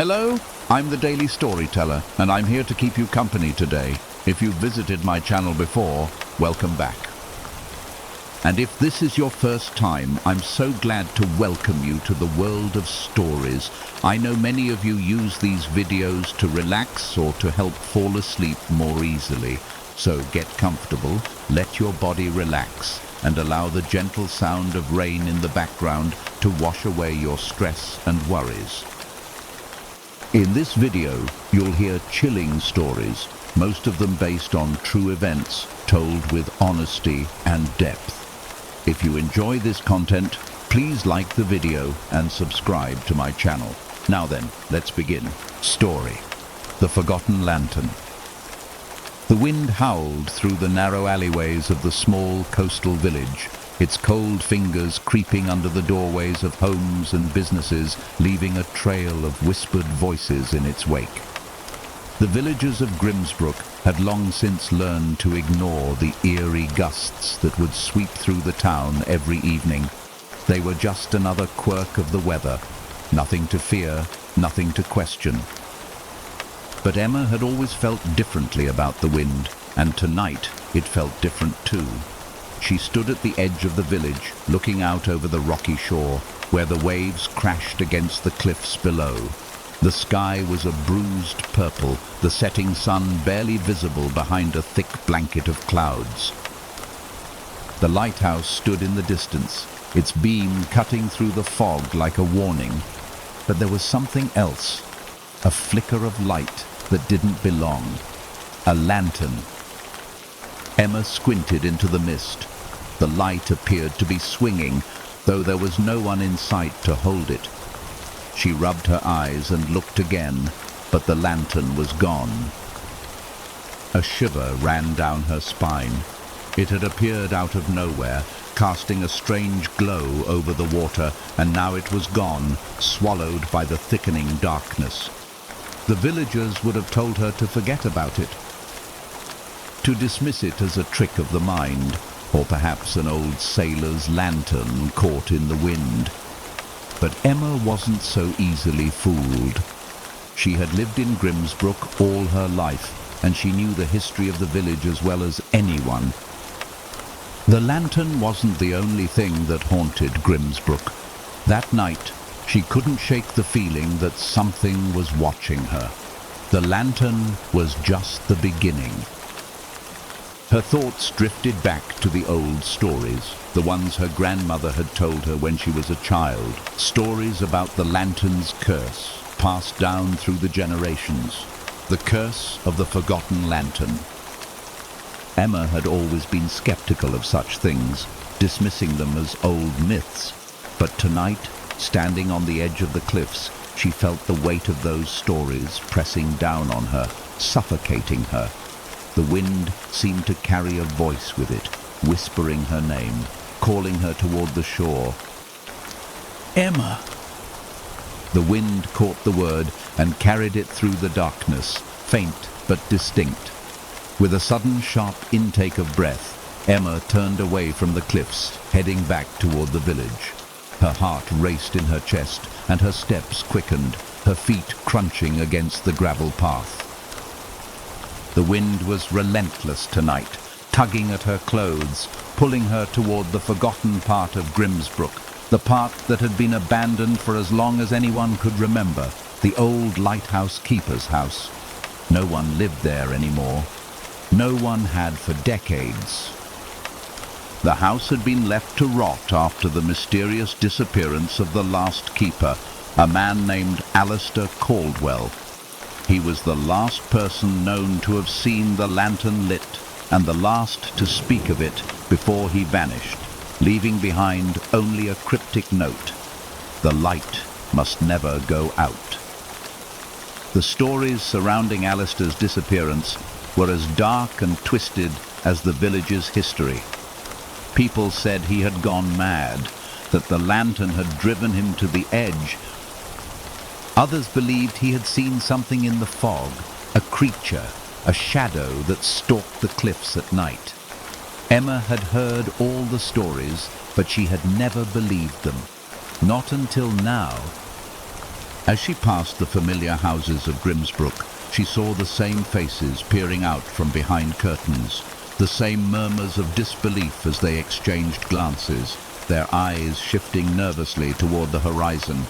Hello, I'm the Daily Storyteller, and I'm here to keep you company today. If you've visited my channel before, welcome back. And if this is your first time, I'm so glad to welcome you to the world of stories. I know many of you use these videos to relax or to help fall asleep more easily. So get comfortable, let your body relax, and allow the gentle sound of rain in the background to wash away your stress and worries. In this video, you'll hear chilling stories, most of them based on true events, told with honesty and depth. If you enjoy this content, please like the video and subscribe to my channel. Now then, let's begin. Story: The Forgotten Lantern. The wind howled through the narrow alleyways of the small coastal village, its cold fingers creeping under the doorways of homes and businesses, leaving a trail of whispered voices in its wake. The villagers of Grimsbrook had long since learned to ignore the eerie gusts that would sweep through the town every evening. They were just another quirk of the weather, nothing to fear, nothing to question. But Emma had always felt differently about the wind, and tonight it felt different too. She stood at the edge of the village, looking out over the rocky shore, where the waves crashed against the cliffs below. The sky was a bruised purple, the setting sun barely visible behind a thick blanket of clouds. The lighthouse stood in the distance, its beam cutting through the fog like a warning. But there was something else, a flicker of light that didn't belong. A lantern. Emma squinted into the mist. The light appeared to be swinging, though there was no one in sight to hold it. She rubbed her eyes and looked again, but the lantern was gone. A shiver ran down her spine. It had appeared out of nowhere, casting a strange glow over the water, and now it was gone, swallowed by the thickening darkness. The villagers would have told her to forget about it, to dismiss it as a trick of the mind, or perhaps an old sailor's lantern caught in the wind. But Emma wasn't so easily fooled. She had lived in Grimsbrook all her life, and she knew the history of the village as well as anyone. The lantern wasn't the only thing that haunted Grimsbrook. That night, she couldn't shake the feeling that something was watching her. The lantern was just the beginning. Her thoughts drifted back to the old stories, the ones her grandmother had told her when she was a child, stories about the lantern's curse, passed down through the generations, the curse of the forgotten lantern. Emma had always been skeptical of such things, dismissing them as old myths, but tonight, standing on the edge of the cliffs, she felt the weight of those stories pressing down on her, suffocating her. The wind seemed to carry a voice with it, whispering her name, calling her toward the shore. Emma! The wind caught the word and carried it through the darkness, faint but distinct. With a sudden sharp intake of breath, Emma turned away from the cliffs, heading back toward the village. Her heart raced in her chest, and her steps quickened, her feet crunching against the gravel path. The wind was relentless tonight, tugging at her clothes, pulling her toward the forgotten part of Grimsbrook, the part that had been abandoned for as long as anyone could remember, the old lighthouse keeper's house. No one lived there anymore. No one had for decades. The house had been left to rot after the mysterious disappearance of the last keeper, a man named Alistair Caldwell. He was the last person known to have seen the lantern lit, and the last to speak of it before he vanished, leaving behind only a cryptic note: the light must never go out. The stories surrounding Alistair's disappearance were as dark and twisted as the village's history. People said he had gone mad, that the lantern had driven him to the edge. Others believed he had seen something in the fog, a creature, a shadow that stalked the cliffs at night. Emma had heard all the stories, but she had never believed them. Not until now. As she passed the familiar houses of Grimsbrook, she saw the same faces peering out from behind curtains, the same murmurs of disbelief as they exchanged glances, their eyes shifting nervously toward the horizon.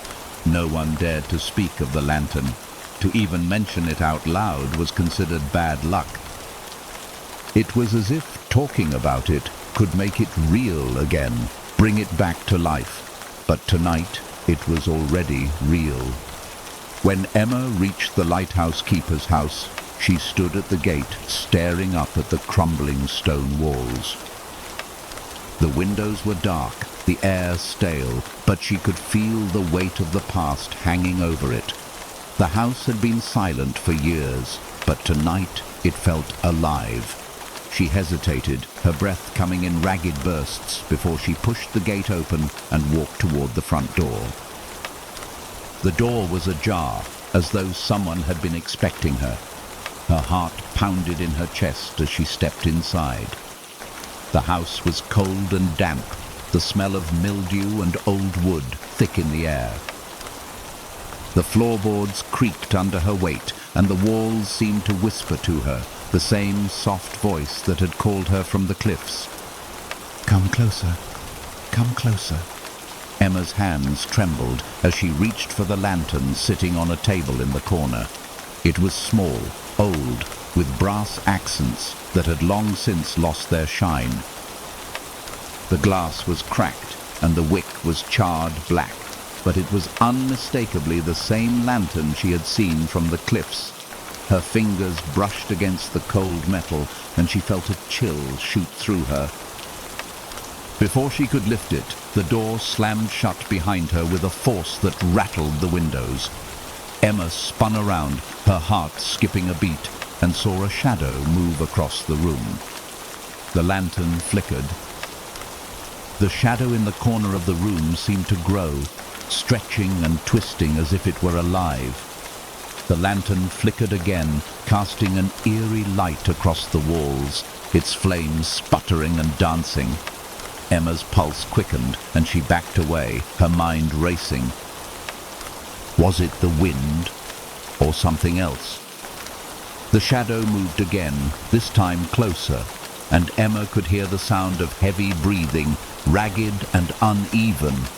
No one dared to speak of the lantern. To even mention it out loud was considered bad luck. It was as if talking about it could make it real again, bring it back to life. But tonight, it was already real. When Emma reached the lighthouse keeper's house, she stood at the gate, staring up at the crumbling stone walls. The windows were dark, the air stale, but she could feel the weight of the past hanging over it. The house had been silent for years, but tonight it felt alive. She hesitated, her breath coming in ragged bursts before she pushed the gate open and walked toward the front door. The door was ajar, as though someone had been expecting her. Her heart pounded in her chest as she stepped inside. The house was cold and damp, the smell of mildew and old wood thick in the air. The floorboards creaked under her weight, and the walls seemed to whisper to her, the same soft voice that had called her from the cliffs. "Come closer, come closer." Emma's hands trembled as she reached for the lantern sitting on a table in the corner. It was small, old, with brass accents that had long since lost their shine. The glass was cracked and the wick was charred black, but it was unmistakably the same lantern she had seen from the cliffs. Her fingers brushed against the cold metal, and she felt a chill shoot through her. Before she could lift it, the door slammed shut behind her with a force that rattled the windows. Emma spun around, her heart skipping a beat, and saw a shadow move across the room. The lantern flickered. The shadow in the corner of the room seemed to grow, stretching and twisting as if it were alive. The lantern flickered again, casting an eerie light across the walls, its flames sputtering and dancing. Emma's pulse quickened, and she backed away, her mind racing. Was it the wind, or something else? The shadow moved again, this time closer, and Emma could hear the sound of heavy breathing, ragged and uneven.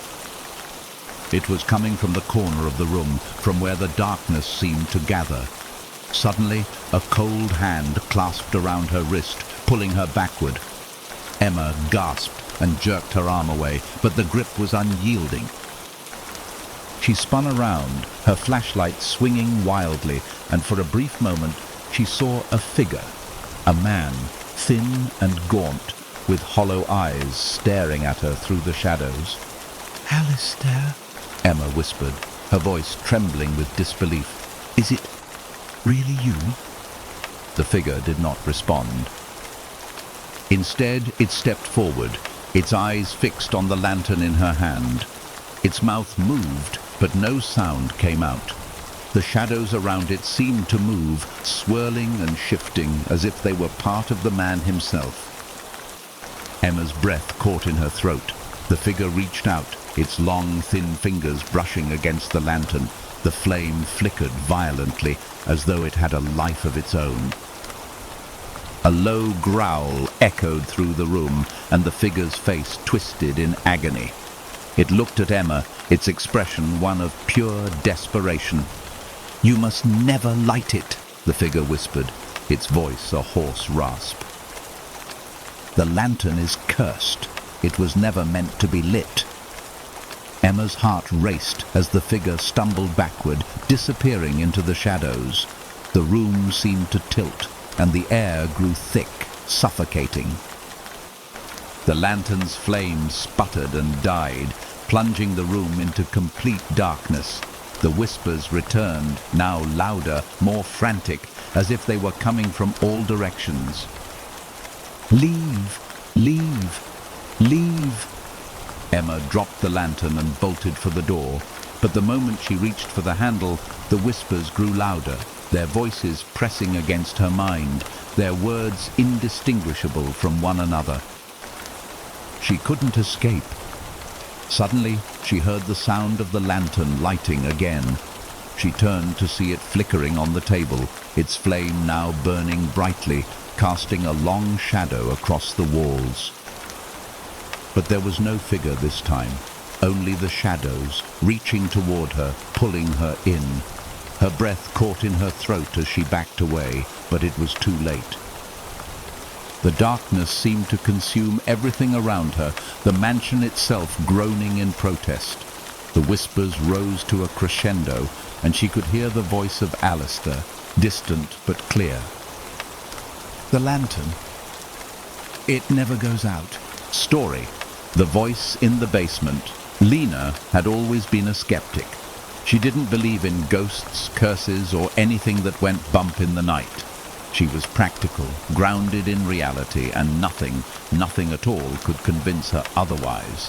It was coming from the corner of the room, from where the darkness seemed to gather. Suddenly, a cold hand clasped around her wrist, pulling her backward. Emma gasped and jerked her arm away, but the grip was unyielding. She spun around, her flashlight swinging wildly, and for a brief moment she saw a figure, a man, thin and gaunt, with hollow eyes staring at her through the shadows. "Alistair," Emma whispered, her voice trembling with disbelief. "Is it really you?" The figure did not respond. Instead, it stepped forward, its eyes fixed on the lantern in her hand. Its mouth moved, but no sound came out. The shadows around it seemed to move, swirling and shifting as if they were part of the man himself. Emma's breath caught in her throat. The figure reached out, its long, thin fingers brushing against the lantern. The flame flickered violently, as though it had a life of its own. A low growl echoed through the room, and the figure's face twisted in agony. It looked at Emma, its expression one of pure desperation. "You must never light it," the figure whispered, its voice a hoarse rasp. "The lantern is cursed. It was never meant to be lit." Emma's heart raced as the figure stumbled backward, disappearing into the shadows. The room seemed to tilt, and the air grew thick, suffocating. The lantern's flames sputtered and died, plunging the room into complete darkness. The whispers returned, now louder, more frantic, as if they were coming from all directions. "Leave! Leave! Leave!" Emma dropped the lantern and bolted for the door, but the moment she reached for the handle, the whispers grew louder, their voices pressing against her mind, their words indistinguishable from one another. She couldn't escape. Suddenly, she heard the sound of the lantern lighting again. She turned to see it flickering on the table, its flame now burning brightly, casting a long shadow across the walls. But there was no figure this time, only the shadows, reaching toward her, pulling her in. Her breath caught in her throat as she backed away, but it was too late. The darkness seemed to consume everything around her, the mansion itself groaning in protest. The whispers rose to a crescendo, and she could hear the voice of Alistair, distant but clear. The lantern. It never goes out. Story. The voice in the basement. Lena had always been a skeptic. She didn't believe in ghosts, curses, or anything that went bump in the night. She was practical, grounded in reality, and nothing at all could convince her otherwise.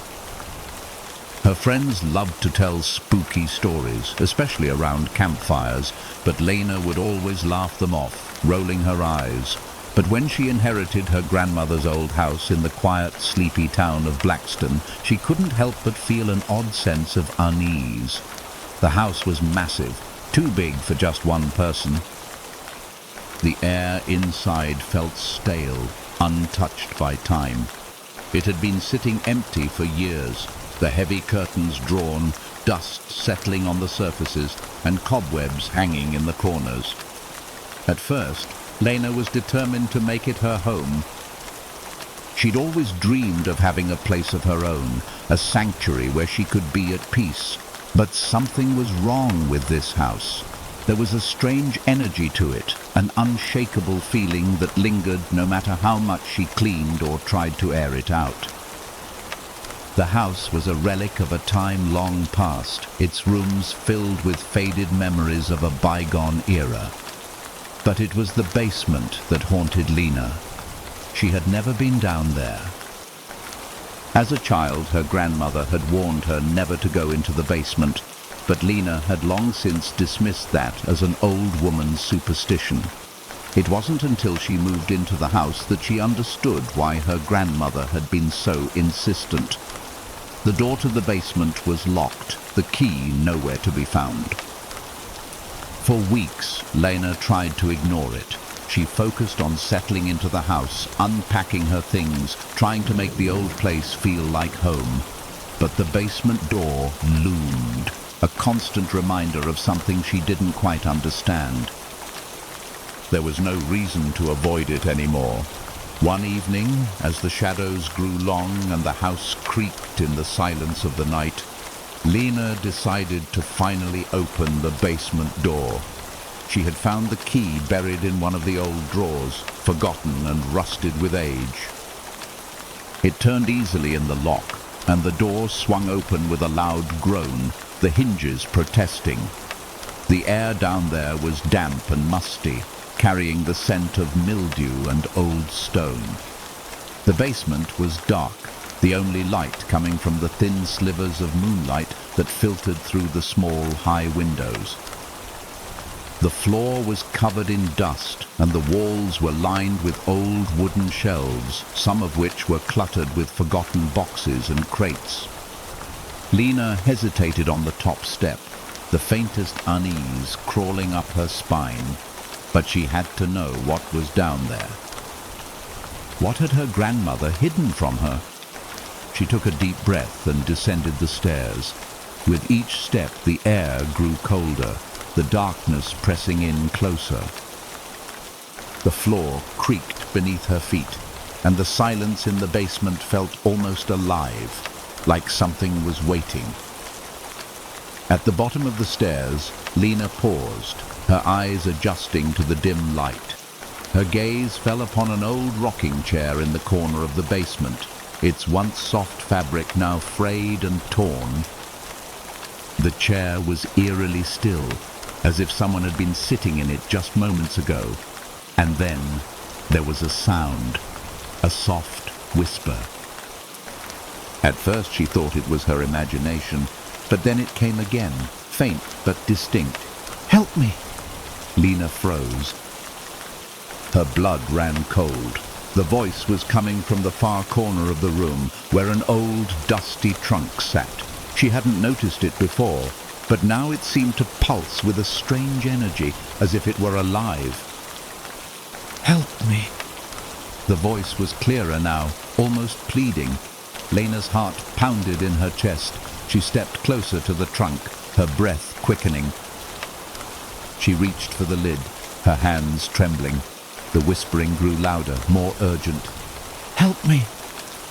Her friends loved to tell spooky stories, especially around campfires, but Lena would always laugh them off, rolling her eyes. But when she inherited her grandmother's old house in the quiet, sleepy town of Blackstone, she couldn't help but feel an odd sense of unease. The house was massive, too big for just one person. The air inside felt stale, untouched by time. It had been sitting empty for years, the heavy curtains drawn, dust settling on the surfaces, and cobwebs hanging in the corners. At first, Lena was determined to make it her home. She'd always dreamed of having a place of her own, a sanctuary where she could be at peace. But something was wrong with this house. There was a strange energy to it, an unshakable feeling that lingered no matter how much she cleaned or tried to air it out. The house was a relic of a time long past, its rooms filled with faded memories of a bygone era. But it was the basement that haunted Lena. She had never been down there. As a child, her grandmother had warned her never to go into the basement, but Lena had long since dismissed that as an old woman's superstition. It wasn't until she moved into the house that she understood why her grandmother had been so insistent. The door to the basement was locked, the key nowhere to be found. For weeks, Lena tried to ignore it. She focused on settling into the house, unpacking her things, trying to make the old place feel like home. But the basement door loomed, a constant reminder of something she didn't quite understand. There was no reason to avoid it anymore. One evening, as the shadows grew long and the house creaked in the silence of the night, Lena decided to finally open the basement door. She had found the key buried in one of the old drawers, forgotten and rusted with age. It turned easily in the lock, and the door swung open with a loud groan, the hinges protesting. The air down there was damp and musty, carrying the scent of mildew and old stone. The basement was dark, the only light coming from the thin slivers of moonlight that filtered through the small, high windows. The floor was covered in dust, and the walls were lined with old wooden shelves, some of which were cluttered with forgotten boxes and crates. Lena hesitated on the top step, the faintest unease crawling up her spine, but she had to know what was down there. What had her grandmother hidden from her? She took a deep breath and descended the stairs. With each step, the air grew colder, the darkness pressing in closer. The floor creaked beneath her feet, and the silence in the basement felt almost alive, like something was waiting. At the bottom of the stairs, Lena paused, her eyes adjusting to the dim light. Her gaze fell upon an old rocking chair in the corner of the basement, its once soft fabric now frayed and torn. The chair was eerily still, as if someone had been sitting in it just moments ago. And then there was a sound, a soft whisper. At first she thought it was her imagination, but then it came again, faint but distinct. "Help me!" Lena froze. Her blood ran cold. The voice was coming from the far corner of the room, where an old, dusty trunk sat. She hadn't noticed it before, but now it seemed to pulse with a strange energy, as if it were alive. Help me. The voice was clearer now, almost pleading. Lena's heart pounded in her chest. She stepped closer to the trunk, her breath quickening. She reached for the lid, her hands trembling. The whispering grew louder, more urgent. Help me.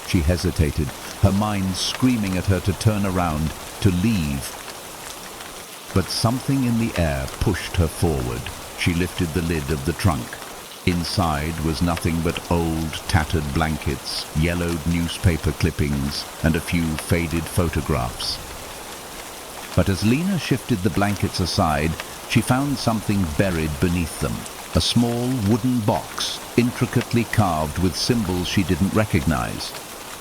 She hesitated, her mind screaming at her to turn around, to leave. But something in the air pushed her forward. She lifted the lid of the trunk. Inside was nothing but old, tattered blankets, yellowed newspaper clippings, and a few faded photographs. But as Lena shifted the blankets aside, she found something buried beneath them. A small wooden box, intricately carved with symbols she didn't recognize.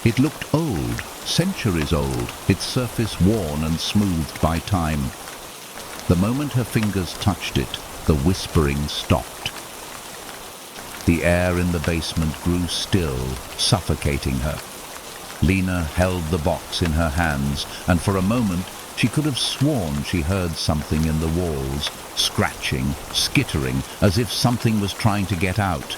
It looked old, centuries old, its surface worn and smoothed by time. The moment her fingers touched it, the whispering stopped. The air in the basement grew still, suffocating her. Lena held the box in her hands, and for a moment she could have sworn she heard something in the walls, scratching, skittering, as if something was trying to get out.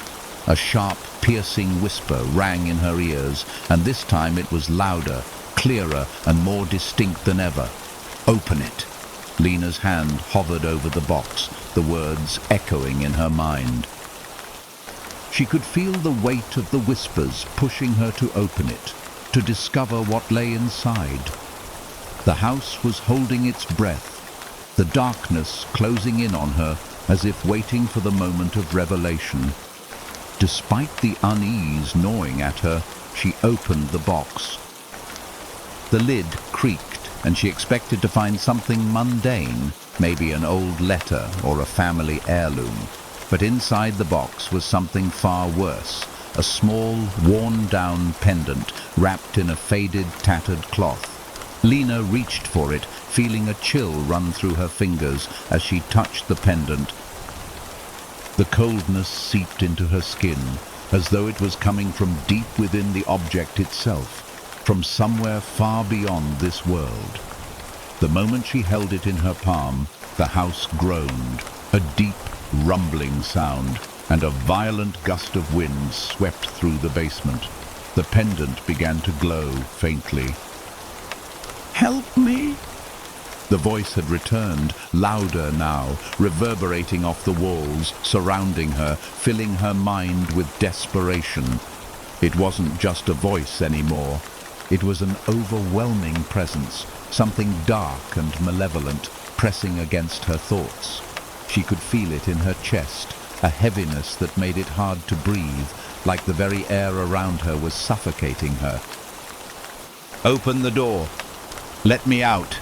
A sharp, piercing whisper rang in her ears, and this time it was louder, clearer, and more distinct than ever. "Open it." Lena's hand hovered over the box, the words echoing in her mind. She could feel the weight of the whispers pushing her to open it, to discover what lay inside. The house was holding its breath, the darkness closing in on her as if waiting for the moment of revelation. Despite the unease gnawing at her, she opened the box. The lid creaked, and she expected to find something mundane, maybe an old letter or a family heirloom. But inside the box was something far worse, a small, worn-down pendant wrapped in a faded, tattered cloth. Lena reached for it, feeling a chill run through her fingers as she touched the pendant. The coldness seeped into her skin, as though it was coming from deep within the object itself, from somewhere far beyond this world. The moment she held it in her palm, the house groaned, a deep, rumbling sound, and a violent gust of wind swept through the basement. The pendant began to glow faintly. "Help me!" The voice had returned, louder now, reverberating off the walls, surrounding her, filling her mind with desperation. It wasn't just a voice anymore. It was an overwhelming presence, something dark and malevolent, pressing against her thoughts. She could feel it in her chest, a heaviness that made it hard to breathe, like the very air around her was suffocating her. "Open the door! Let me out!"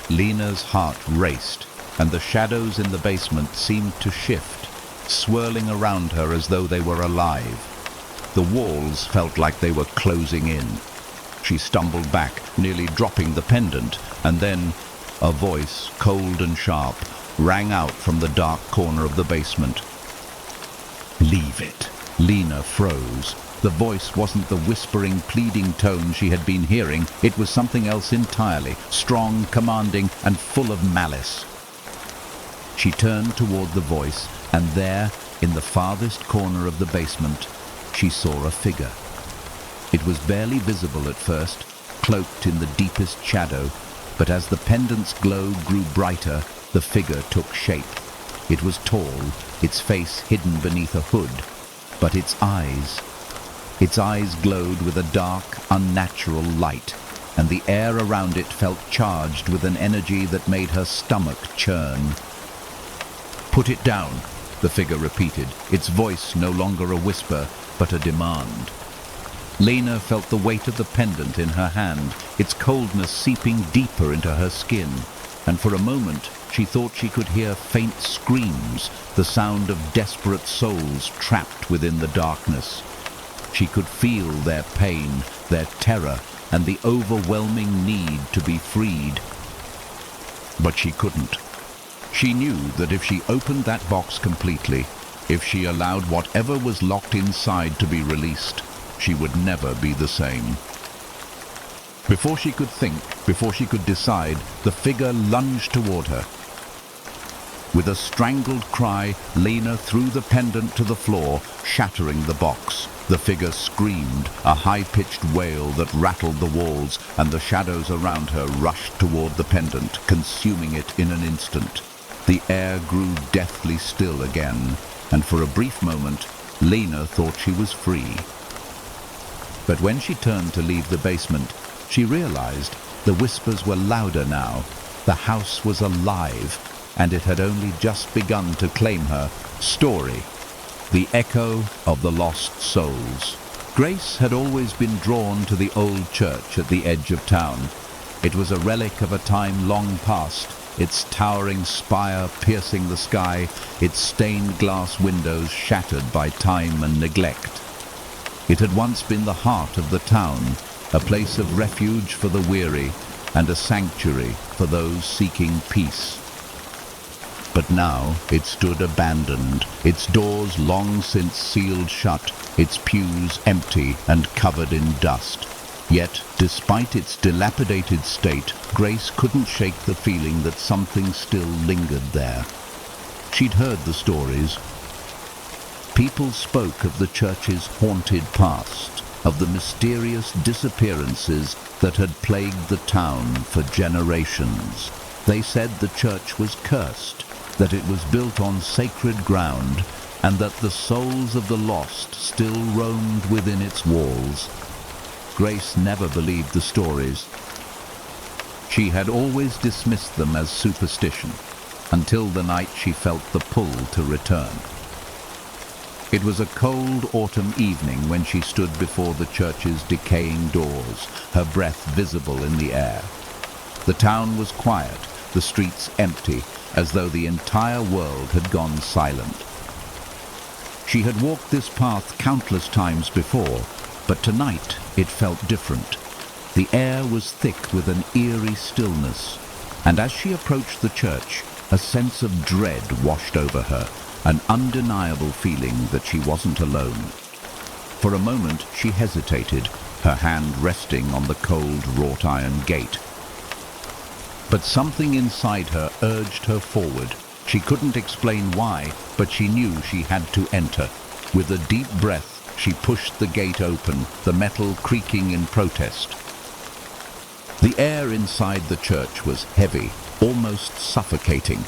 Lena's heart raced, and the shadows in the basement seemed to shift, swirling around her as though they were alive. The walls felt like they were closing in. She stumbled back, nearly dropping the pendant, and then a voice, cold and sharp, rang out from the dark corner of the basement. "Leave it." Lena froze. The voice wasn't the whispering, pleading tone she had been hearing. It was something else entirely, strong, commanding, and full of malice. She turned toward the voice, and there, in the farthest corner of the basement, she saw a figure. It was barely visible at first, cloaked in the deepest shadow, but as the pendant's glow grew brighter, the figure took shape. It was tall, its face hidden beneath a hood, but its eyes glowed with a dark, unnatural light, and the air around it felt charged with an energy that made her stomach churn. "Put it down," the figure repeated, its voice no longer a whisper, but a demand. Lena felt the weight of the pendant in her hand, its coldness seeping deeper into her skin, and for a moment she thought she could hear faint screams, the sound of desperate souls trapped within the darkness. She could feel their pain, their terror, and the overwhelming need to be freed. But she couldn't. She knew that if she opened that box completely, if she allowed whatever was locked inside to be released, she would never be the same. Before she could think, before she could decide, the figure lunged toward her. With a strangled cry, Lena threw the pendant to the floor, shattering the box. The figure screamed, a high-pitched wail that rattled the walls, and the shadows around her rushed toward the pendant, consuming it in an instant. The air grew deathly still again, and for a brief moment, Lena thought she was free. But when she turned to leave the basement, she realized the whispers were louder now. The house was alive, and it had only just begun to claim her. Story, the echo of the lost souls. Grace had always been drawn to the old church at the edge of town. It was a relic of a time long past, its towering spire piercing the sky, its stained glass windows shattered by time and neglect. It had once been the heart of the town, a place of refuge for the weary and a sanctuary for those seeking peace. But now it stood abandoned, its doors long since sealed shut, its pews empty and covered in dust. Yet, despite its dilapidated state, Grace couldn't shake the feeling that something still lingered there. She'd heard the stories. People spoke of the church's haunted past, of the mysterious disappearances that had plagued the town for generations. They said the church was cursed, that it was built on sacred ground, and that the souls of the lost still roamed within its walls. Grace never believed the stories. She had always dismissed them as superstition, until the night she felt the pull to return. It was a cold autumn evening when she stood before the church's decaying doors, her breath visible in the air. The town was quiet, the streets empty, as though the entire world had gone silent. She had walked this path countless times before, but tonight it felt different. The air was thick with an eerie stillness, and as she approached the church, a sense of dread washed over her, an undeniable feeling that she wasn't alone. For a moment she hesitated, her hand resting on the cold wrought-iron gate. But something inside her urged her forward. She couldn't explain why, but she knew she had to enter. With a deep breath, she pushed the gate open, the metal creaking in protest. The air inside the church was heavy, almost suffocating.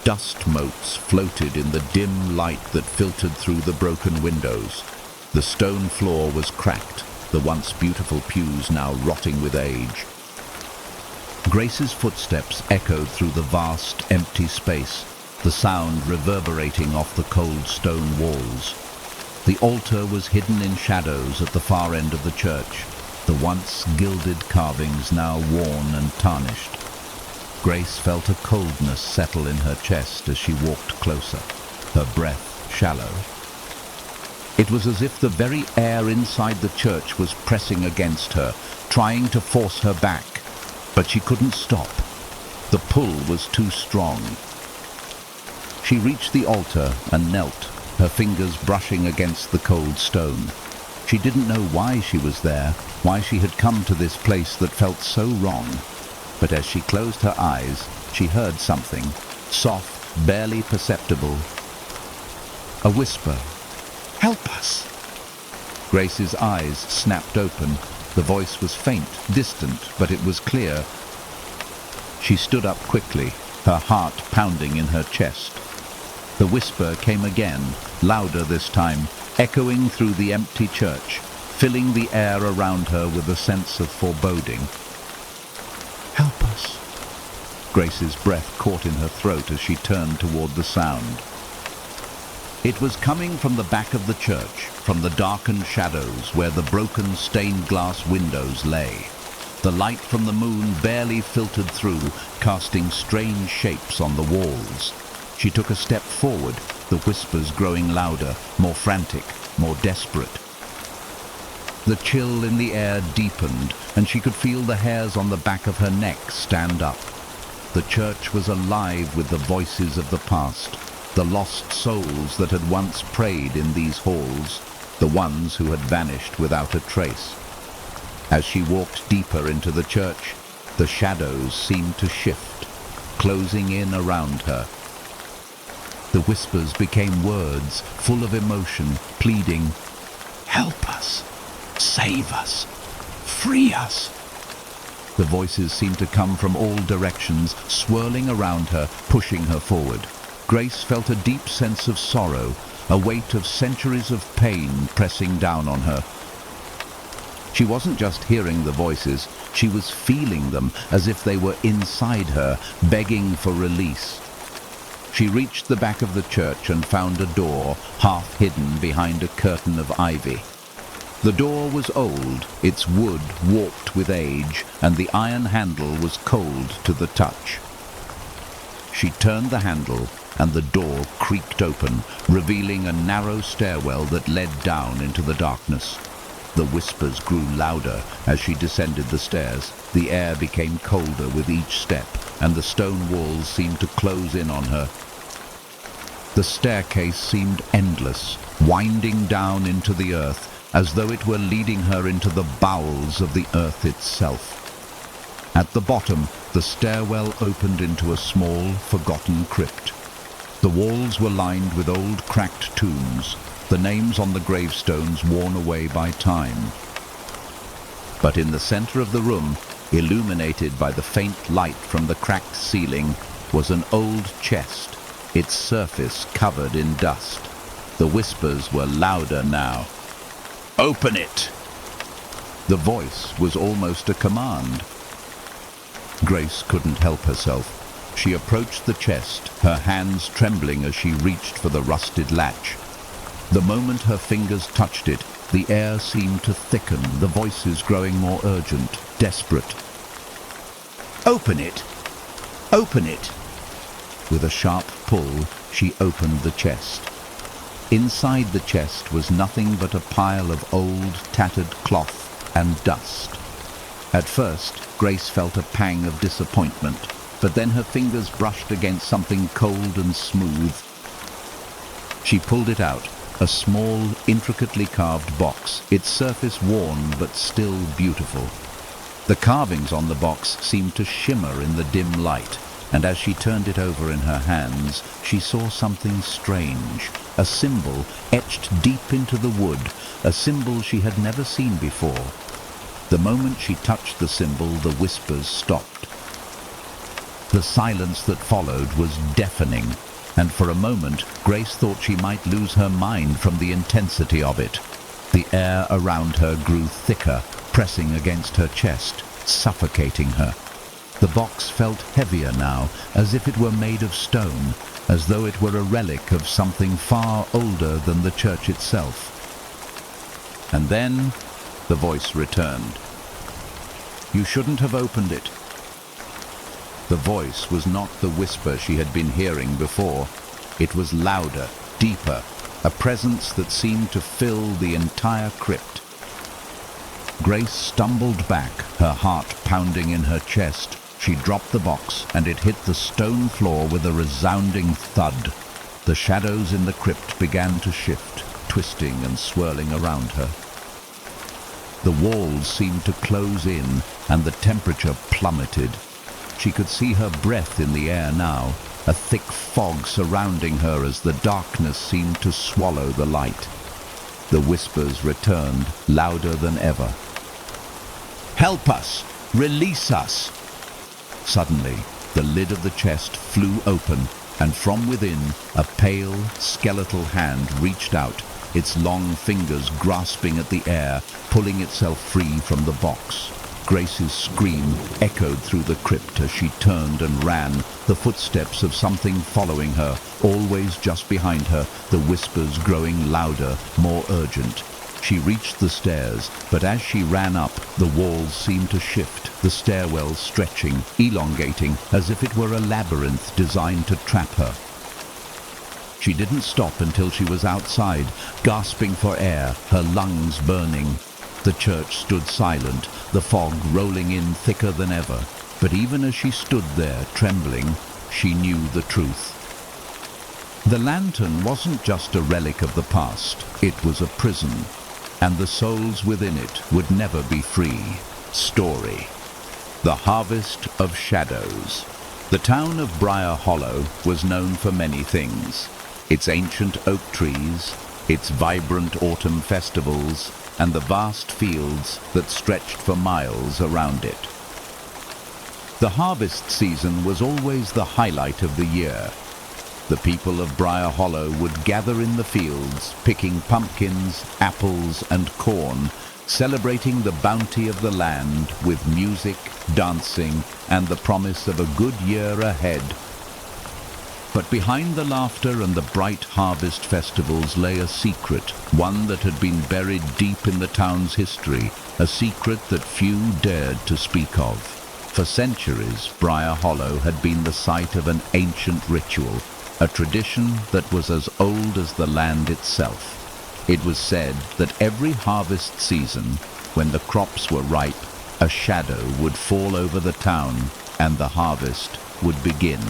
Dust motes floated in the dim light that filtered through the broken windows. The stone floor was cracked, the once beautiful pews now rotting with age. Grace's footsteps echoed through the vast, empty space, the sound reverberating off the cold stone walls. The altar was hidden in shadows at the far end of the church, the once gilded carvings now worn and tarnished. Grace felt a coldness settle in her chest as she walked closer, her breath shallow. It was as if the very air inside the church was pressing against her, trying to force her back. But she couldn't stop. The pull was too strong. She reached the altar and knelt, her fingers brushing against the cold stone. She didn't know why she was there, why she had come to this place that felt so wrong. But as she closed her eyes, she heard something, soft, barely perceptible. A whisper. "Help us!" Grace's eyes snapped open. The voice was faint, distant, but it was clear. She stood up quickly, her heart pounding in her chest. The whisper came again, louder this time, echoing through the empty church, filling the air around her with a sense of foreboding. "Help us." Grace's breath caught in her throat as she turned toward the sound. It was coming from the back of the church, from the darkened shadows where the broken stained glass windows lay. The light from the moon barely filtered through, casting strange shapes on the walls. She took a step forward, the whispers growing louder, more frantic, more desperate. The chill in the air deepened, and she could feel the hairs on the back of her neck stand up. The church was alive with the voices of the past, the lost souls that had once prayed in these halls, the ones who had vanished without a trace. As she walked deeper into the church, the shadows seemed to shift, closing in around her. The whispers became words, full of emotion, pleading, Help us. Save us. Free us. The voices seemed to come from all directions, swirling around her, pushing her forward. Grace felt a deep sense of sorrow, a weight of centuries of pain pressing down on her. She wasn't just hearing the voices, she was feeling them as if they were inside her, begging for release. She reached the back of the church and found a door, half hidden behind a curtain of ivy. The door was old, its wood warped with age, and the iron handle was cold to the touch. She turned the handle, and the door creaked open, revealing a narrow stairwell that led down into the darkness. The whispers grew louder as she descended the stairs. The air became colder with each step, and the stone walls seemed to close in on her. The staircase seemed endless, winding down into the earth, as though it were leading her into the bowels of the earth itself. At the bottom, the stairwell opened into a small, forgotten crypt. The walls were lined with old, cracked tombs, the names on the gravestones worn away by time. But in the center of the room, illuminated by the faint light from the cracked ceiling, was an old chest, its surface covered in dust. The whispers were louder now. "Open it!" The voice was almost a command. Grace couldn't help herself. She approached the chest, her hands trembling as she reached for the rusted latch. The moment her fingers touched it, the air seemed to thicken, the voices growing more urgent, desperate. "Open it! Open it!" With a sharp pull, she opened the chest. Inside the chest was nothing but a pile of old, tattered cloth and dust. At first, Grace felt a pang of disappointment, but then her fingers brushed against something cold and smooth. She pulled it out, a small, intricately carved box, its surface worn but still beautiful. The carvings on the box seemed to shimmer in the dim light, and as she turned it over in her hands, she saw something strange, a symbol etched deep into the wood, a symbol she had never seen before. The moment she touched the symbol, the whispers stopped. The silence that followed was deafening, and for a moment Grace thought she might lose her mind from the intensity of it. The air around her grew thicker, pressing against her chest, suffocating her. The box felt heavier now, as if it were made of stone, as though it were a relic of something far older than the church itself. And then the voice returned. "You shouldn't have opened it." The voice was not the whisper she had been hearing before. It was louder, deeper, a presence that seemed to fill the entire crypt. Grace stumbled back, her heart pounding in her chest. She dropped the box, and it hit the stone floor with a resounding thud. The shadows in the crypt began to shift, twisting and swirling around her. The walls seemed to close in, and the temperature plummeted. She could see her breath in the air now, a thick fog surrounding her as the darkness seemed to swallow the light. The whispers returned, louder than ever. "Help us! Release us!" Suddenly, the lid of the chest flew open, and from within, a pale, skeletal hand reached out, its long fingers grasping at the air, pulling itself free from the box. Grace's scream echoed through the crypt as she turned and ran, the footsteps of something following her, always just behind her, the whispers growing louder, more urgent. She reached the stairs, but as she ran up, the walls seemed to shift, the stairwell stretching, elongating, as if it were a labyrinth designed to trap her. She didn't stop until she was outside, gasping for air, her lungs burning. The church stood silent, the fog rolling in thicker than ever. But even as she stood there, trembling, she knew the truth. The lantern wasn't just a relic of the past, it was a prison. and the souls within it would never be free. Story: The Harvest of Shadows. The town of Briar Hollow was known for many things: its ancient oak trees, its vibrant autumn festivals, and the vast fields that stretched for miles around it. The harvest season was always the highlight of the year. The people of Briar Hollow would gather in the fields, picking pumpkins, apples, and corn, celebrating the bounty of the land with music, dancing, and the promise of a good year ahead. But behind the laughter and the bright harvest festivals lay a secret, one that had been buried deep in the town's history, a secret that few dared to speak of. For centuries, Briar Hollow had been the site of an ancient ritual, a tradition that was as old as the land itself. It was said that every harvest season, when the crops were ripe, a shadow would fall over the town and the harvest would begin.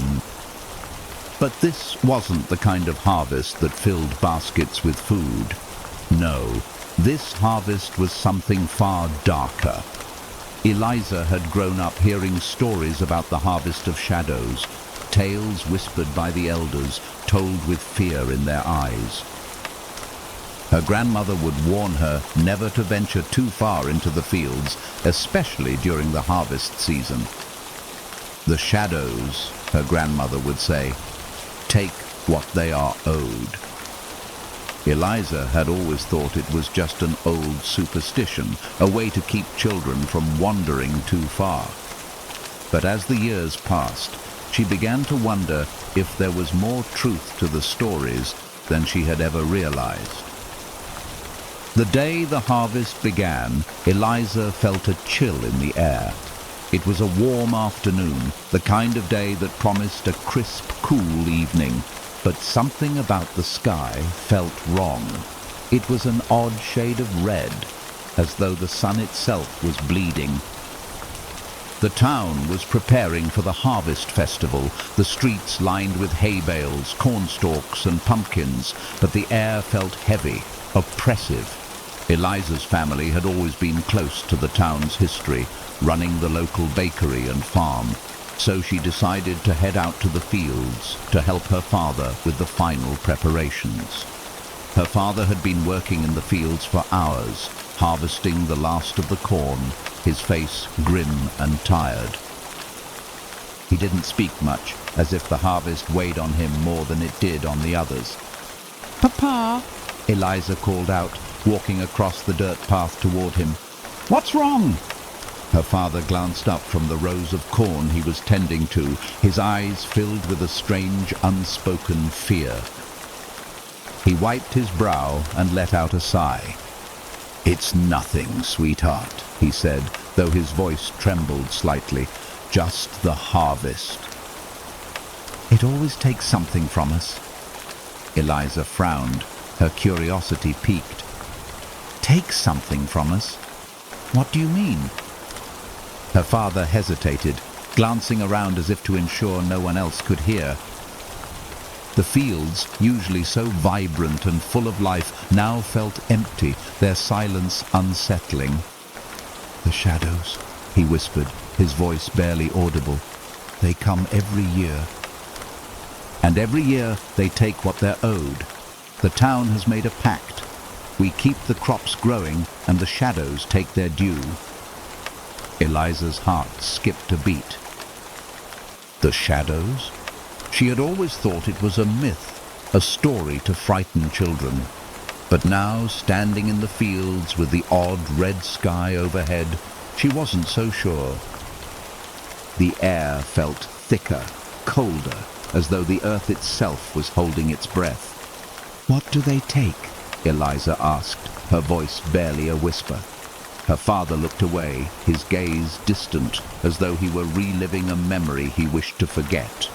But this wasn't the kind of harvest that filled baskets with food. No, this harvest was something far darker. Eliza had grown up hearing stories about the harvest of shadows, tales whispered by the elders, told with fear in their eyes. Her grandmother would warn her never to venture too far into the fields, especially during the harvest season. The shadows, her grandmother would say, take what they are owed. Eliza had always thought it was just an old superstition, a way to keep children from wandering too far. But as the years passed, she began to wonder if there was more truth to the stories than she had ever realized. The day the harvest began, Eliza felt a chill in the air. It was a warm afternoon, the kind of day that promised a crisp, cool evening, but something about the sky felt wrong. It was an odd shade of red, as though the sun itself was bleeding. The town was preparing for the harvest festival, the streets lined with hay bales, corn stalks, and pumpkins, but the air felt heavy, oppressive. Eliza's family had always been close to the town's history, running the local bakery and farm, so she decided to head out to the fields to help her father with the final preparations. Her father had been working in the fields for hours, harvesting the last of the corn, his face grim and tired. He didn't speak much, as if the harvest weighed on him more than it did on the others. "Papa," Eliza called out, walking across the dirt path toward him. "What's wrong?" Her father glanced up from the rows of corn he was tending to, his eyes filled with a strange, unspoken fear. He wiped his brow and let out a sigh. "It's nothing, sweetheart," he said, though his voice trembled slightly. "Just the harvest." "It always takes something from us." Eliza frowned, her curiosity piqued. "Takes something from us? What do you mean?" Her father hesitated, glancing around as if to ensure no one else could hear. The fields, usually so vibrant and full of life, now felt empty, their silence unsettling. "The shadows," he whispered, his voice barely audible. "They come every year. And every year they take what they're owed. The town has made a pact. We keep the crops growing and the shadows take their due." Eliza's heart skipped a beat. The shadows? She had always thought it was a myth, a story to frighten children. But now, standing in the fields with the odd red sky overhead, she wasn't so sure. The air felt thicker, colder, as though the earth itself was holding its breath. "What do they take?" Eliza asked, her voice barely a whisper. Her father looked away, his gaze distant, as though he were reliving a memory he wished to forget.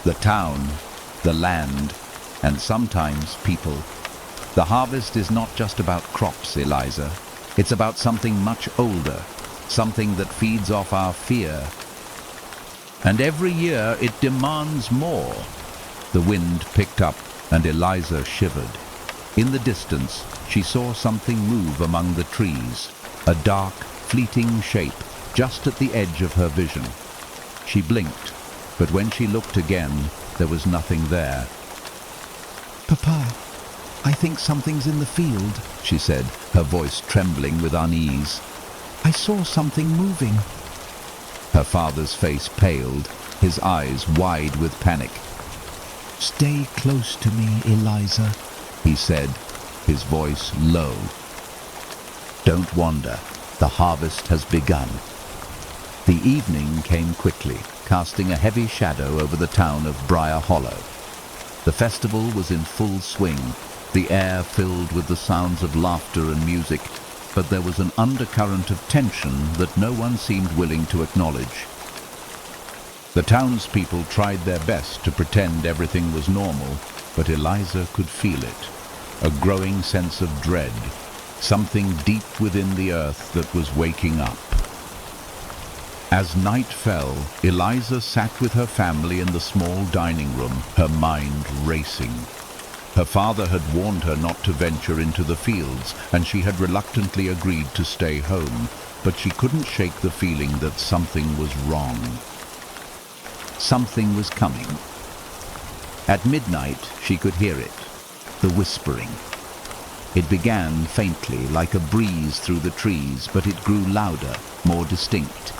The town, the land, and sometimes people. The harvest is not just about crops, Eliza. It's about something much older, something that feeds off our fear. And every year it demands more. The wind picked up, and Eliza shivered. In the distance, she saw something move among the trees, a dark, fleeting shape just at the edge of her vision. She blinked, but when she looked again, there was nothing there. Papa, I think something's in the field, she said, her voice trembling with unease. I saw something moving. Her father's face paled, his eyes wide with panic. Stay close to me, Eliza, he said, his voice low. Don't wander. The harvest has begun. The evening came quickly, casting a heavy shadow over the town of Briar Hollow. The festival was in full swing, the air filled with the sounds of laughter and music, but there was an undercurrent of tension that no one seemed willing to acknowledge. The townspeople tried their best to pretend everything was normal, but Eliza could feel it, a growing sense of dread, something deep within the earth that was waking up. As night fell, Eliza sat with her family in the small dining room, her mind racing. Her father had warned her not to venture into the fields, and she had reluctantly agreed to stay home, but she couldn't shake the feeling that something was wrong. Something was coming. At midnight, she could hear it, the whispering. It began faintly, like a breeze through the trees, but it grew louder, more distinct.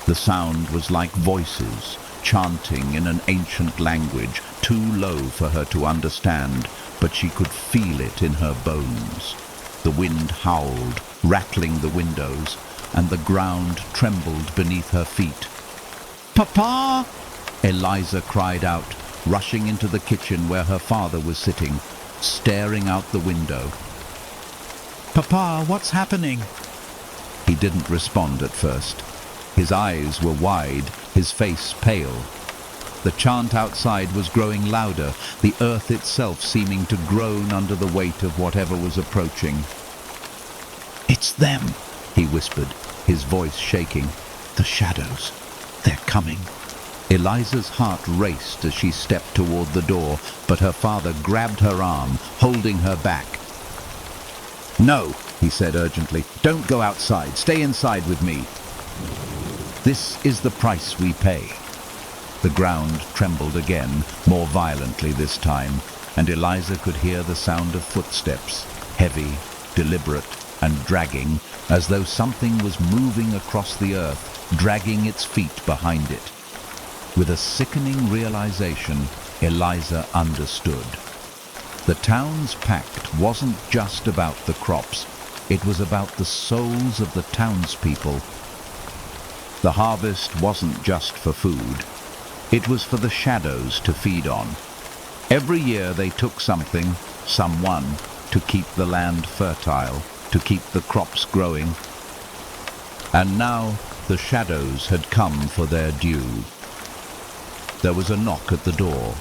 The sound was like voices, chanting in an ancient language, too low for her to understand, but she could feel it in her bones. The wind howled, rattling the windows, and the ground trembled beneath her feet. "Papa!" Eliza cried out, rushing into the kitchen where her father was sitting, staring out the window. "Papa, what's happening?" He didn't respond at first. His eyes were wide, his face pale. The chant outside was growing louder, the earth itself seeming to groan under the weight of whatever was approaching. "It's them," he whispered, his voice shaking. "The shadows. They're coming." Eliza's heart raced as she stepped toward the door, but her father grabbed her arm, holding her back. "No," he said urgently. "Don't go outside. Stay inside with me. This is the price we pay." The ground trembled again, more violently this time, and Eliza could hear the sound of footsteps, heavy, deliberate, and dragging, as though something was moving across the earth, dragging its feet behind it. With a sickening realization, Eliza understood. The town's pact wasn't just about the crops, it was about the souls of the townspeople. The harvest wasn't just for food, it was for the shadows to feed on. Every year they took something, someone, to keep the land fertile, to keep the crops growing. And now the shadows had come for their due. There was a knock at the door.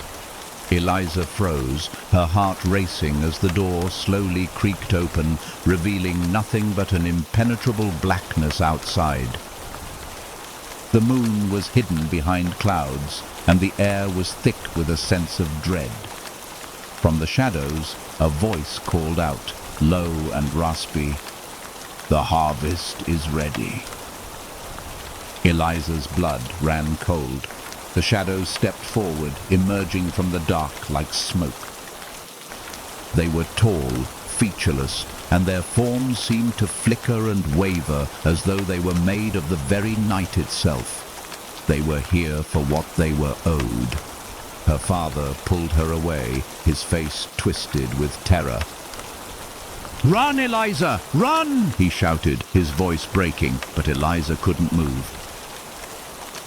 Eliza froze, her heart racing as the door slowly creaked open, revealing nothing but an impenetrable blackness outside. The moon was hidden behind clouds, and the air was thick with a sense of dread. From the shadows, a voice called out, low and raspy, "The harvest is ready." Eliza's blood ran cold. The shadows stepped forward, emerging from the dark like smoke. They were tall, featureless, and their forms seemed to flicker and waver as though they were made of the very night itself. They were here for what they were owed. Her father pulled her away, his face twisted with terror. "Run, Eliza! Run!" he shouted, his voice breaking, but Eliza couldn't move.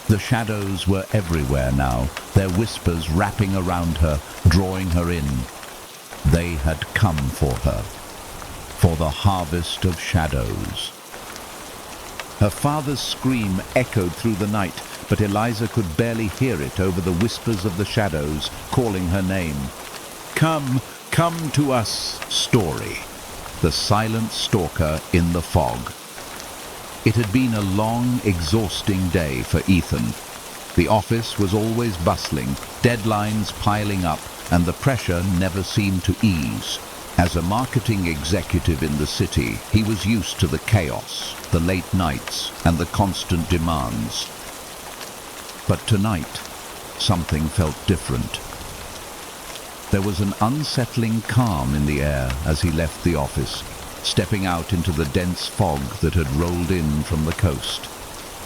The shadows were everywhere now, their whispers wrapping around her, drawing her in. They had come for her, for the harvest of shadows. Her father's scream echoed through the night, but Eliza could barely hear it over the whispers of the shadows, calling her name. "Come, come to us, Story," the silent stalker in the fog. It had been a long, exhausting day for Ethan. The office was always bustling, deadlines piling up, and the pressure never seemed to ease. As a marketing executive in the city, he was used to the chaos, the late nights, and the constant demands. But tonight, something felt different. There was an unsettling calm in the air as he left the office, stepping out into the dense fog that had rolled in from the coast.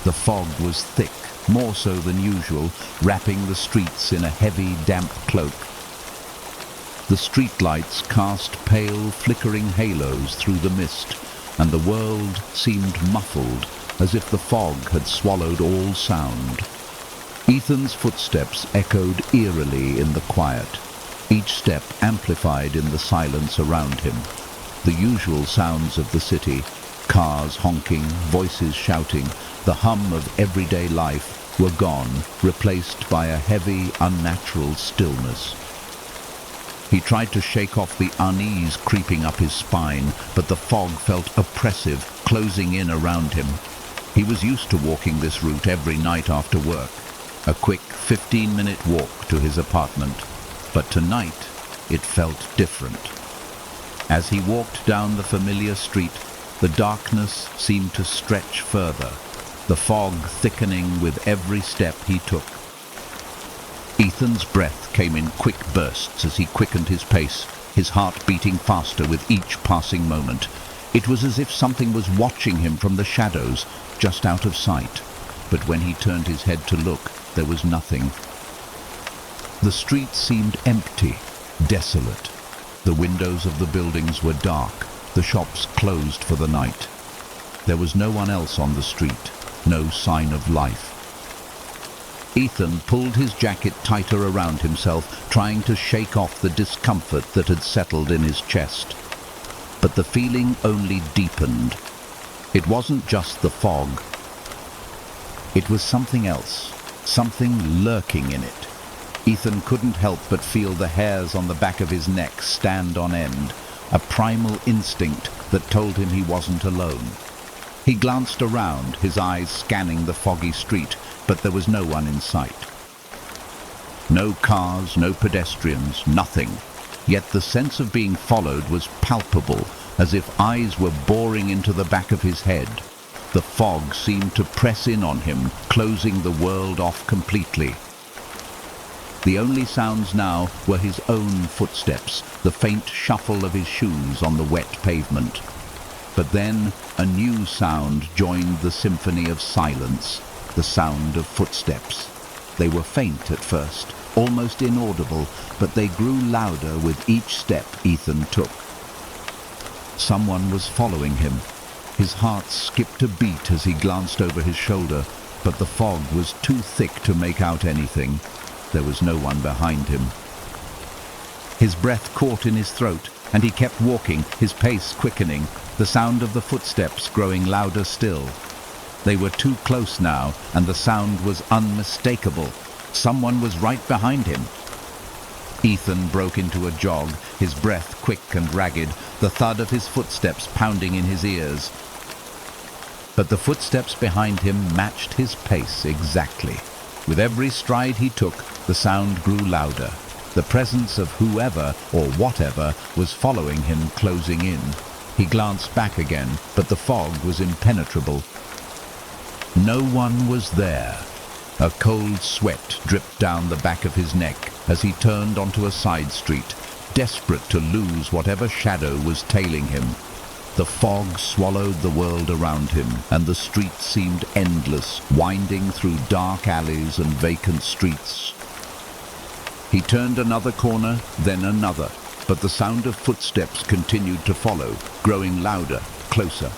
The fog was thick, more so than usual, wrapping the streets in a heavy, damp cloak. The streetlights cast pale, flickering halos through the mist, and the world seemed muffled, as if the fog had swallowed all sound. Ethan's footsteps echoed eerily in the quiet, each step amplified in the silence around him. The usual sounds of the city, cars honking, voices shouting, the hum of everyday life, were gone, replaced by a heavy, unnatural stillness. He tried to shake off the unease creeping up his spine, but the fog felt oppressive, closing in around him. He was used to walking this route every night after work, a quick 15-minute walk to his apartment. But tonight, it felt different. As he walked down the familiar street, the darkness seemed to stretch further, the fog thickening with every step he took. Ethan's breath came in quick bursts as he quickened his pace, his heart beating faster with each passing moment. It was as if something was watching him from the shadows, just out of sight. But when he turned his head to look, there was nothing. The street seemed empty, desolate. The windows of the buildings were dark, the shops closed for the night. There was no one else on the street, no sign of life. Ethan pulled his jacket tighter around himself, trying to shake off the discomfort that had settled in his chest. But the feeling only deepened. It wasn't just the fog. It was something else, something lurking in it. Ethan couldn't help but feel the hairs on the back of his neck stand on end, a primal instinct that told him he wasn't alone. He glanced around, his eyes scanning the foggy street, but there was no one in sight. No cars, no pedestrians, nothing. Yet the sense of being followed was palpable, as if eyes were boring into the back of his head. The fog seemed to press in on him, closing the world off completely. The only sounds now were his own footsteps, the faint shuffle of his shoes on the wet pavement. But then a new sound joined the symphony of silence, the sound of footsteps. They were faint at first, almost inaudible, but they grew louder with each step Ethan took. Someone was following him. His heart skipped a beat as he glanced over his shoulder, but the fog was too thick to make out anything. There was no one behind him. His breath caught in his throat, and he kept walking, his pace quickening, the sound of the footsteps growing louder still. They were too close now, and the sound was unmistakable. Someone was right behind him. Ethan broke into a jog, his breath quick and ragged, the thud of his footsteps pounding in his ears. But the footsteps behind him matched his pace exactly. With every stride he took, the sound grew louder. The presence of whoever or whatever was following him, closing in. He glanced back again, but the fog was impenetrable. No one was there. A cold sweat dripped down the back of his neck as he turned onto a side street, desperate to lose whatever shadow was tailing him. The fog swallowed the world around him, and the street seemed endless, winding through dark alleys and vacant streets. He turned another corner, then another, but the sound of footsteps continued to follow, growing louder, closer.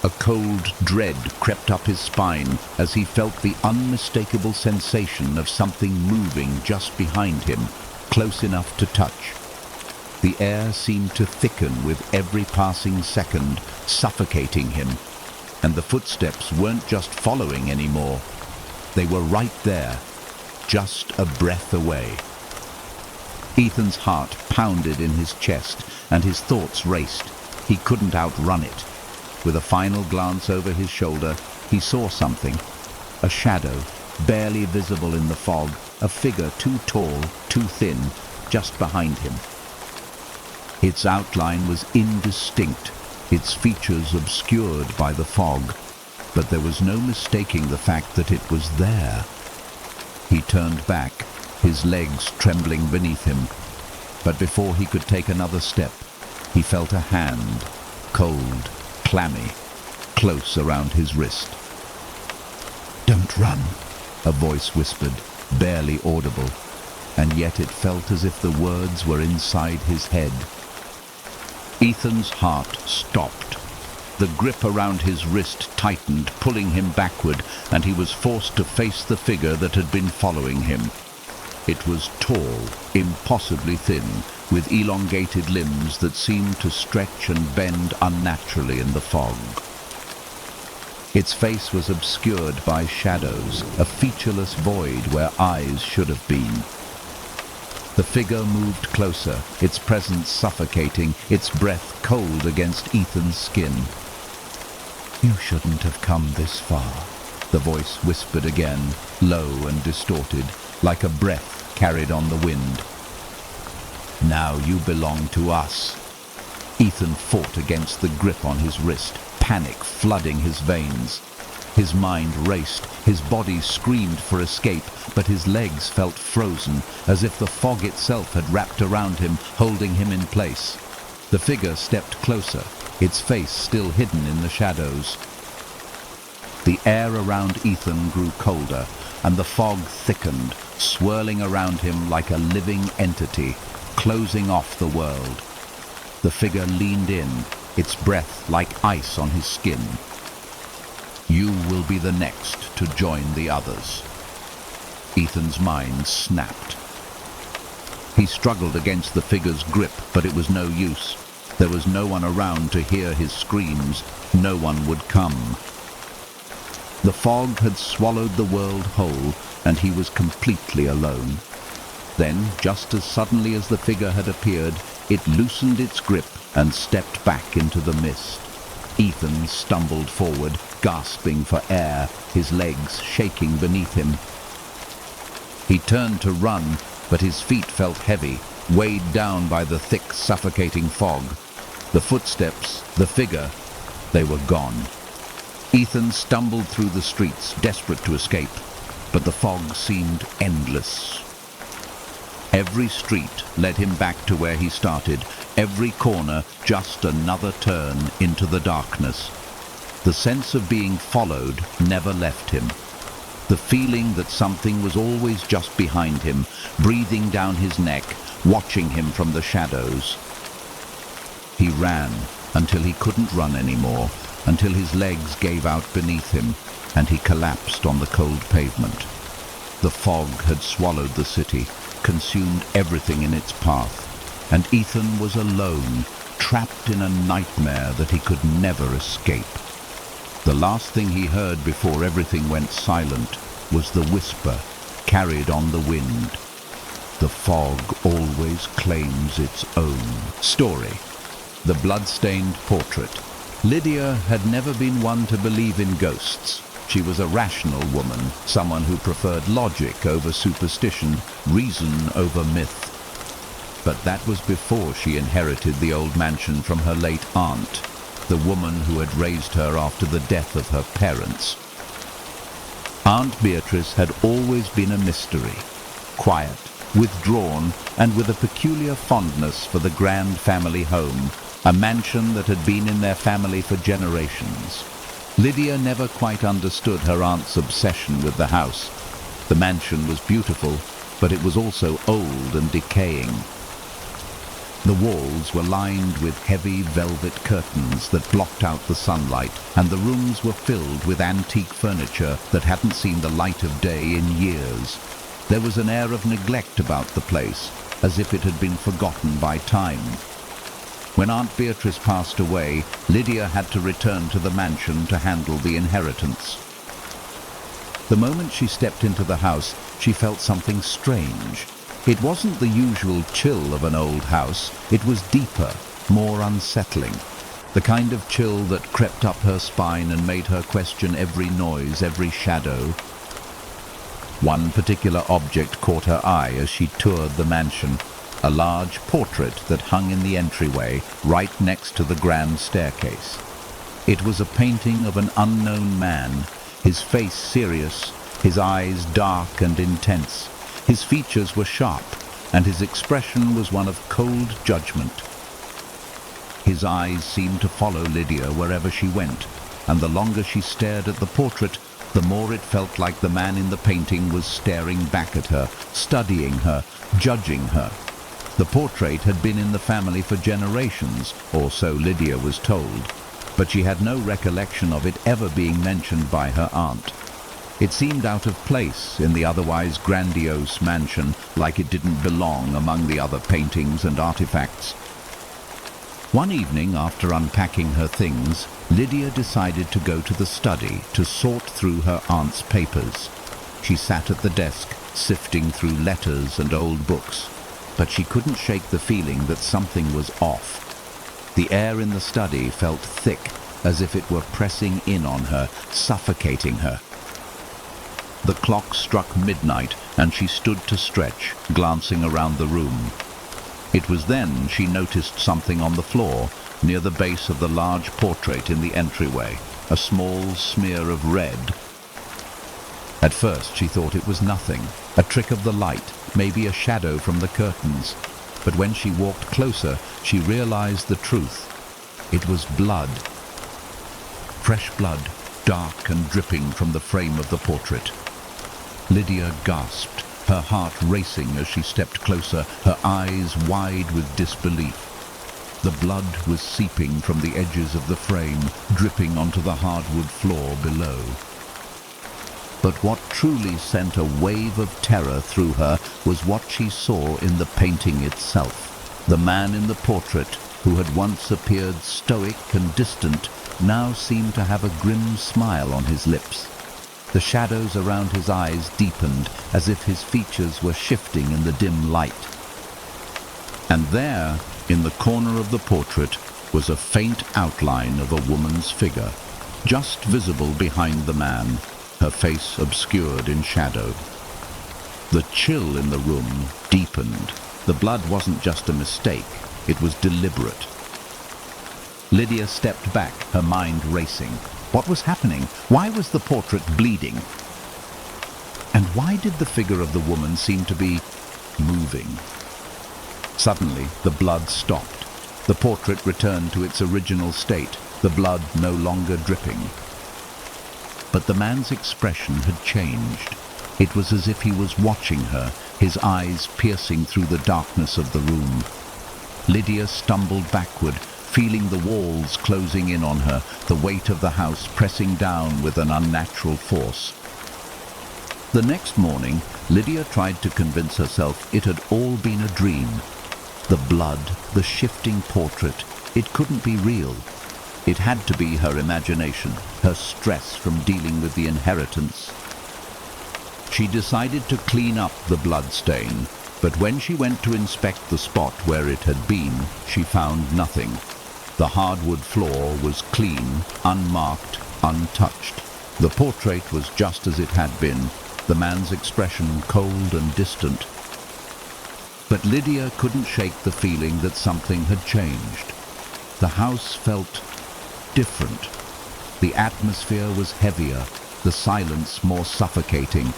A cold dread crept up his spine as he felt the unmistakable sensation of something moving just behind him, close enough to touch. The air seemed to thicken with every passing second, suffocating him. And the footsteps weren't just following anymore. They were right there, just a breath away. Ethan's heart pounded in his chest, and his thoughts raced. He couldn't outrun it. With a final glance over his shoulder, he saw something. A shadow, barely visible in the fog, a figure too tall, too thin, just behind him. Its outline was indistinct, its features obscured by the fog, but there was no mistaking the fact that it was there. He turned back, his legs trembling beneath him, but before he could take another step, he felt a hand, cold, clammy, close around his wrist. Don't run. A voice whispered, barely audible, and yet it felt as if the words were inside his head. Ethan's heart stopped. The grip around his wrist tightened, pulling him backward, and he was forced to face the figure that had been following him. It was tall, impossibly thin, with elongated limbs that seemed to stretch and bend unnaturally in the fog. Its face was obscured by shadows, a featureless void where eyes should have been. The figure moved closer, its presence suffocating, its breath cold against Ethan's skin. You shouldn't have come this far. The voice whispered again, low and distorted, like a breath carried on the wind. Now you belong to us. Ethan fought against the grip on his wrist, panic flooding his veins. His mind raced, his body screamed for escape, but his legs felt frozen, as if the fog itself had wrapped around him, holding him in place. The figure stepped closer, its face still hidden in the shadows. The air around Ethan grew colder, and the fog thickened, swirling around him like a living entity, closing off the world. The figure leaned in, its breath like ice on his skin. You will be the next to join the others. Ethan's mind snapped. He struggled against the figure's grip, but it was no use. There was no one around to hear his screams. No one would come. The fog had swallowed the world whole, and he was completely alone. Then, just as suddenly as the figure had appeared, it loosened its grip and stepped back into the mist. Ethan stumbled forward, gasping for air, his legs shaking beneath him. He turned to run, but his feet felt heavy, weighed down by the thick, suffocating fog. The footsteps, the figure, they were gone. Ethan stumbled through the streets, desperate to escape, but the fog seemed endless. Every street led him back to where he started, every corner just another turn into the darkness. The sense of being followed never left him. The feeling that something was always just behind him, breathing down his neck, watching him from the shadows. He ran until he couldn't run anymore, until his legs gave out beneath him, and he collapsed on the cold pavement. The fog had swallowed the city, consumed everything in its path, and Ethan was alone, trapped in a nightmare that he could never escape. The last thing he heard before everything went silent was the whisper carried on the wind. The fog always claims its own. Story: The Blood-Stained Portrait. Lydia had never been one to believe in ghosts. She was a rational woman, someone who preferred logic over superstition, reason over myth. But that was before she inherited the old mansion from her late aunt, the woman who had raised her after the death of her parents. Aunt Beatrice had always been a mystery, quiet, withdrawn, and with a peculiar fondness for the grand family home, a mansion that had been in their family for generations. Lydia never quite understood her aunt's obsession with the house. The mansion was beautiful, but it was also old and decaying. The walls were lined with heavy velvet curtains that blocked out the sunlight, and the rooms were filled with antique furniture that hadn't seen the light of day in years. There was an air of neglect about the place, as if it had been forgotten by time. When Aunt Beatrice passed away, Lydia had to return to the mansion to handle the inheritance. The moment she stepped into the house, she felt something strange. It wasn't the usual chill of an old house. It was deeper, more unsettling. The kind of chill that crept up her spine and made her question every noise, every shadow. One particular object caught her eye as she toured the mansion. a large portrait that hung in the entryway right next to the grand staircase. It was a painting of an unknown man, his face serious, his eyes dark and intense. His features were sharp, and his expression was one of cold judgment. His eyes seemed to follow Lydia wherever she went, and the longer she stared at the portrait, the more it felt like the man in the painting was staring back at her, studying her, judging her. The portrait had been in the family for generations, or so Lydia was told, but she had no recollection of it ever being mentioned by her aunt. It seemed out of place in the otherwise grandiose mansion, like it didn't belong among the other paintings and artifacts. One evening, after unpacking her things, Lydia decided to go to the study to sort through her aunt's papers. She sat at the desk, sifting through letters and old books, but she couldn't shake the feeling that something was off. The air in the study felt thick, as if it were pressing in on her, suffocating her. The clock struck midnight, and she stood to stretch, glancing around the room. It was then she noticed something on the floor, near the base of the large portrait in the entryway, a small smear of red. At first she thought it was nothing, a trick of the light, maybe a shadow from the curtains. But when she walked closer, she realized the truth. It was blood. Fresh blood, dark and dripping from the frame of the portrait. Lydia gasped, her heart racing as she stepped closer, her eyes wide with disbelief. The blood was seeping from the edges of the frame, dripping onto the hardwood floor below. But what truly sent a wave of terror through her was what she saw in the painting itself. The man in the portrait, who had once appeared stoic and distant, now seemed to have a grim smile on his lips. The shadows around his eyes deepened, as if his features were shifting in the dim light. And there, in the corner of the portrait, was a faint outline of a woman's figure, just visible behind the man, her face obscured in shadow. The chill in the room deepened. The blood wasn't just a mistake, it was deliberate. Lydia stepped back, her mind racing. What was happening? Why was the portrait bleeding? And why did the figure of the woman seem to be moving? Suddenly, the blood stopped. The portrait returned to its original state, the blood no longer dripping. But the man's expression had changed. It was as if he was watching her, his eyes piercing through the darkness of the room. Lydia stumbled backward, feeling the walls closing in on her, the weight of the house pressing down with an unnatural force. The next morning, Lydia tried to convince herself it had all been a dream. The blood, the shifting portrait, it couldn't be real. It had to be her imagination, her stress from dealing with the inheritance. She decided to clean up the blood stain, but when she went to inspect the spot where it had been, she found nothing. The hardwood floor was clean, unmarked, untouched. The portrait was just as it had been, the man's expression cold and distant. But Lydia couldn't shake the feeling that something had changed. The house felt different. The atmosphere was heavier, the silence more suffocating.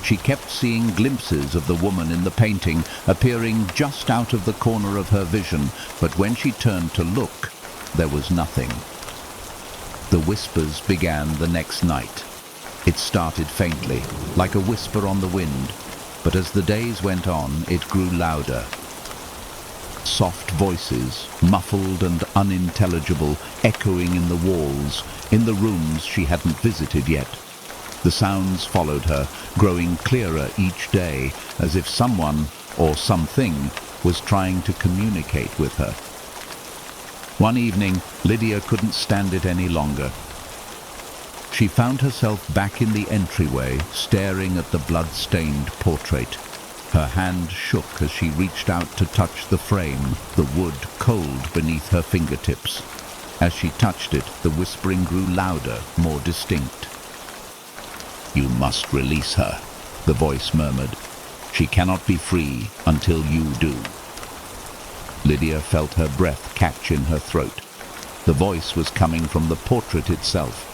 She kept seeing glimpses of the woman in the painting, appearing just out of the corner of her vision, but when she turned to look, there was nothing. The whispers began the next night. It started faintly, like a whisper on the wind, but as the days went on, it grew louder. Soft voices, muffled and unintelligible, echoing in the walls, in the rooms she hadn't visited yet. The sounds followed her, growing clearer each day, as if someone, or something, was trying to communicate with her. One evening, Lydia couldn't stand it any longer. She found herself back in the entryway, staring at the blood-stained portrait. Her hand shook as she reached out to touch the frame, the wood cold beneath her fingertips. As she touched it, the whispering grew louder, more distinct. "You must release her," the voice murmured. She cannot be free until you do. Lydia felt her breath catch in her throat. The voice was coming from the portrait itself.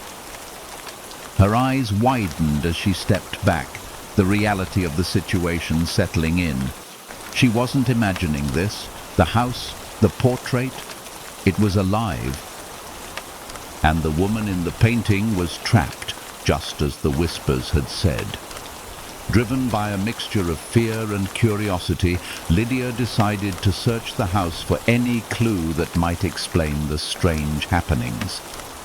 Her eyes widened as she stepped back, the reality of the situation settling in. She wasn't imagining this. The house, the portrait, it was alive. And the woman in the painting was trapped, just as the whispers had said. Driven by a mixture of fear and curiosity, Lydia decided to search the house for any clue that might explain the strange happenings.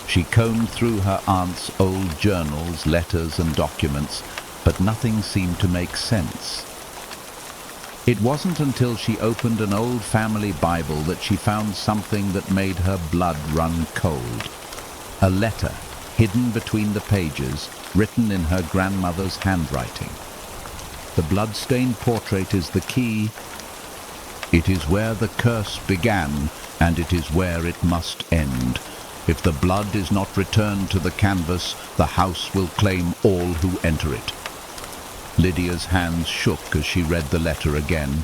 She combed through her aunt's old journals, letters and documents, but nothing seemed to make sense. It wasn't until she opened an old family Bible that she found something that made her blood run cold. A letter, hidden between the pages, written in her grandmother's handwriting. The blood-stained portrait is the key. It is where the curse began, and it is where it must end. If the blood is not returned to the canvas, the house will claim all who enter it. Lydia's hands shook as she read the letter again.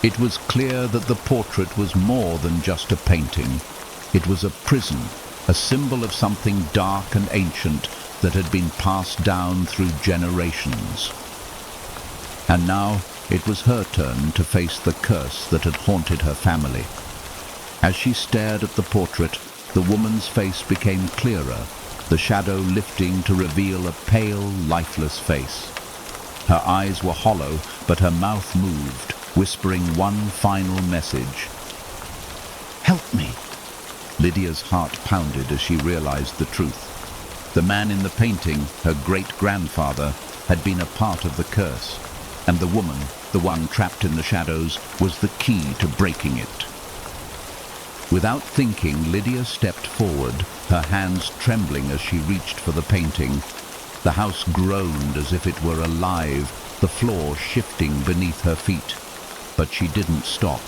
It was clear that the portrait was more than just a painting. It was a prison, a symbol of something dark and ancient that had been passed down through generations. And now it was her turn to face the curse that had haunted her family. As she stared at the portrait, the woman's face became clearer, the shadow lifting to reveal a pale, lifeless face. Her eyes were hollow, but her mouth moved, whispering one final message. "Help me!" Lydia's heart pounded as she realized the truth. The man in the painting, her great-grandfather, had been a part of the curse, and the woman, the one trapped in the shadows, was the key to breaking it. Without thinking, Lydia stepped forward, her hands trembling as she reached for the painting. The house groaned as if it were alive, the floor shifting beneath her feet. But she didn't stop.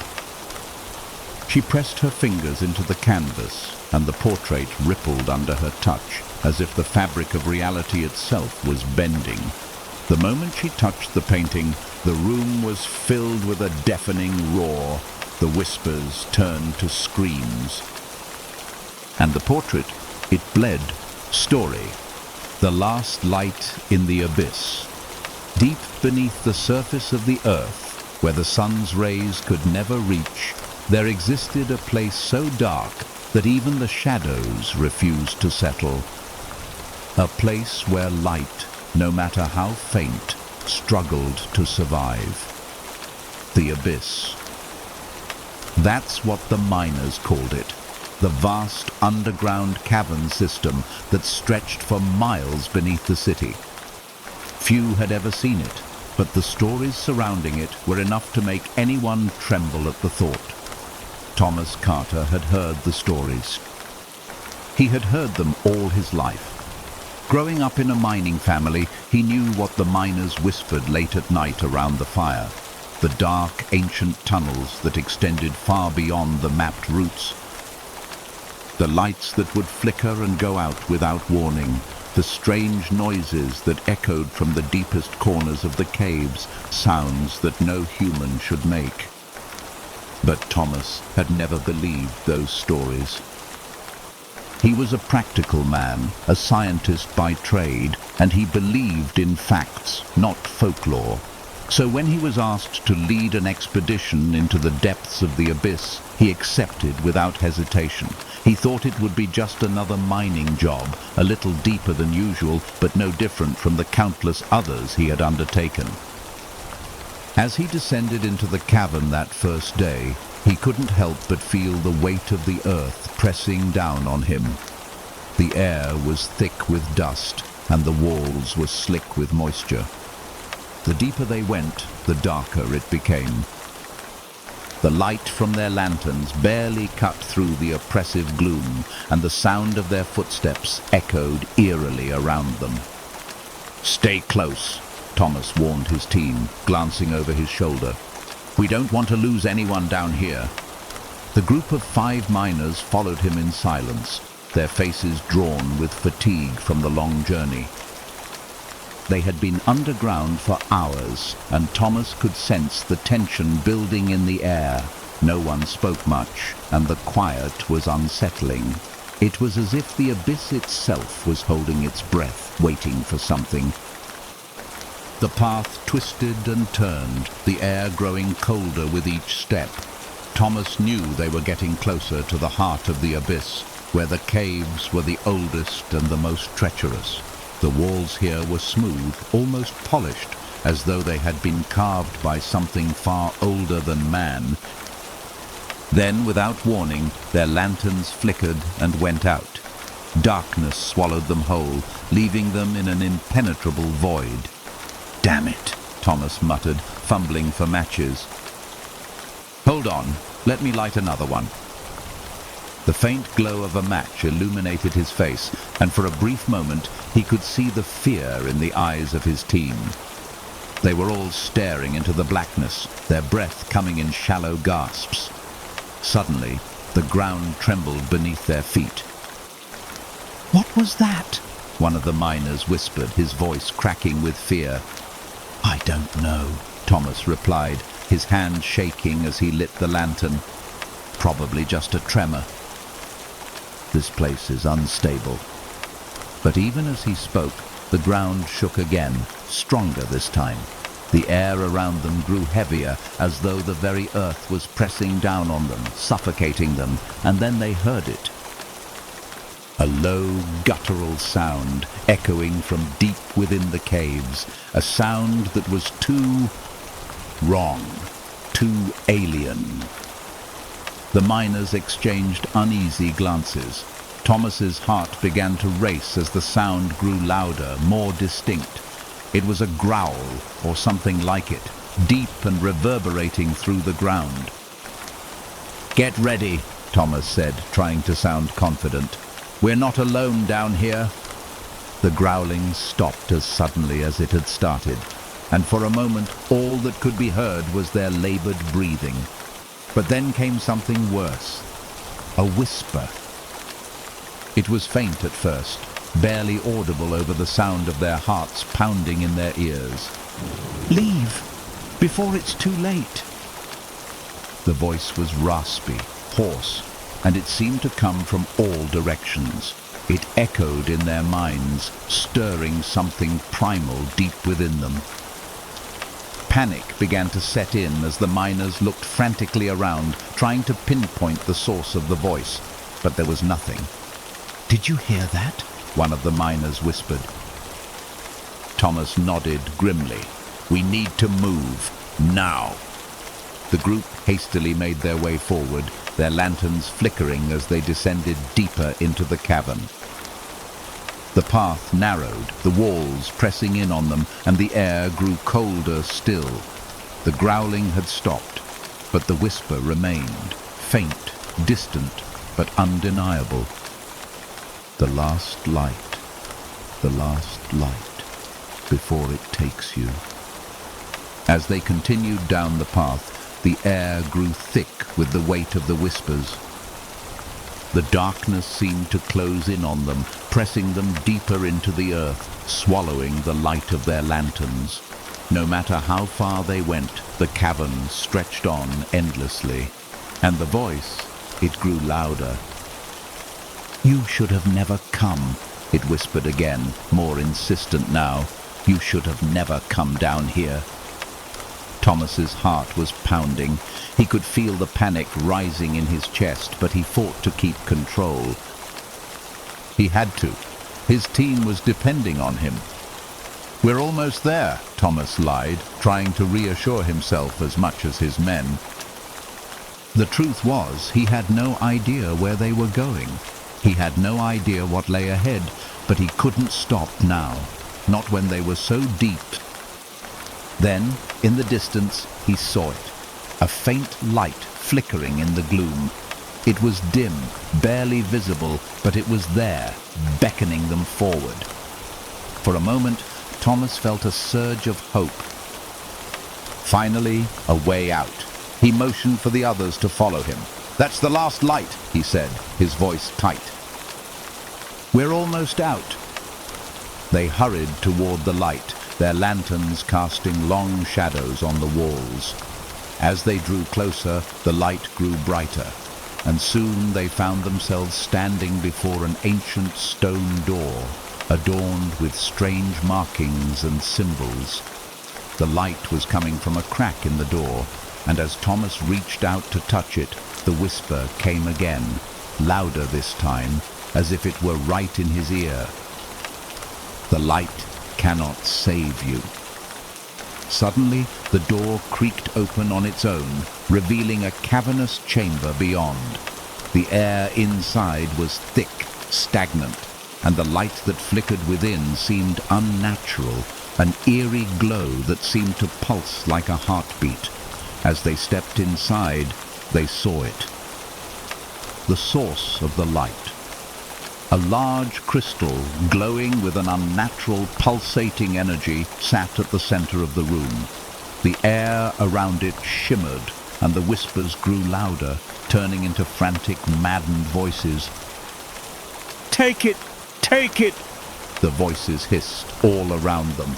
She pressed her fingers into the canvas, and the portrait rippled under her touch, as if the fabric of reality itself was bending. The moment she touched the painting, the room was filled with a deafening roar. The whispers turned to screams. And the portrait, it bled. Story. The last light in the abyss. Deep beneath the surface of the earth, where the sun's rays could never reach, there existed a place so dark that even the shadows refused to settle. A place where light, no matter how faint, struggled to survive. The abyss. That's what the miners called it, the vast underground cavern system that stretched for miles beneath the city. Few had ever seen it, but the stories surrounding it were enough to make anyone tremble at the thought. Thomas Carter had heard the stories. He had heard them all his life. Growing up in a mining family, he knew what the miners whispered late at night around the fire. The dark, ancient tunnels that extended far beyond the mapped routes. The lights that would flicker and go out without warning. The strange noises that echoed from the deepest corners of the caves, sounds that no human should make. But Thomas had never believed those stories. He was a practical man, a scientist by trade, and he believed in facts, not folklore. So when he was asked to lead an expedition into the depths of the abyss, he accepted without hesitation. He thought it would be just another mining job, a little deeper than usual, but no different from the countless others he had undertaken. As he descended into the cavern that first day, he couldn't help but feel the weight of the earth pressing down on him. The air was thick with dust, and the walls were slick with moisture. The deeper they went, the darker it became. The light from their lanterns barely cut through the oppressive gloom, and the sound of their footsteps echoed eerily around them. "Stay close," Thomas warned his team, glancing over his shoulder. "We don't want to lose anyone down here." The group of 5 miners followed him in silence, their faces drawn with fatigue from the long journey. They had been underground for hours, and Thomas could sense the tension building in the air. No one spoke much, and the quiet was unsettling. It was as if the abyss itself was holding its breath, waiting for something. The path twisted and turned, the air growing colder with each step. Thomas knew they were getting closer to the heart of the abyss, where the caves were the oldest and the most treacherous. The walls here were smooth, almost polished, as though they had been carved by something far older than man. Then, without warning, their lanterns flickered and went out. Darkness swallowed them whole, leaving them in an impenetrable void. "Damn it," Thomas muttered, fumbling for matches. "Hold on, let me light another one." The faint glow of a match illuminated his face, and for a brief moment he could see the fear in the eyes of his team. They were all staring into the blackness, their breath coming in shallow gasps. Suddenly, the ground trembled beneath their feet. What was that? One of the miners whispered, his voice cracking with fear. I don't know, Thomas replied, his hand shaking as he lit the lantern. Probably just a tremor. This place is unstable. But even as he spoke, the ground shook again, stronger this time. The air around them grew heavier, as though the very earth was pressing down on them, suffocating them, and then they heard it. A low, guttural sound, echoing from deep within the caves, a sound that was too wrong, too alien. The miners exchanged uneasy glances. Thomas's heart began to race as the sound grew louder, more distinct. It was a growl, or something like it, deep and reverberating through the ground. "Get ready," Thomas said, trying to sound confident. "We're not alone down here." The growling stopped as suddenly as it had started, and for a moment all that could be heard was their labored breathing. But then came something worse, a whisper. It was faint at first, barely audible over the sound of their hearts pounding in their ears. "Leave, before it's too late." The voice was raspy, hoarse, and it seemed to come from all directions. It echoed in their minds, stirring something primal deep within them. Panic began to set in as the miners looked frantically around, trying to pinpoint the source of the voice, but there was nothing. "Did you hear that?" one of the miners whispered. Thomas nodded grimly. "We need to move, now." The group hastily made their way forward, their lanterns flickering as they descended deeper into the cavern. The path narrowed, the walls pressing in on them, and the air grew colder still. The growling had stopped, but the whisper remained, faint, distant, but undeniable. The last light, before it takes you. As they continued down the path, the air grew thick with the weight of the whispers. The darkness seemed to close in on them, pressing them deeper into the earth, swallowing the light of their lanterns. No matter how far they went, the cavern stretched on endlessly. And the voice, it grew louder. "You should have never come," it whispered again, more insistent now. "You should have never come down here." Thomas's heart was pounding. He could feel the panic rising in his chest, but he fought to keep control. He had to. His team was depending on him. "We're almost there," Thomas lied, trying to reassure himself as much as his men. The truth was, he had no idea where they were going. He had no idea what lay ahead, but he couldn't stop now, not when they were so deep. Then, in the distance, he saw it, a faint light flickering in the gloom. It was dim, barely visible, but it was there, beckoning them forward. For a moment, Thomas felt a surge of hope. Finally, a way out. He motioned for the others to follow him. "That's the last light," he said, his voice tight. "We're almost out." They hurried toward the light, their lanterns casting long shadows on the walls. As they drew closer, the light grew brighter, and soon they found themselves standing before an ancient stone door, adorned with strange markings and symbols. The light was coming from a crack in the door, and as Thomas reached out to touch it, the whisper came again, louder this time, as if it were right in his ear. The light cannot save you. Suddenly, the door creaked open on its own, revealing a cavernous chamber beyond. The air inside was thick, stagnant, and the light that flickered within seemed unnatural, an eerie glow that seemed to pulse like a heartbeat. As they stepped inside, they saw it. The source of the light. A large crystal, glowing with an unnatural, pulsating energy, sat at the center of the room. The air around it shimmered, and the whispers grew louder, turning into frantic, maddened voices. "Take it! Take it!" the voices hissed all around them.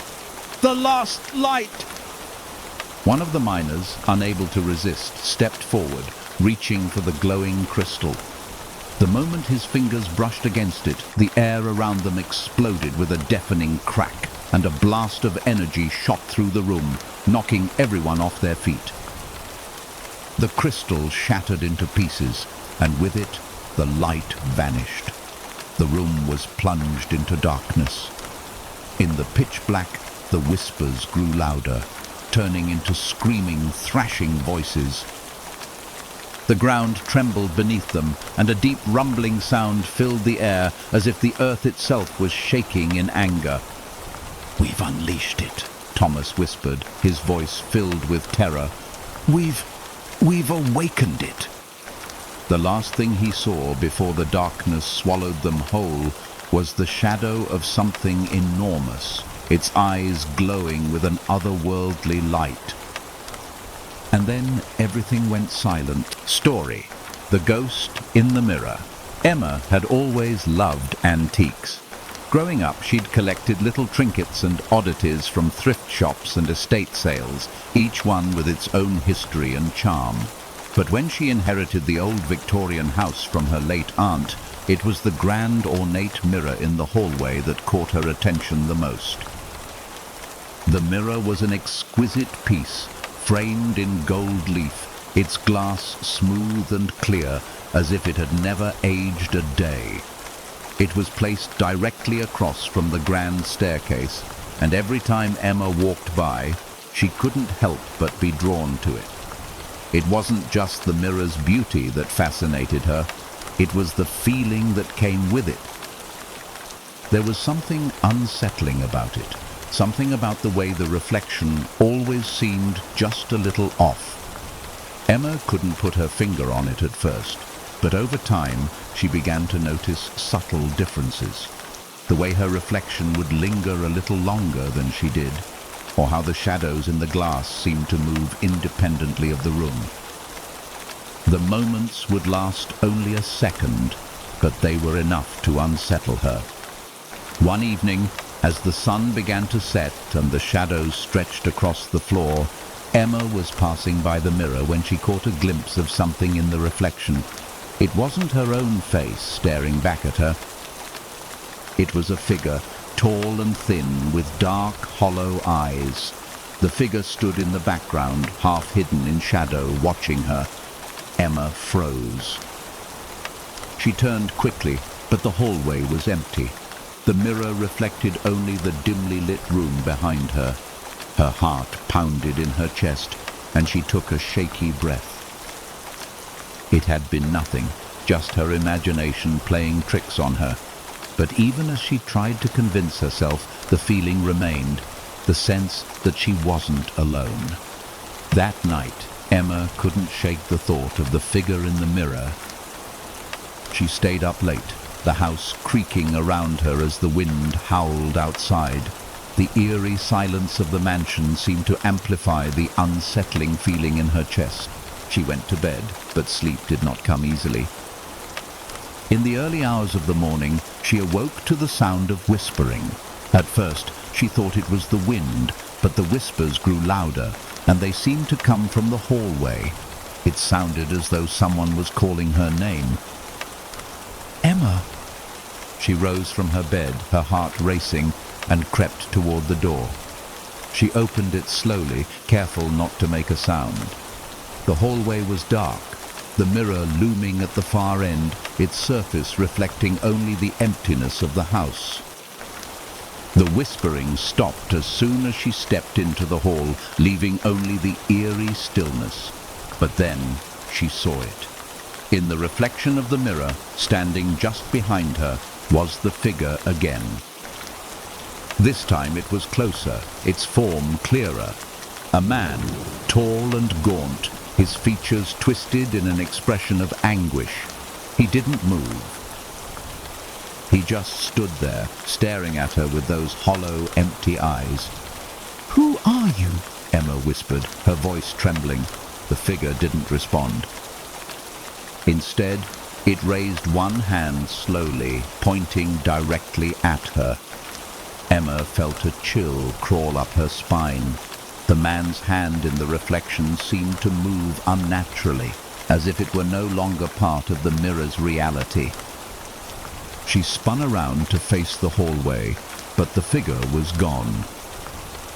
"The last light!" One of the miners, unable to resist, stepped forward, reaching for the glowing crystal. The moment his fingers brushed against it, the air around them exploded with a deafening crack, and a blast of energy shot through the room, knocking everyone off their feet. The crystal shattered into pieces, and with it, the light vanished. The room was plunged into darkness. In the pitch black, the whispers grew louder, turning into screaming, thrashing voices. The ground trembled beneath them, and a deep rumbling sound filled the air, as if the earth itself was shaking in anger. "We've unleashed it," Thomas whispered, his voice filled with terror. We've awakened it." The last thing he saw before the darkness swallowed them whole was the shadow of something enormous, its eyes glowing with an otherworldly light. And then everything went silent. Story: The Ghost in the Mirror. Emma had always loved antiques. Growing up, she'd collected little trinkets and oddities from thrift shops and estate sales, each one with its own history and charm. But when she inherited the old Victorian house from her late aunt, it was the grand ornate mirror in the hallway that caught her attention the most. The mirror was an exquisite piece, framed in gold leaf, its glass smooth and clear, as if it had never aged a day. It was placed directly across from the grand staircase, and every time Emma walked by, she couldn't help but be drawn to it. It wasn't just the mirror's beauty that fascinated her, it was the feeling that came with it. There was something unsettling about it, something about the way the reflection always seemed just a little off. Emma couldn't put her finger on it at first, but over time she began to notice subtle differences. The way her reflection would linger a little longer than she did, or how the shadows in the glass seemed to move independently of the room. The moments would last only a second, but they were enough to unsettle her. One evening, as the sun began to set and the shadows stretched across the floor, Emma was passing by the mirror when she caught a glimpse of something in the reflection. It wasn't her own face staring back at her. It was a figure, tall and thin, with dark, hollow eyes. The figure stood in the background, half hidden in shadow, watching her. Emma froze. She turned quickly, but the hallway was empty. The mirror reflected only the dimly lit room behind her. Her heart pounded in her chest, and she took a shaky breath. It had been nothing, just her imagination playing tricks on her. But even as she tried to convince herself, the feeling remained, the sense that she wasn't alone. That night, Emma couldn't shake the thought of the figure in the mirror. She stayed up late, the house creaking around her as the wind howled outside. The eerie silence of the mansion seemed to amplify the unsettling feeling in her chest. She went to bed, but sleep did not come easily. In the early hours of the morning, she awoke to the sound of whispering. At first, she thought it was the wind, but the whispers grew louder, and they seemed to come from the hallway. It sounded as though someone was calling her name. Emma! She rose from her bed, her heart racing, and crept toward the door. She opened it slowly, careful not to make a sound. The hallway was dark, the mirror looming at the far end, its surface reflecting only the emptiness of the house. The whispering stopped as soon as she stepped into the hall, leaving only the eerie stillness. But then she saw it. In the reflection of the mirror, standing just behind her, was the figure again. This time it was closer, its form clearer. A man, tall and gaunt, his features twisted in an expression of anguish. He didn't move. He just stood there, staring at her with those hollow, empty eyes. Who are you? Emma whispered, her voice trembling. The figure didn't respond. Instead, it raised one hand slowly, pointing directly at her. Emma felt a chill crawl up her spine. The man's hand in the reflection seemed to move unnaturally, as if it were no longer part of the mirror's reality. She spun around to face the hallway, but the figure was gone.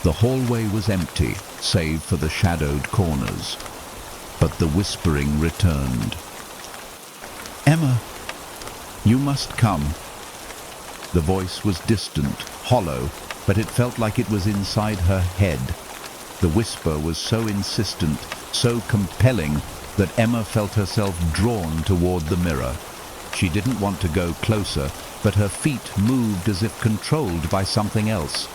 The hallway was empty, save for the shadowed corners. But the whispering returned. Emma! You must come. The voice was distant, hollow, but it felt like it was inside her head. The whisper was so insistent, so compelling, that Emma felt herself drawn toward the mirror. She didn't want to go closer, but her feet moved as if controlled by something else.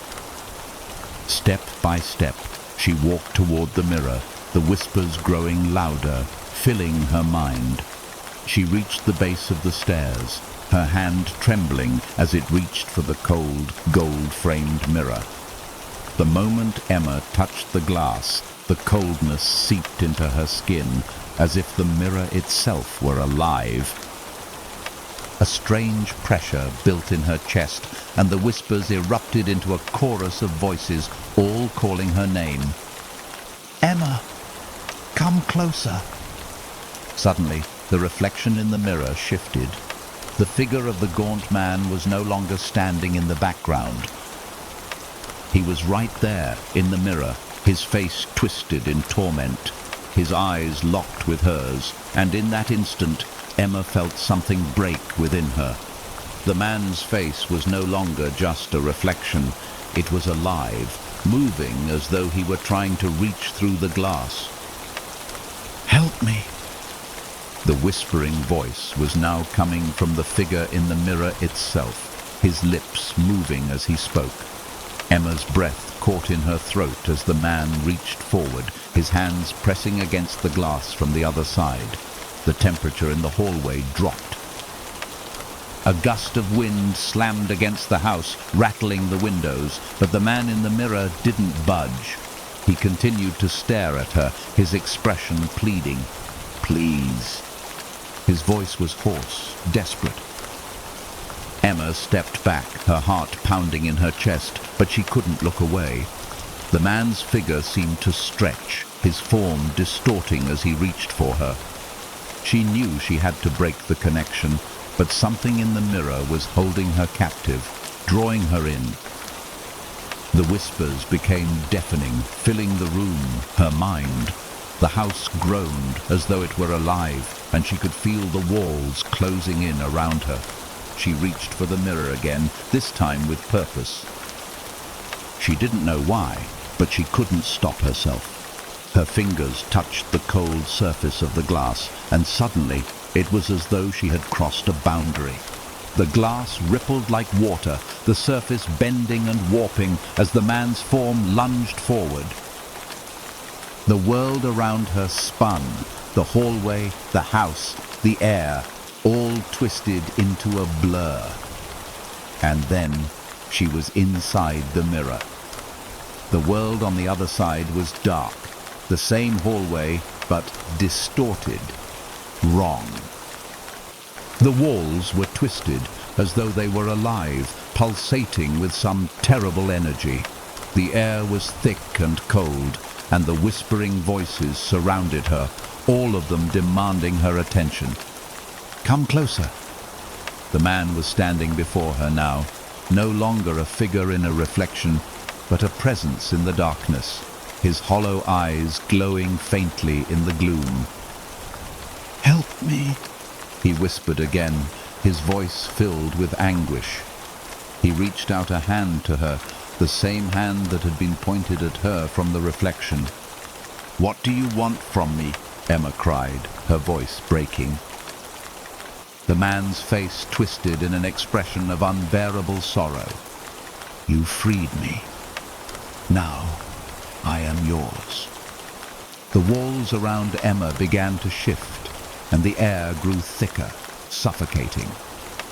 Step by step, she walked toward the mirror, the whispers growing louder, filling her mind. She reached the base of the stairs, her hand trembling as it reached for the cold, gold-framed mirror. The moment Emma touched the glass, the coldness seeped into her skin, as if the mirror itself were alive. A strange pressure built in her chest, and the whispers erupted into a chorus of voices, all calling her name. Emma! Come closer! Suddenly, the reflection in the mirror shifted. The figure of the gaunt man was no longer standing in the background. He was right there, in the mirror, his face twisted in torment, his eyes locked with hers, and in that instant, Emma felt something break within her. The man's face was no longer just a reflection. It was alive, moving as though he were trying to reach through the glass. Help me! The whispering voice was now coming from the figure in the mirror itself, his lips moving as he spoke. Emma's breath caught in her throat as the man reached forward, his hands pressing against the glass from the other side. The temperature in the hallway dropped. A gust of wind slammed against the house, rattling the windows, but the man in the mirror didn't budge. He continued to stare at her, his expression pleading. Please. His voice was hoarse, desperate. Emma stepped back, her heart pounding in her chest, but she couldn't look away. The man's figure seemed to stretch, his form distorting as he reached for her. She knew she had to break the connection, but something in the mirror was holding her captive, drawing her in. The whispers became deafening, filling the room, her mind. The house groaned as though it were alive, and she could feel the walls closing in around her. She reached for the mirror again, this time with purpose. She didn't know why, but she couldn't stop herself. Her fingers touched the cold surface of the glass, and suddenly it was as though she had crossed a boundary. The glass rippled like water, the surface bending and warping as the man's form lunged forward. The world around her spun, the hallway, the house, the air, all twisted into a blur. And then she was inside the mirror. The world on the other side was dark, the same hallway, but distorted, wrong. The walls were twisted, as though they were alive, pulsating with some terrible energy. The air was thick and cold, and the whispering voices surrounded her, all of them demanding her attention. "Come closer." The man was standing before her now, no longer a figure in a reflection, but a presence in the darkness, his hollow eyes glowing faintly in the gloom. "Help me," he whispered again, his voice filled with anguish. He reached out a hand to her, the same hand that had been pointed at her from the reflection. "What do you want from me?" Emma cried, her voice breaking. The man's face twisted in an expression of unbearable sorrow. "You freed me. Now I am yours." The walls around Emma began to shift, and the air grew thicker, suffocating.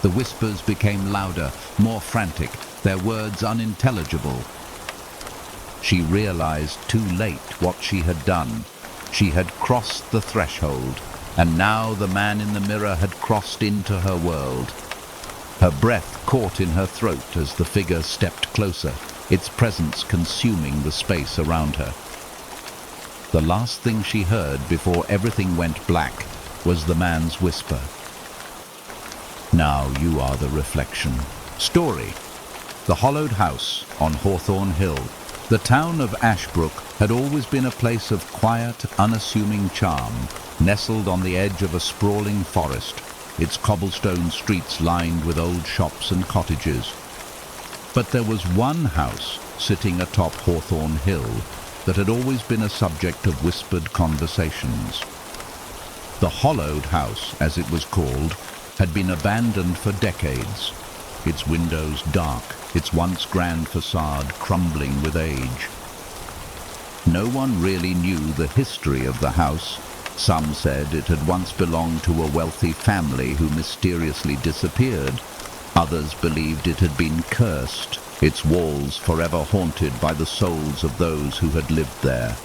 The whispers became louder, more frantic, their words unintelligible. She realized too late what she had done. She had crossed the threshold, and now the man in the mirror had crossed into her world. Her breath caught in her throat as the figure stepped closer, its presence consuming the space around her. The last thing she heard before everything went black was the man's whisper. "Now you are the reflection." Story. The hollowed house on Hawthorne Hill. The town of Ashbrook had always been a place of quiet, unassuming charm, nestled on the edge of a sprawling forest, its cobblestone streets lined with old shops and cottages. But there was one house sitting atop Hawthorne Hill that had always been a subject of whispered conversations. The hollowed house, as it was called, had been abandoned for decades, its windows dark, its once grand facade crumbling with age. No one really knew the history of the house. Some said it had once belonged to a wealthy family who mysteriously disappeared. Others believed it had been cursed, its walls forever haunted by the souls of those who had lived there.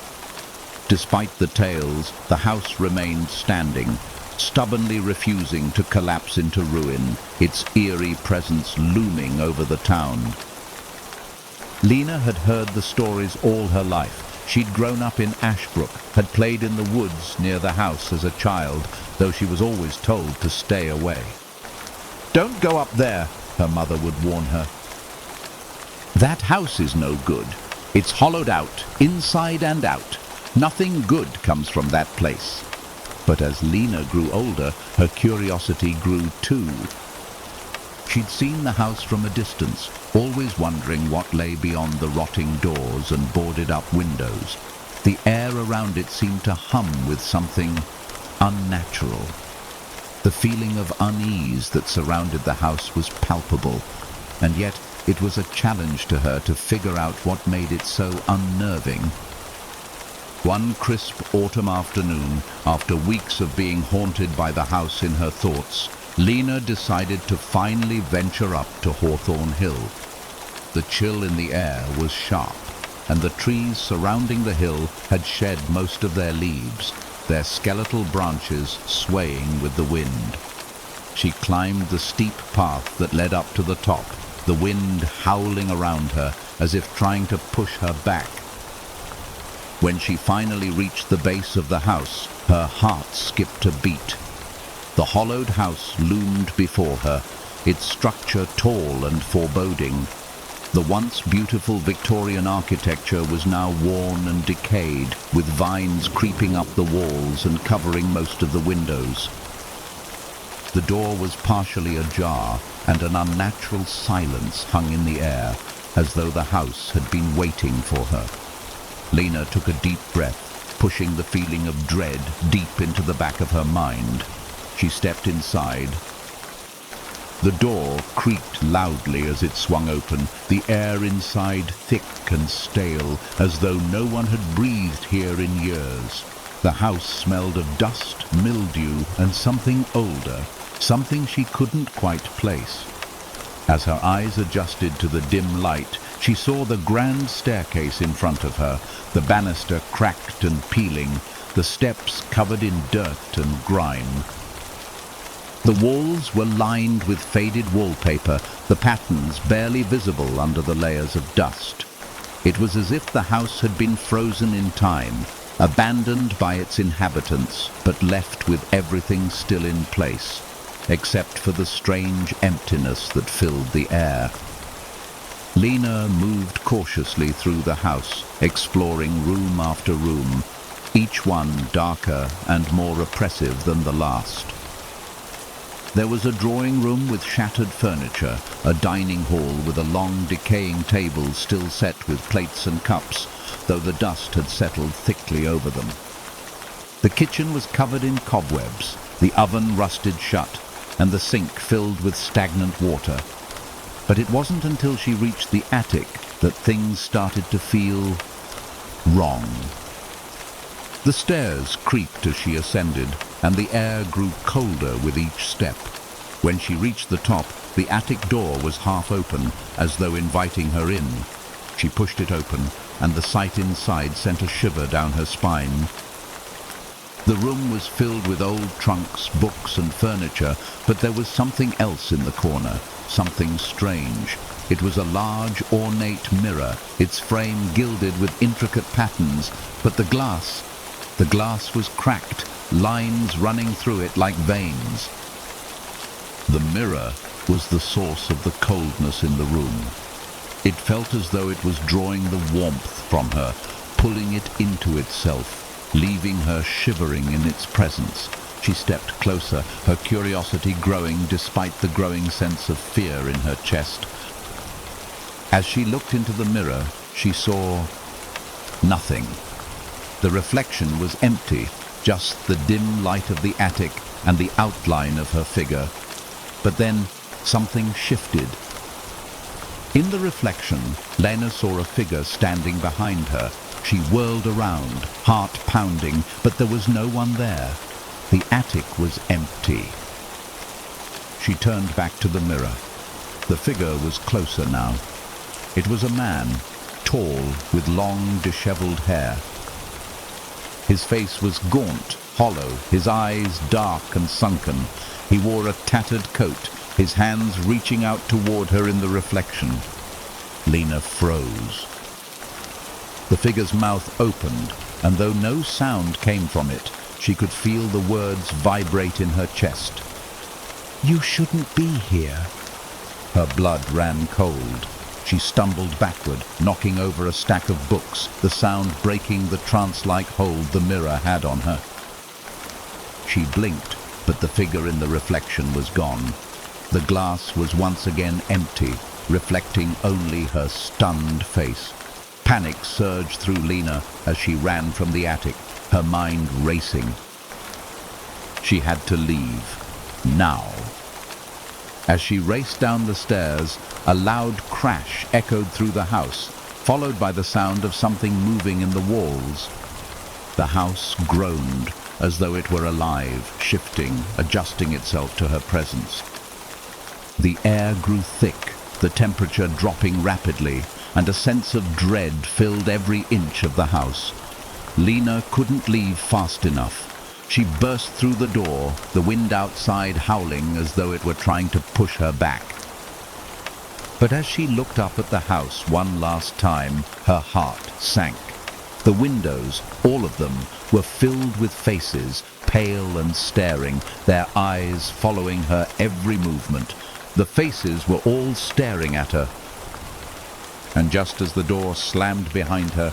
Despite the tales, the house remained standing, stubbornly refusing to collapse into ruin, its eerie presence looming over the town. Lena had heard the stories all her life. She'd grown up in Ashbrook, had played in the woods near the house as a child, though she was always told to stay away. "Don't go up there," her mother would warn her. "That house is no good. It's hollowed out, inside and out. Nothing good comes from that place." But as Lena grew older, her curiosity grew too. She'd seen the house from a distance, always wondering what lay beyond the rotting doors and boarded-up windows. The air around it seemed to hum with something unnatural. The feeling of unease that surrounded the house was palpable, and yet it was a challenge to her to figure out what made it so unnerving. One crisp autumn afternoon, after weeks of being haunted by the house in her thoughts, Lena decided to finally venture up to Hawthorne Hill. The chill in the air was sharp, and the trees surrounding the hill had shed most of their leaves, their skeletal branches swaying with the wind. She climbed the steep path that led up to the top, the wind howling around her as if trying to push her back. When she finally reached the base of the house, her heart skipped a beat. The hollowed house loomed before her, its structure tall and foreboding. The once beautiful Victorian architecture was now worn and decayed, with vines creeping up the walls and covering most of the windows. The door was partially ajar, and an unnatural silence hung in the air, as though the house had been waiting for her. Lena took a deep breath, pushing the feeling of dread deep into the back of her mind. She stepped inside. The door creaked loudly as it swung open, the air inside thick and stale, as though no one had breathed here in years. The house smelled of dust, mildew, and something older, something she couldn't quite place. As her eyes adjusted to the dim light, she saw the grand staircase in front of her, the banister cracked and peeling, the steps covered in dirt and grime. The walls were lined with faded wallpaper, the patterns barely visible under the layers of dust. It was as if the house had been frozen in time, abandoned by its inhabitants, but left with everything still in place, except for the strange emptiness that filled the air. Lena moved cautiously through the house, exploring room after room, each one darker and more oppressive than the last. There was a drawing room with shattered furniture, a dining hall with a long decaying table still set with plates and cups, though the dust had settled thickly over them. The kitchen was covered in cobwebs, the oven rusted shut, and the sink filled with stagnant water. But it wasn't until she reached the attic that things started to feel wrong. The stairs creaked as she ascended, and the air grew colder with each step. When she reached the top, the attic door was half open, as though inviting her in. She pushed it open, and the sight inside sent a shiver down her spine. The room was filled with old trunks, books, and furniture, but there was something else in the corner, something strange. It was a large, ornate mirror, its frame gilded with intricate patterns, but the glass was cracked, lines running through it like veins. The mirror was the source of the coldness in the room. It felt as though it was drawing the warmth from her, pulling it into itself, leaving her shivering in its presence. She stepped closer, her curiosity growing despite the growing sense of fear in her chest. As she looked into the mirror, she saw nothing. The reflection was empty, just the dim light of the attic and the outline of her figure. But then something shifted. In the reflection, Lena saw a figure standing behind her. She whirled around, heart pounding, but there was no one there. The attic was empty. She turned back to the mirror. The figure was closer now. It was a man, tall, with long, disheveled hair. His face was gaunt, hollow, his eyes dark and sunken. He wore a tattered coat, his hands reaching out toward her in the reflection. Lena froze. The figure's mouth opened, and though no sound came from it, she could feel the words vibrate in her chest. You shouldn't be here. Her blood ran cold. She stumbled backward, knocking over a stack of books, the sound breaking the trance-like hold the mirror had on her. She blinked, but the figure in the reflection was gone. The glass was once again empty, reflecting only her stunned face. Panic surged through Lena as she ran from the attic, her mind racing. She had to leave. Now. As she raced down the stairs, a loud crash echoed through the house, followed by the sound of something moving in the walls. The house groaned, as though it were alive, shifting, adjusting itself to her presence. The air grew thick, the temperature dropping rapidly, and a sense of dread filled every inch of the house. Lena couldn't leave fast enough. She burst through the door, the wind outside howling as though it were trying to push her back. But as she looked up at the house one last time, her heart sank. The windows, all of them, were filled with faces, pale and staring, their eyes following her every movement. The faces were all staring at her. And just as the door slammed behind her,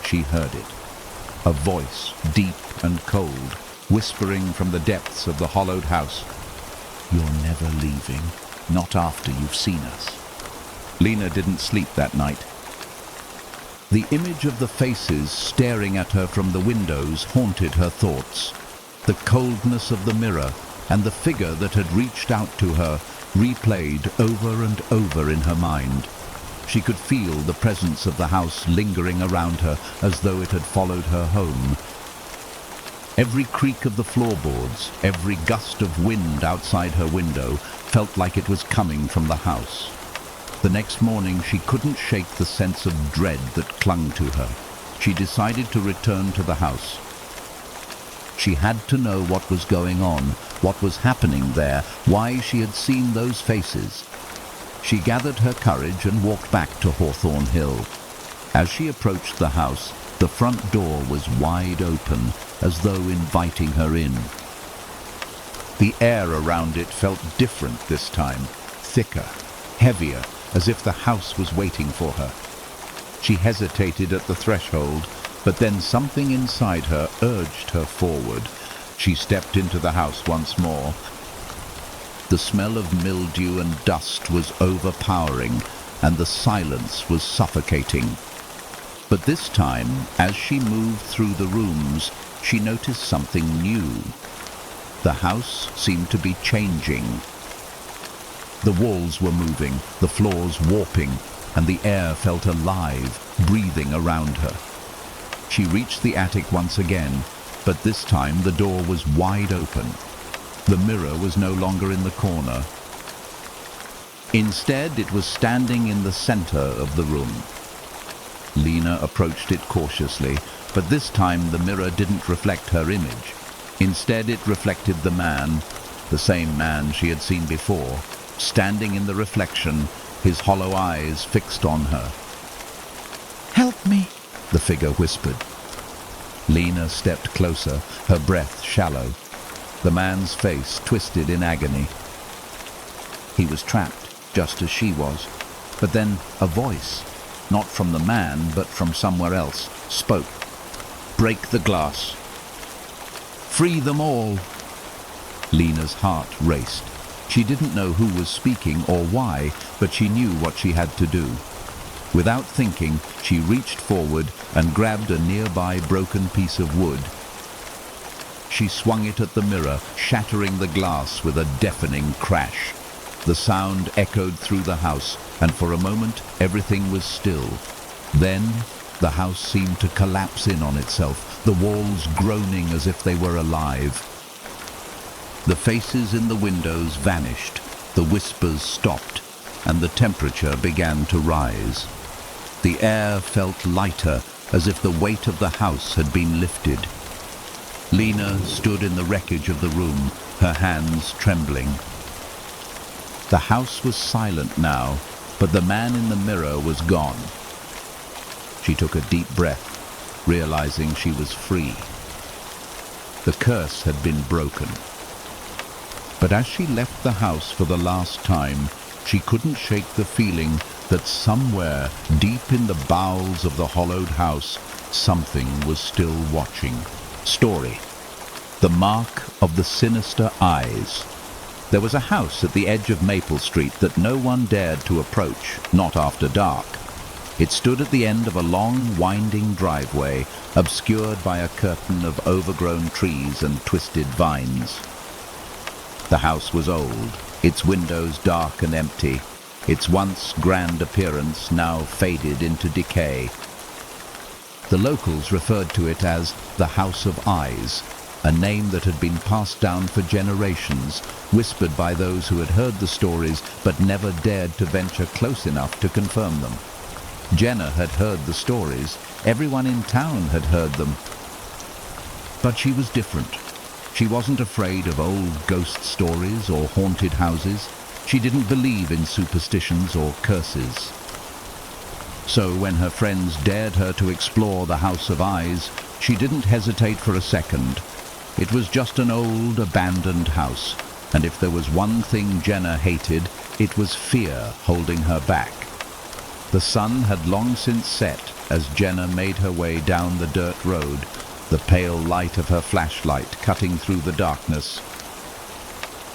she heard it. A voice, deep and cold, whispering from the depths of the hollowed house. You're never leaving, not after you've seen us. Lena didn't sleep that night. The image of the faces staring at her from the windows haunted her thoughts. The coldness of the mirror and the figure that had reached out to her replayed over and over in her mind. She could feel the presence of the house lingering around her as though it had followed her home. Every creak of the floorboards, every gust of wind outside her window felt like it was coming from the house. The next morning she couldn't shake the sense of dread that clung to her. She decided to return to the house. She had to know what was going on, what was happening there, why she had seen those faces. She gathered her courage and walked back to Hawthorn Hill. As she approached the house, the front door was wide open, as though inviting her in. The air around it felt different this time, thicker, heavier, as if the house was waiting for her. She hesitated at the threshold, but then something inside her urged her forward. She stepped into the house once more. The smell of mildew and dust was overpowering, and the silence was suffocating. But this time, as she moved through the rooms, she noticed something new. The house seemed to be changing. The walls were moving, the floors warping, and the air felt alive, breathing around her. She reached the attic once again, but this time the door was wide open. The mirror was no longer in the corner. Instead, it was standing in the center of the room. Lena approached it cautiously, but this time the mirror didn't reflect her image. Instead, it reflected the man, the same man she had seen before, standing in the reflection, his hollow eyes fixed on her. Help me, the figure whispered. Lena stepped closer, her breath shallow. The man's face twisted in agony. He was trapped, just as she was. But then a voice, not from the man, but from somewhere else, spoke. Break the glass. Free them all. Lena's heart raced. She didn't know who was speaking or why, but she knew what she had to do. Without thinking, she reached forward and grabbed a nearby broken piece of wood. She swung it at the mirror, shattering the glass with a deafening crash. The sound echoed through the house, and for a moment everything was still. Then the house seemed to collapse in on itself, the walls groaning as if they were alive. The faces in the windows vanished, the whispers stopped, and the temperature began to rise. The air felt lighter, as if the weight of the house had been lifted. Lena stood in the wreckage of the room, her hands trembling. The house was silent now, but the man in the mirror was gone. She took a deep breath, realizing she was free. The curse had been broken. But as she left the house for the last time, she couldn't shake the feeling that somewhere, deep in the bowels of the hollowed house, something was still watching. Story. The Mark of the Sinister Eyes. There was a house at the edge of Maple Street that no one dared to approach, not after dark. It stood at the end of a long, winding driveway, obscured by a curtain of overgrown trees and twisted vines. The house was old, its windows dark and empty, its once grand appearance now faded into decay. The locals referred to it as the House of Eyes, a name that had been passed down for generations, whispered by those who had heard the stories but never dared to venture close enough to confirm them. Jenna had heard the stories, everyone in town had heard them. But she was different. She wasn't afraid of old ghost stories or haunted houses. She didn't believe in superstitions or curses. So when her friends dared her to explore the House of Eyes, she didn't hesitate for a second. It was just an old, abandoned house, and if there was one thing Jenna hated, it was fear holding her back. The sun had long since set as Jenna made her way down the dirt road, the pale light of her flashlight cutting through the darkness.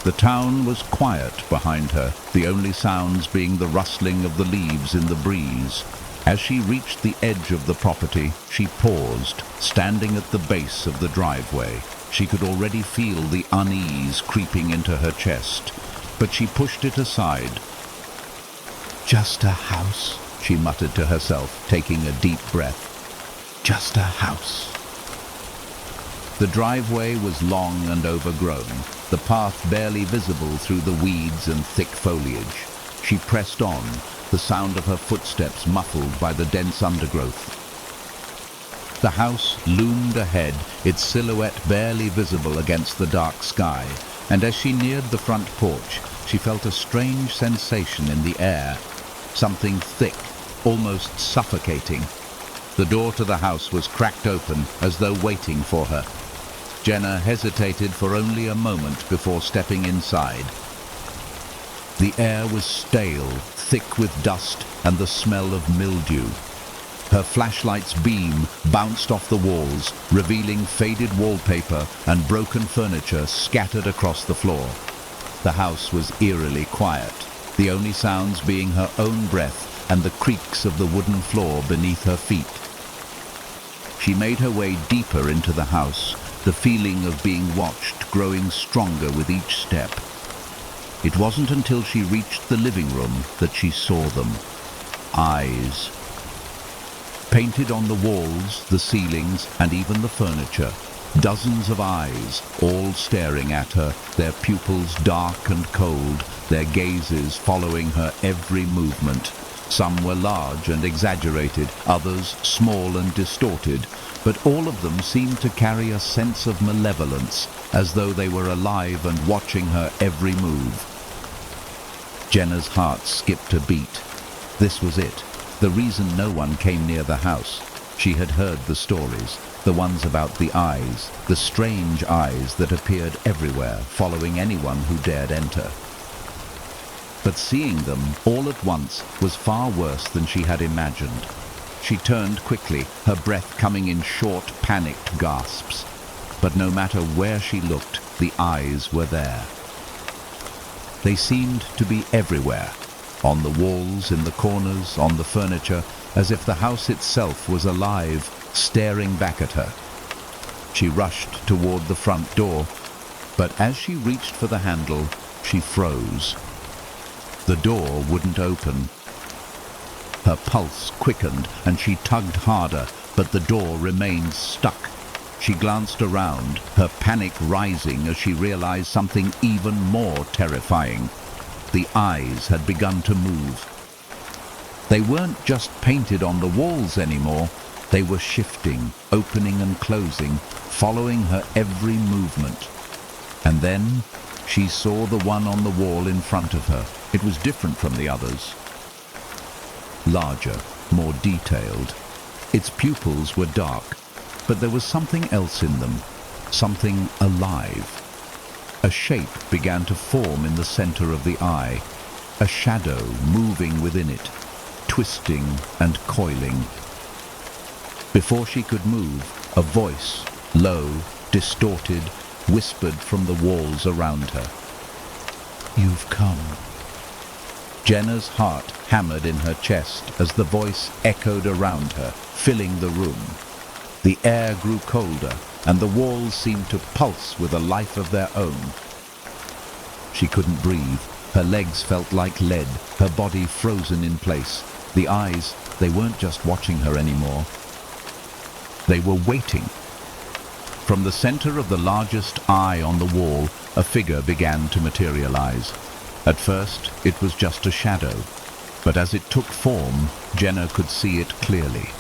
The town was quiet behind her, the only sounds being the rustling of the leaves in the breeze. As she reached the edge of the property, she paused, standing at the base of the driveway. She could already feel the unease creeping into her chest, but she pushed it aside. Just a house, she muttered to herself, taking a deep breath. Just a house. The driveway was long and overgrown, the path barely visible through the weeds and thick foliage. She pressed on, the sound of her footsteps muffled by the dense undergrowth. The house loomed ahead, its silhouette barely visible against the dark sky, and as she neared the front porch, she felt a strange sensation in the air, something thick, almost suffocating. The door to the house was cracked open, as though waiting for her. Jenna hesitated for only a moment before stepping inside. The air was stale, thick with dust and the smell of mildew. Her flashlight's beam bounced off the walls, revealing faded wallpaper and broken furniture scattered across the floor. The house was eerily quiet, the only sounds being her own breath and the creaks of the wooden floor beneath her feet. She made her way deeper into the house, the feeling of being watched growing stronger with each step. It wasn't until she reached the living room that she saw them. Eyes. Painted on the walls, the ceilings, and even the furniture, dozens of eyes, all staring at her, their pupils dark and cold, their gazes following her every movement. Some were large and exaggerated, others small and distorted, but all of them seemed to carry a sense of malevolence, as though they were alive and watching her every move. Jenna's heart skipped a beat. This was it. The reason no one came near the house. She had heard the stories, the ones about the eyes, the strange eyes that appeared everywhere, following anyone who dared enter. But seeing them all at once was far worse than she had imagined. She turned quickly, her breath coming in short, panicked gasps. But no matter where she looked, the eyes were there. They seemed to be everywhere. On the walls, in the corners, on the furniture, as if the house itself was alive, staring back at her. She rushed toward the front door, but as she reached for the handle, she froze. The door wouldn't open. Her pulse quickened and she tugged harder, but the door remained stuck. She glanced around, her panic rising as she realized something even more terrifying. The eyes had begun to move. They weren't just painted on the walls anymore. They were shifting, opening and closing, following her every movement. And then she saw the one on the wall in front of her. It was different from the others. Larger, more detailed. Its pupils were dark, but there was something else in them, something alive. A shape began to form in the center of the eye, a shadow moving within it, twisting and coiling. Before she could move, a voice, low, distorted, whispered from the walls around her. "You've come." Jenna's heart hammered in her chest as the voice echoed around her, filling the room. The air grew colder, and the walls seemed to pulse with a life of their own. She couldn't breathe. Her legs felt like lead, her body frozen in place. The eyes, they weren't just watching her anymore. They were waiting. From the center of the largest eye on the wall, a figure began to materialize. At first, it was just a shadow, but as it took form, Jenna could see it clearly.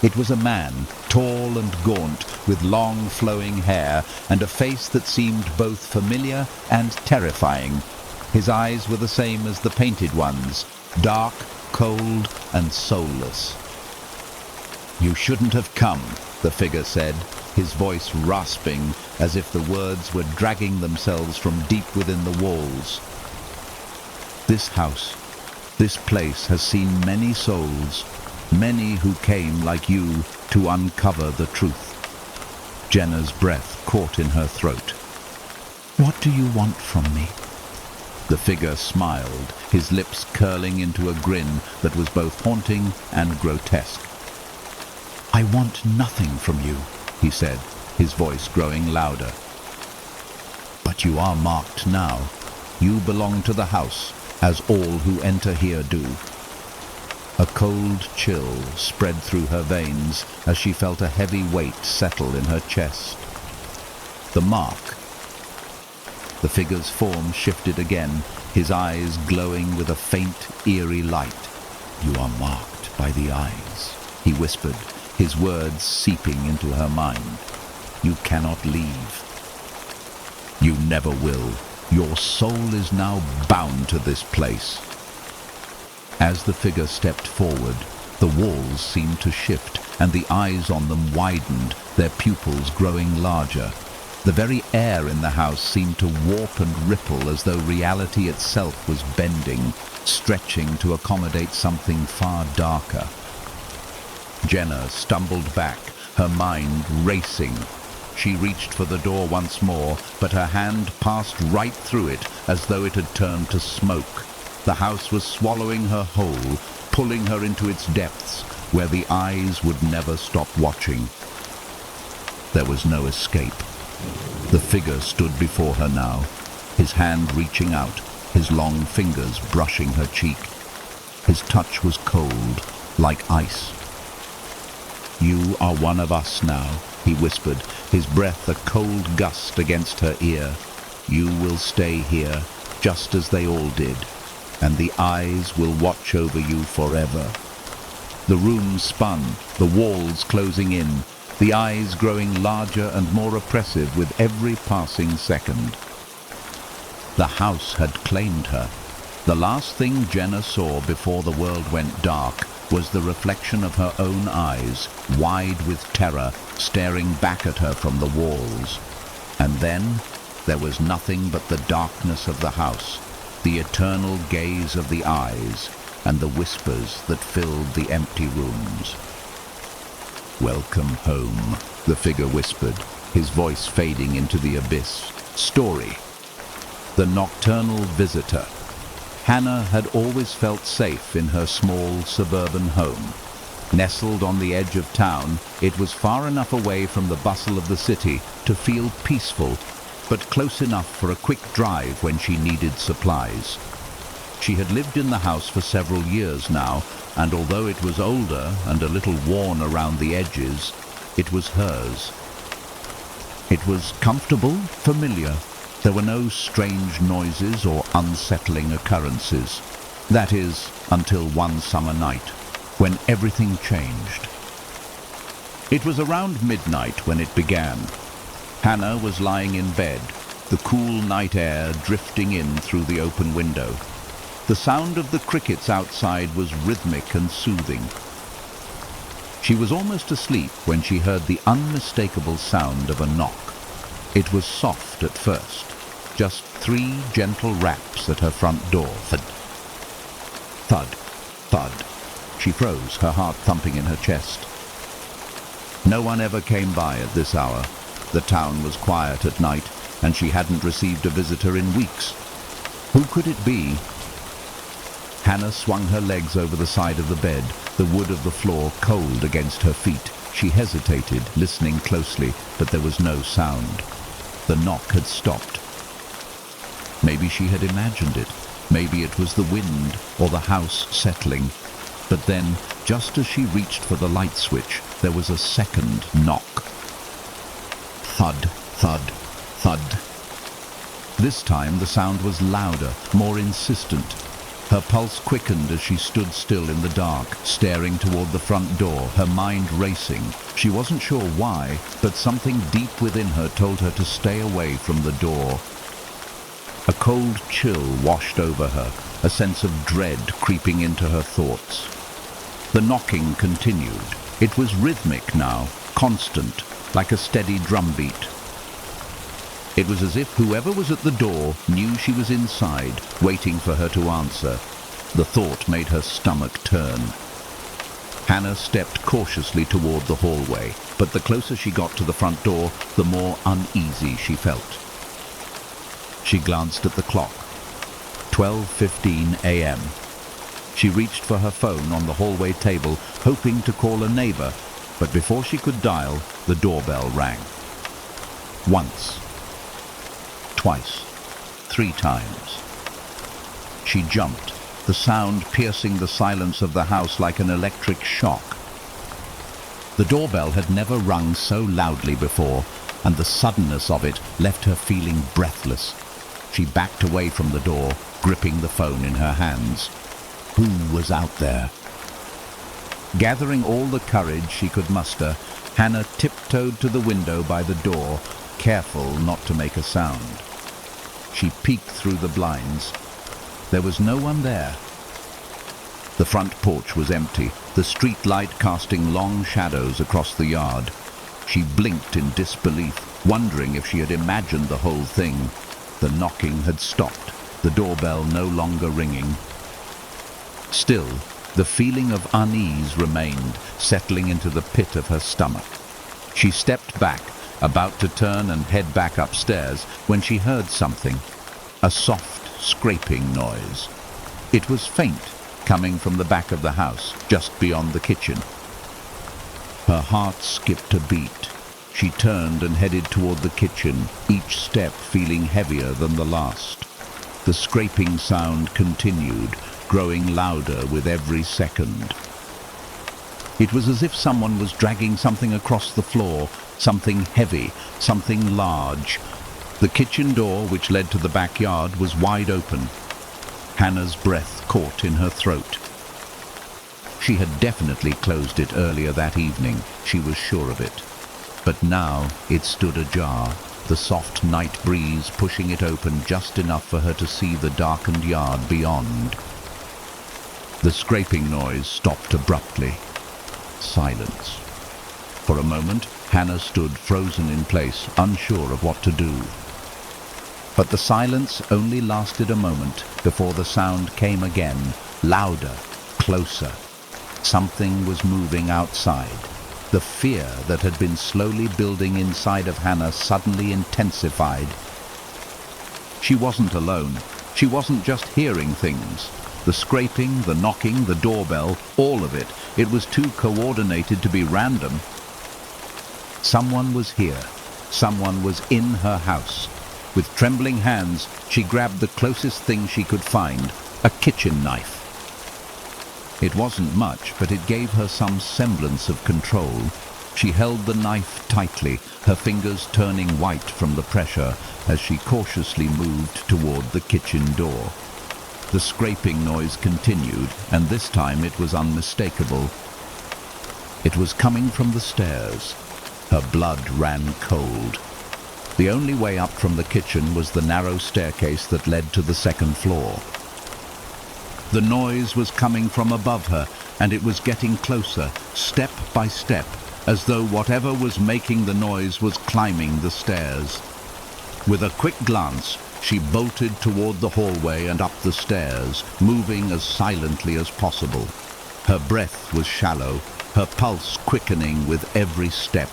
It was a man, tall and gaunt, with long flowing hair and a face that seemed both familiar and terrifying. His eyes were the same as the painted ones, dark, cold, and soulless. "You shouldn't have come," the figure said, his voice rasping as if the words were dragging themselves from deep within the walls. "This house, this place has seen many souls, many who came like you to uncover the truth." Jenna's breath caught in her throat. "What do you want from me?" The figure smiled, his lips curling into a grin that was both haunting and grotesque. "I want nothing from you," he said, his voice growing louder. "But you are marked now. You belong to the house, as all who enter here do." A cold chill spread through her veins as she felt a heavy weight settle in her chest. The mark. The figure's form shifted again, his eyes glowing with a faint, eerie light. "You are marked by the eyes," he whispered, his words seeping into her mind. "You cannot leave. You never will. Your soul is now bound to this place." As the figure stepped forward, the walls seemed to shift, and the eyes on them widened, their pupils growing larger. The very air in the house seemed to warp and ripple as though reality itself was bending, stretching to accommodate something far darker. Jenna stumbled back, her mind racing. She reached for the door once more, but her hand passed right through it as though it had turned to smoke. The house was swallowing her whole, pulling her into its depths, where the eyes would never stop watching. There was no escape. The figure stood before her now, his hand reaching out, his long fingers brushing her cheek. His touch was cold, like ice. "You are one of us now," he whispered, his breath a cold gust against her ear. "You will stay here, just as they all did, and the eyes will watch over you forever." The room spun, the walls closing in, the eyes growing larger and more oppressive with every passing second. The house had claimed her. The last thing Jenna saw before the world went dark was the reflection of her own eyes, wide with terror, staring back at her from the walls. And then there was nothing but the darkness of the house, the eternal gaze of the eyes, and the whispers that filled the empty rooms. "Welcome home," the figure whispered, his voice fading into the abyss. "Story." The nocturnal visitor. Hannah had always felt safe in her small suburban home. Nestled on the edge of town, it was far enough away from the bustle of the city to feel peaceful, but close enough for a quick drive when she needed supplies. She had lived in the house for several years now, and although it was older and a little worn around the edges, it was hers. It was comfortable, familiar. There were no strange noises or unsettling occurrences. That is, until one summer night, when everything changed. It was around midnight when it began. Hannah was lying in bed, the cool night air drifting in through the open window. The sound of the crickets outside was rhythmic and soothing. She was almost asleep when she heard the unmistakable sound of a knock. It was soft at first, just 3 gentle raps at her front door. Thud, thud, thud. She froze, her heart thumping in her chest. No one ever came by at this hour. The town was quiet at night, and she hadn't received a visitor in weeks. Who could it be? Hannah swung her legs over the side of the bed, the wood of the floor cold against her feet. She hesitated, listening closely, but there was no sound. The knock had stopped. Maybe she had imagined it. Maybe it was the wind or the house settling. But then, just as she reached for the light switch, there was a second knock. Thud, thud, thud. This time the sound was louder, more insistent. Her pulse quickened as she stood still in the dark, staring toward the front door, her mind racing. She wasn't sure why, but something deep within her told her to stay away from the door. A cold chill washed over her, a sense of dread creeping into her thoughts. The knocking continued. It was rhythmic now, constant, like a steady drumbeat. It was as if whoever was at the door knew she was inside, waiting for her to answer. The thought made her stomach turn. Hannah stepped cautiously toward the hallway, but the closer she got to the front door, the more uneasy she felt. She glanced at the clock. 12:15 a.m. She reached for her phone on the hallway table, hoping to call a neighbor, but before she could dial, the doorbell rang. Once. Twice. 3 times. She jumped, the sound piercing the silence of the house like an electric shock. The doorbell had never rung so loudly before, and the suddenness of it left her feeling breathless. She backed away from the door, gripping the phone in her hands. Who was out there? Gathering all the courage she could muster, Hannah tiptoed to the window by the door, careful not to make a sound. She peeked through the blinds. There was no one there. The front porch was empty, the street light casting long shadows across the yard. She blinked in disbelief, wondering if she had imagined the whole thing. The knocking had stopped, the doorbell no longer ringing. Still, the feeling of unease remained, settling into the pit of her stomach. She stepped back, about to turn and head back upstairs, when she heard something. A soft, scraping noise. It was faint, coming from the back of the house, just beyond the kitchen. Her heart skipped a beat. She turned and headed toward the kitchen, each step feeling heavier than the last. The scraping sound continued, growing louder with every second. It was as if someone was dragging something across the floor, something heavy, something large. The kitchen door, which led to the backyard, was wide open. Hannah's breath caught in her throat. She had definitely closed it earlier that evening, she was sure of it. But now it stood ajar, the soft night breeze pushing it open just enough for her to see the darkened yard beyond. The scraping noise stopped abruptly. Silence. For a moment, Hannah stood frozen in place, unsure of what to do. But the silence only lasted a moment before the sound came again, louder, closer. Something was moving outside. The fear that had been slowly building inside of Hannah suddenly intensified. She wasn't alone. She wasn't just hearing things. The scraping, the knocking, the doorbell, all of it. It was too coordinated to be random. Someone was here. Someone was in her house. With trembling hands, she grabbed the closest thing she could find, a kitchen knife. It wasn't much, but it gave her some semblance of control. She held the knife tightly, her fingers turning white from the pressure as she cautiously moved toward the kitchen door. The scraping noise continued, and this time it was unmistakable. It was coming from the stairs. Her blood ran cold. The only way up from the kitchen was the narrow staircase that led to the second floor. The noise was coming from above her, and it was getting closer, step by step, as though whatever was making the noise was climbing the stairs. With a quick glance, she bolted toward the hallway and up the stairs, moving as silently as possible. Her breath was shallow, her pulse quickening with every step.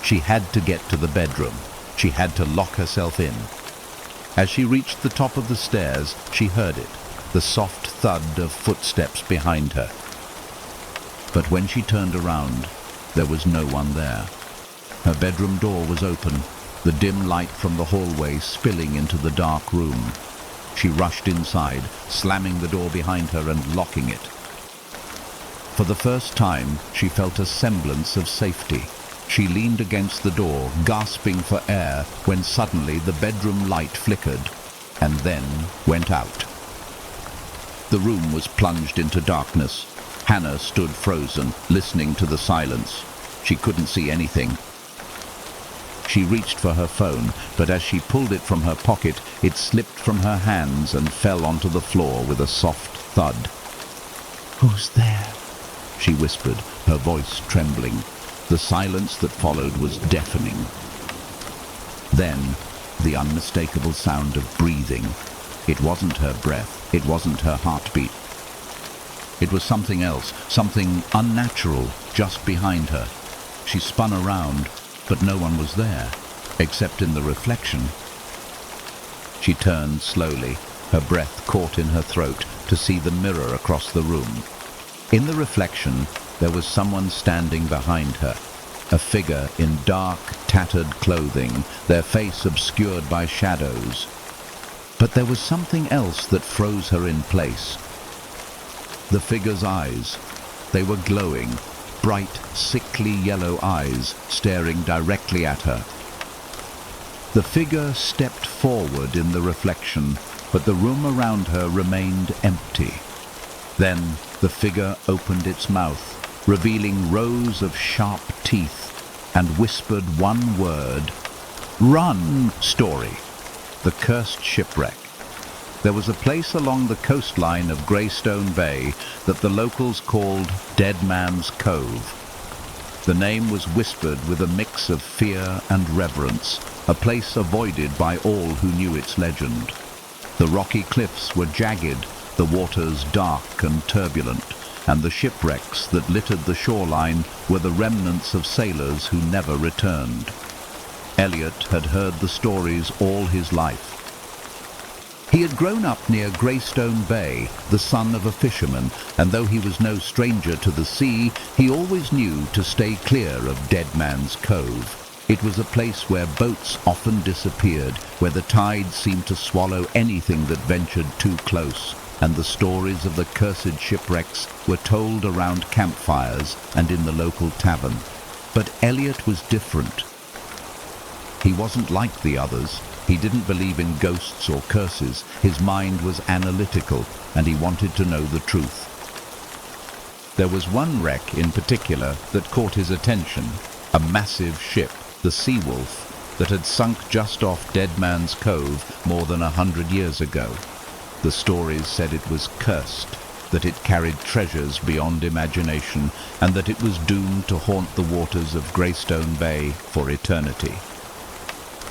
She had to get to the bedroom. She had to lock herself in. As she reached the top of the stairs, she heard it, the soft thud of footsteps behind her. But when she turned around, there was no one there. Her bedroom door was open, the dim light from the hallway spilling into the dark room. She rushed inside, slamming the door behind her and locking it. For the first time, she felt a semblance of safety. She leaned against the door, gasping for air, when suddenly the bedroom light flickered, and then went out. The room was plunged into darkness. Hannah stood frozen, listening to the silence. She couldn't see anything. She reached for her phone, but as she pulled it from her pocket, it slipped from her hands and fell onto the floor with a soft thud. Who's there? She whispered, her voice trembling. The silence that followed was deafening. Then, the unmistakable sound of breathing. It wasn't her breath, it wasn't her heartbeat. It was something else, something unnatural, just behind her. She spun around, but no one was there, except in the reflection. She turned slowly, her breath caught in her throat, to see the mirror across the room. In the reflection, there was someone standing behind her, a figure in dark, tattered clothing, their face obscured by shadows. But there was something else that froze her in place. The figure's eyes. They were glowing, bright, sickly yellow eyes staring directly at her. The figure stepped forward in the reflection, but the room around her remained empty. Then The figure opened its mouth, revealing rows of sharp teeth, and whispered one word: "Run, Story." The cursed shipwreck. There was a place along the coastline of Greystone Bay that the locals called Dead Man's Cove. The name was whispered with a mix of fear and reverence, a place avoided by all who knew its legend. The rocky cliffs were jagged, the waters dark and turbulent, and the shipwrecks that littered the shoreline were the remnants of sailors who never returned. Elliot had heard the stories all his life. He had grown up near Greystone Bay, the son of a fisherman, and though he was no stranger to the sea, he always knew to stay clear of Dead Man's Cove. It was a place where boats often disappeared, where the tide seemed to swallow anything that ventured too close, and the stories of the cursed shipwrecks were told around campfires and in the local tavern. But Elliot was different. He wasn't like the others. He didn't believe in ghosts or curses. His mind was analytical, and he wanted to know the truth. There was one wreck in particular that caught his attention, a massive ship, the Seawolf, that had sunk just off Dead Man's Cove more than 100 years ago. The stories said it was cursed, that it carried treasures beyond imagination, and that it was doomed to haunt the waters of Greystone Bay for eternity.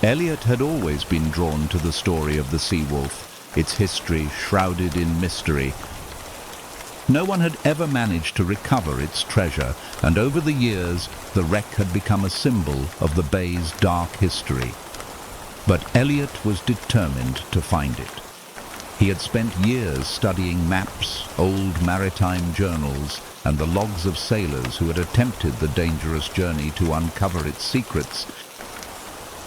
Elliot had always been drawn to the story of the Seawolf, its history shrouded in mystery. No one had ever managed to recover its treasure, and over the years the wreck had become a symbol of the bay's dark history. But Elliot was determined to find it. He had spent years studying maps, old maritime journals, and the logs of sailors who had attempted the dangerous journey to uncover its secrets.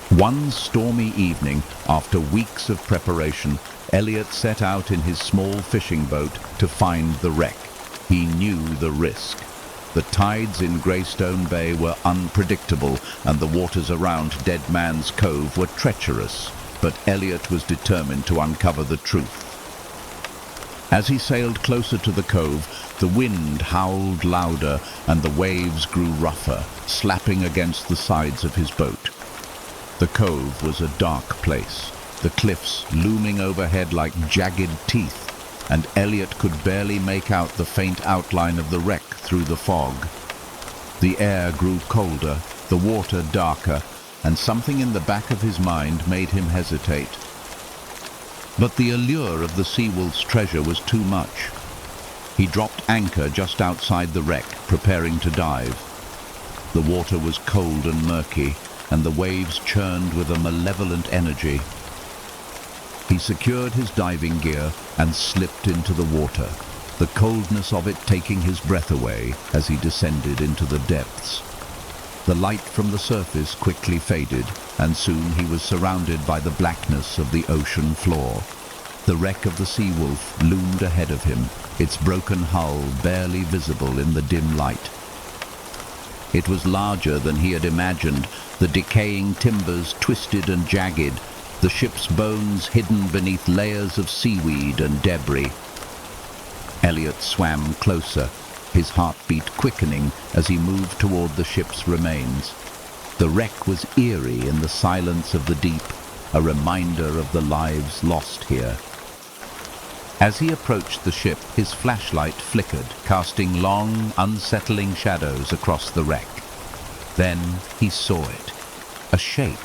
One stormy evening, after weeks of preparation, Elliot set out in his small fishing boat to find the wreck. He knew the risk. The tides in Greystone Bay were unpredictable, and the waters around Dead Man's Cove were treacherous, but Elliot was determined to uncover the truth. As he sailed closer to the cove, the wind howled louder and the waves grew rougher, slapping against the sides of his boat. The cove was a dark place, the cliffs looming overhead like jagged teeth, and Elliot could barely make out the faint outline of the wreck through the fog. The air grew colder, the water darker, and something in the back of his mind made him hesitate. But the allure of the Seawolf's treasure was too much. He dropped anchor just outside the wreck, preparing to dive. The water was cold and murky, and the waves churned with a malevolent energy. He secured his diving gear and slipped into the water, the coldness of it taking his breath away as he descended into the depths. The light from the surface quickly faded, and soon he was surrounded by the blackness of the ocean floor. The wreck of the Seawolf loomed ahead of him, its broken hull barely visible in the dim light. It was larger than he had imagined, the decaying timbers twisted and jagged, the ship's bones hidden beneath layers of seaweed and debris. Elliot swam closer, his heartbeat quickening as he moved toward the ship's remains. The wreck was eerie in the silence of the deep, a reminder of the lives lost here. As he approached the ship, his flashlight flickered, casting long, unsettling shadows across the wreck. Then he saw it. A shape.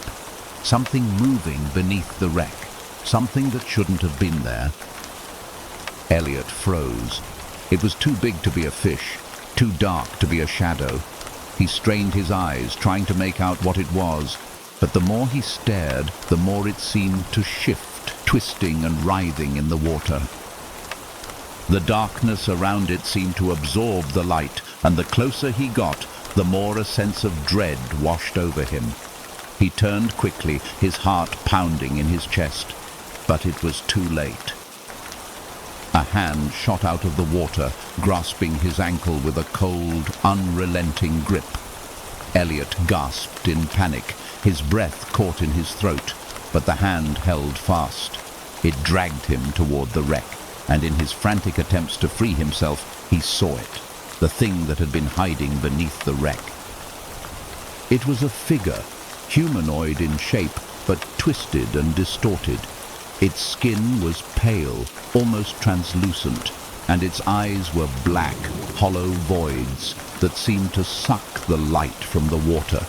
Something moving beneath the wreck. Something that shouldn't have been there. Elliot froze. It was too big to be a fish, too dark to be a shadow. He strained his eyes, trying to make out what it was, but the more he stared, the more it seemed to shift, twisting and writhing in the water. The darkness around it seemed to absorb the light, and the closer he got, the more a sense of dread washed over him. He turned quickly, his heart pounding in his chest, but it was too late. A hand shot out of the water, grasping his ankle with a cold, unrelenting grip. Elliot gasped in panic, his breath caught in his throat, but the hand held fast. It dragged him toward the wreck. and in his frantic attempts to free himself, he saw it, the thing that had been hiding beneath the wreck. It was a figure, humanoid in shape, but twisted and distorted. Its skin was pale, almost translucent, and its eyes were black, hollow voids that seemed to suck the light from the water.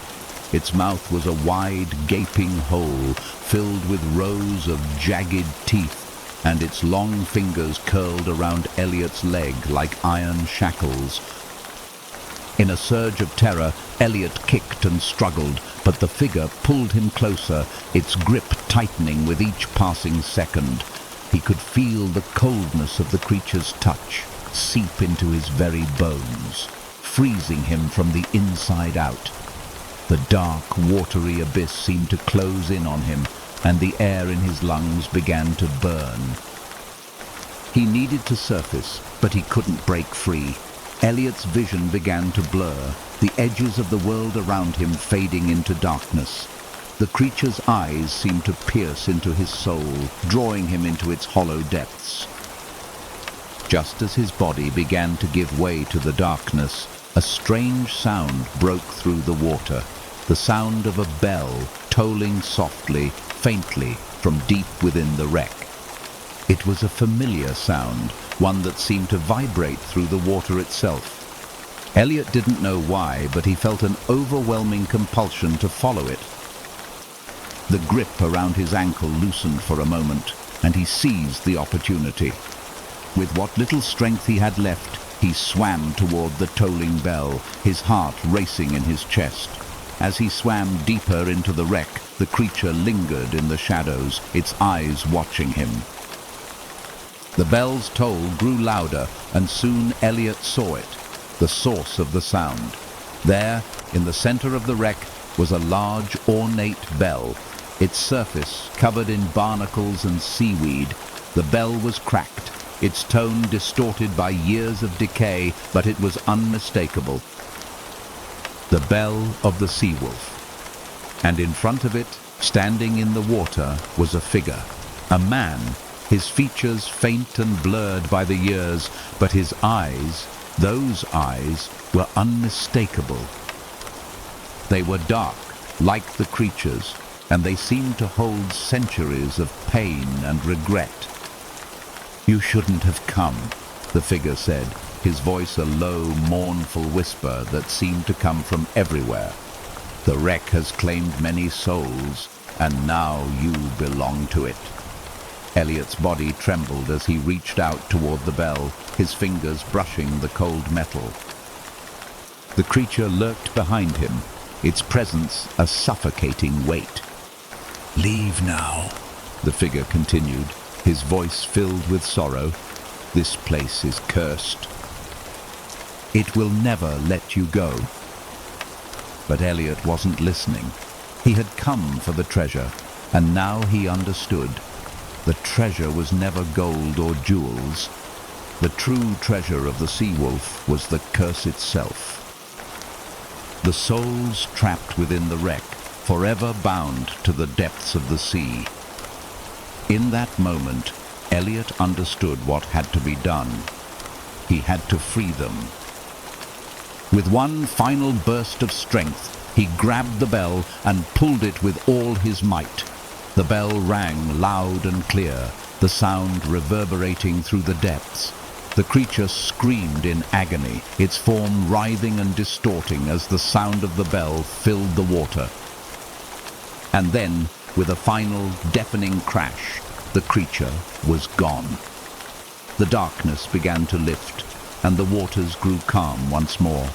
Its mouth was a wide, gaping hole filled with rows of jagged teeth, and its long fingers curled around Elliot's leg like iron shackles. In a surge of terror, Elliot kicked and struggled, but the figure pulled him closer, its grip tightening with each passing second. He could feel the coldness of the creature's touch seep into his very bones, freezing him from the inside out. The dark, watery abyss seemed to close in on him, and the air in his lungs began to burn. He needed to surface, but he couldn't break free. Elliot's vision began to blur, the edges of the world around him fading into darkness. The creature's eyes seemed to pierce into his soul, drawing him into its hollow depths. Just as his body began to give way to the darkness, a strange sound broke through the water, the sound of a bell tolling softly, faintly, from deep within the wreck. It was a familiar sound, one that seemed to vibrate through the water itself. Elliot didn't know why, but he felt an overwhelming compulsion to follow it. The grip around his ankle loosened for a moment, and he seized the opportunity. With what little strength he had left, he swam toward the tolling bell, his heart racing in his chest. As he swam deeper into the wreck, the creature lingered in the shadows, its eyes watching him. The bell's toll grew louder, and soon Elliot saw it, the source of the sound. There, in the center of the wreck, was a large, ornate bell, its surface covered in barnacles and seaweed. The bell was cracked, its tone distorted by years of decay, but it was unmistakable. The bell of the sea wolf. And in front of it, standing in the water, was a figure, a man, his features faint and blurred by the years, but his eyes, those eyes, were unmistakable. They were dark, like the creature's, and they seemed to hold centuries of pain and regret. "You shouldn't have come," the figure said, his voice a low, mournful whisper that seemed to come from everywhere. "The wreck has claimed many souls, and now you belong to it." Elliot's body trembled as he reached out toward the bell, his fingers brushing the cold metal. The creature lurked behind him, its presence a suffocating weight. "Leave now," the figure continued, his voice filled with sorrow. "This place is cursed. It will never let you go." But Elliot wasn't listening. He had come for the treasure, and now he understood. The treasure was never gold or jewels. The true treasure of the sea wolf was the curse itself. The souls trapped within the wreck, forever bound to the depths of the sea. In that moment, Elliot understood what had to be done. He had to free them. With one final burst of strength, he grabbed the bell and pulled it with all his might. The bell rang loud and clear, the sound reverberating through the depths. The creature screamed in agony, its form writhing and distorting as the sound of the bell filled the water. And then, with a final deafening crash, the creature was gone. The darkness began to lift, and the waters grew calm once more.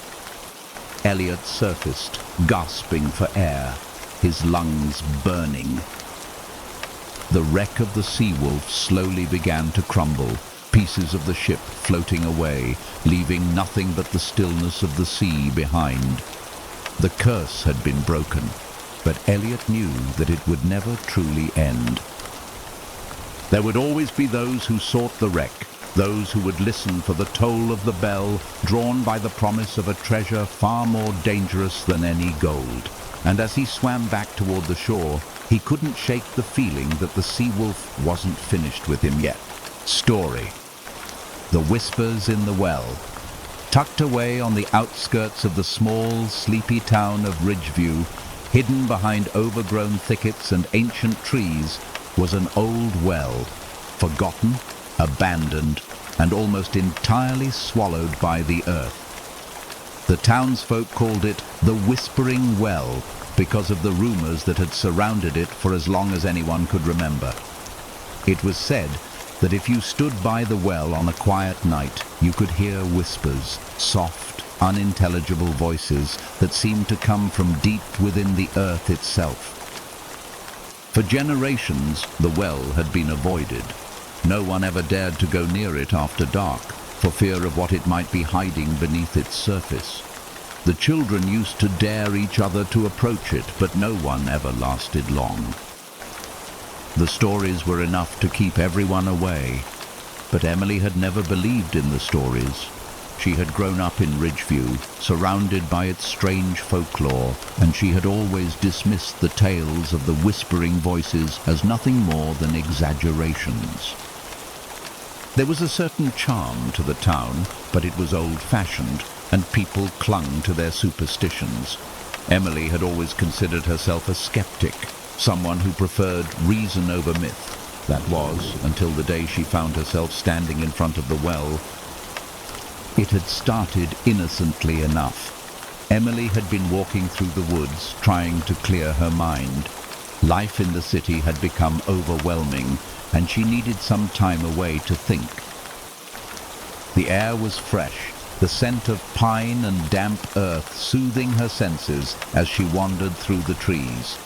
Elliot surfaced, gasping for air, his lungs burning. The wreck of the sea wolf slowly began to crumble, pieces of the ship floating away, leaving nothing but the stillness of the sea behind. The curse had been broken, but Elliot knew that it would never truly end. There would always be those who sought the wreck, those who would listen for the toll of the bell, drawn by the promise of a treasure far more dangerous than any gold. And as he swam back toward the shore, he couldn't shake the feeling that the sea wolf wasn't finished with him yet. Story, The Whispers in the Well. Tucked away on the outskirts of the small, sleepy town of Ridgeview, hidden behind overgrown thickets and ancient trees, was an old well, forgotten, abandoned, and almost entirely swallowed by the earth. The townsfolk called it the Whispering Well because of the rumors that had surrounded it for as long as anyone could remember. It was said that if you stood by the well on a quiet night, you could hear whispers, soft, unintelligible voices that seemed to come from deep within the earth itself. For generations, the well had been avoided. No one ever dared to go near it after dark, for fear of what it might be hiding beneath its surface. The children used to dare each other to approach it, but no one ever lasted long. The stories were enough to keep everyone away, but Emily had never believed in the stories. She had grown up in Ridgeview, surrounded by its strange folklore, and she had always dismissed the tales of the whispering voices as nothing more than exaggerations. There was a certain charm to the town, but it was old-fashioned, and people clung to their superstitions. Emily had always considered herself a skeptic, someone who preferred reason over myth. That was, until the day she found herself standing in front of the well. It had started innocently enough. Emily had been walking through the woods, trying to clear her mind. Life in the city had become overwhelming, and she needed some time away to think. The air was fresh, the scent of pine and damp earth soothing her senses as she wandered through the trees.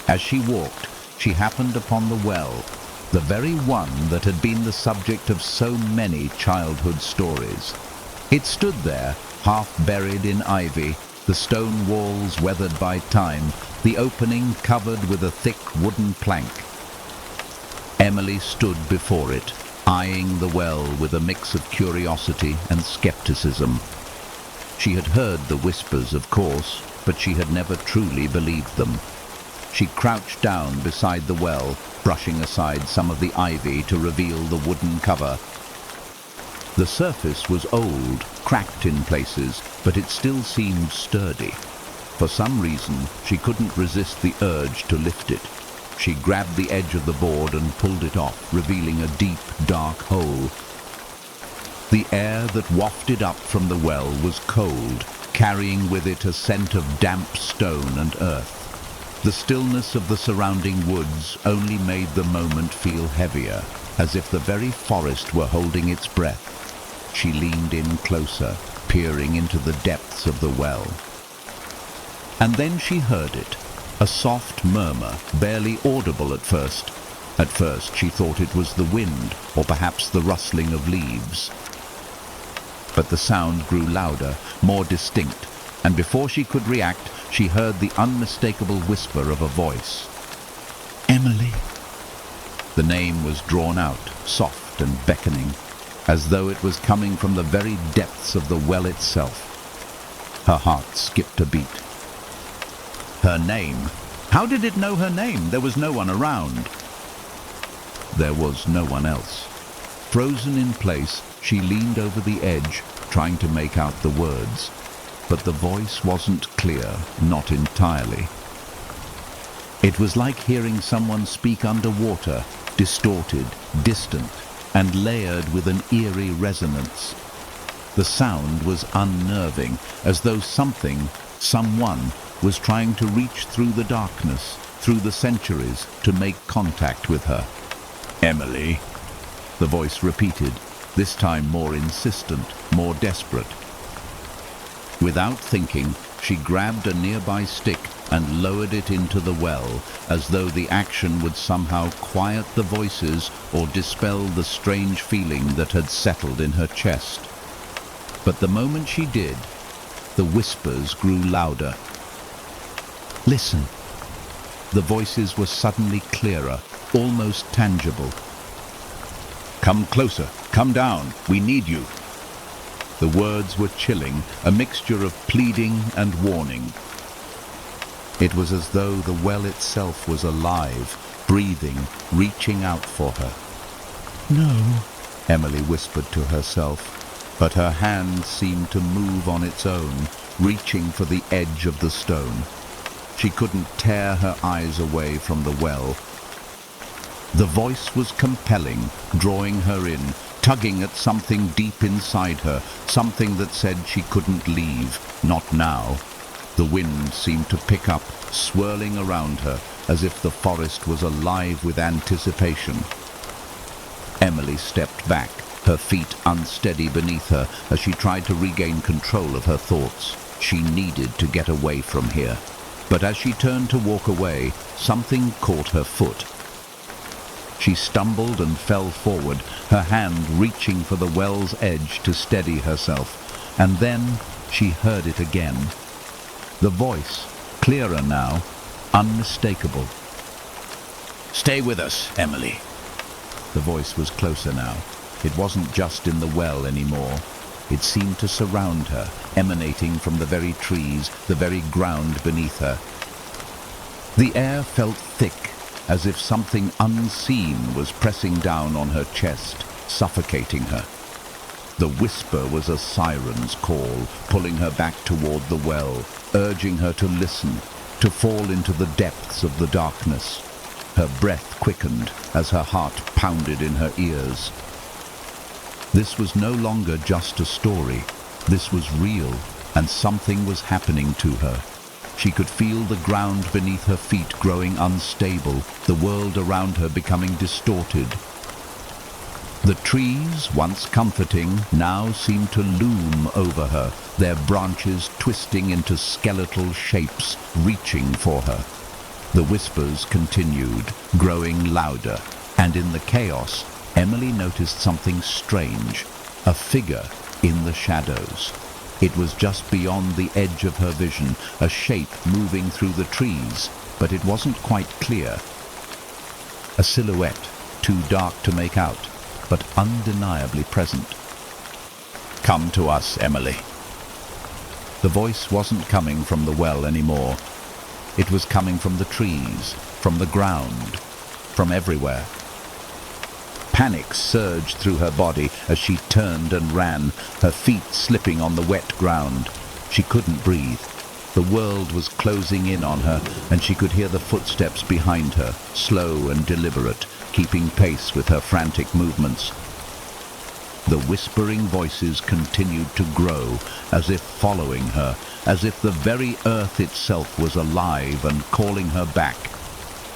As she walked, she happened upon the well, the very one that had been the subject of so many childhood stories. It stood there, half buried in ivy, the stone walls weathered by time, the opening covered with a thick wooden plank. Emily stood before it, eyeing the well with a mix of curiosity and skepticism. She had heard the whispers, of course, but she had never truly believed them. She crouched down beside the well, brushing aside some of the ivy to reveal the wooden cover. The surface was old, cracked in places, but it still seemed sturdy. For some reason, she couldn't resist the urge to lift it. She grabbed the edge of the board and pulled it off, revealing a deep, dark hole. The air that wafted up from the well was cold, carrying with it a scent of damp stone and earth. The stillness of the surrounding woods only made the moment feel heavier, as if the very forest were holding its breath. She leaned in closer, peering into the depths of the well. And then she heard it, a soft murmur, barely audible at first. At first she thought it was the wind, or perhaps the rustling of leaves. But the sound grew louder, more distinct, and before she could react, she heard the unmistakable whisper of a voice. Emily. The name was drawn out, soft and beckoning, as though it was coming from the very depths of the well itself. Her heart skipped a beat. Her name? How did it know her name? There was no one around. There was no one else. Frozen in place, she leaned over the edge, trying to make out the words. But the voice wasn't clear, not entirely. It was like hearing someone speak underwater, distorted, distant, and layered with an eerie resonance. The sound was unnerving, as though something, someone, was trying to reach through the darkness, through the centuries, to make contact with her. Emily, the voice repeated, this time more insistent, more desperate. Without thinking, she grabbed a nearby stick and lowered it into the well, as though the action would somehow quiet the voices or dispel the strange feeling that had settled in her chest. But the moment she did, the whispers grew louder. Listen. The voices were suddenly clearer, almost tangible. Come closer, come down, we need you. The words were chilling, a mixture of pleading and warning. It was as though the well itself was alive, breathing, reaching out for her. No, Emily whispered to herself, but her hand seemed to move on its own, reaching for the edge of the stone. She couldn't tear her eyes away from the well. The voice was compelling, drawing her in, tugging at something deep inside her, something that said she couldn't leave, not now. The wind seemed to pick up, swirling around her, as if the forest was alive with anticipation. Emily stepped back, her feet unsteady beneath her as she tried to regain control of her thoughts. She needed to get away from here. But as she turned to walk away, something caught her foot. She stumbled and fell forward, her hand reaching for the well's edge to steady herself. And then she heard it again. The voice, clearer now, unmistakable. "Stay with us, Emily." The voice was closer now. It wasn't just in the well anymore. It seemed to surround her, emanating from the very trees, the very ground beneath her. The air felt thick, as if something unseen was pressing down on her chest, suffocating her. The whisper was a siren's call, pulling her back toward the well, urging her to listen, to fall into the depths of the darkness. Her breath quickened as her heart pounded in her ears. This was no longer just a story. This was real, and something was happening to her. She could feel the ground beneath her feet growing unstable, the world around her becoming distorted. The trees, once comforting, now seemed to loom over her, their branches twisting into skeletal shapes, reaching for her. The whispers continued, growing louder, and in the chaos, Emily noticed something strange, a figure in the shadows. It was just beyond the edge of her vision, a shape moving through the trees, but it wasn't quite clear. A silhouette, too dark to make out, but undeniably present. "Come to us, Emily." The voice wasn't coming from the well anymore. It was coming from the trees, from the ground, from everywhere. Panic surged through her body as she turned and ran, her feet slipping on the wet ground. She couldn't breathe. The world was closing in on her, and she could hear the footsteps behind her, slow and deliberate, keeping pace with her frantic movements. The whispering voices continued to grow, as if following her, as if the very earth itself was alive and calling her back.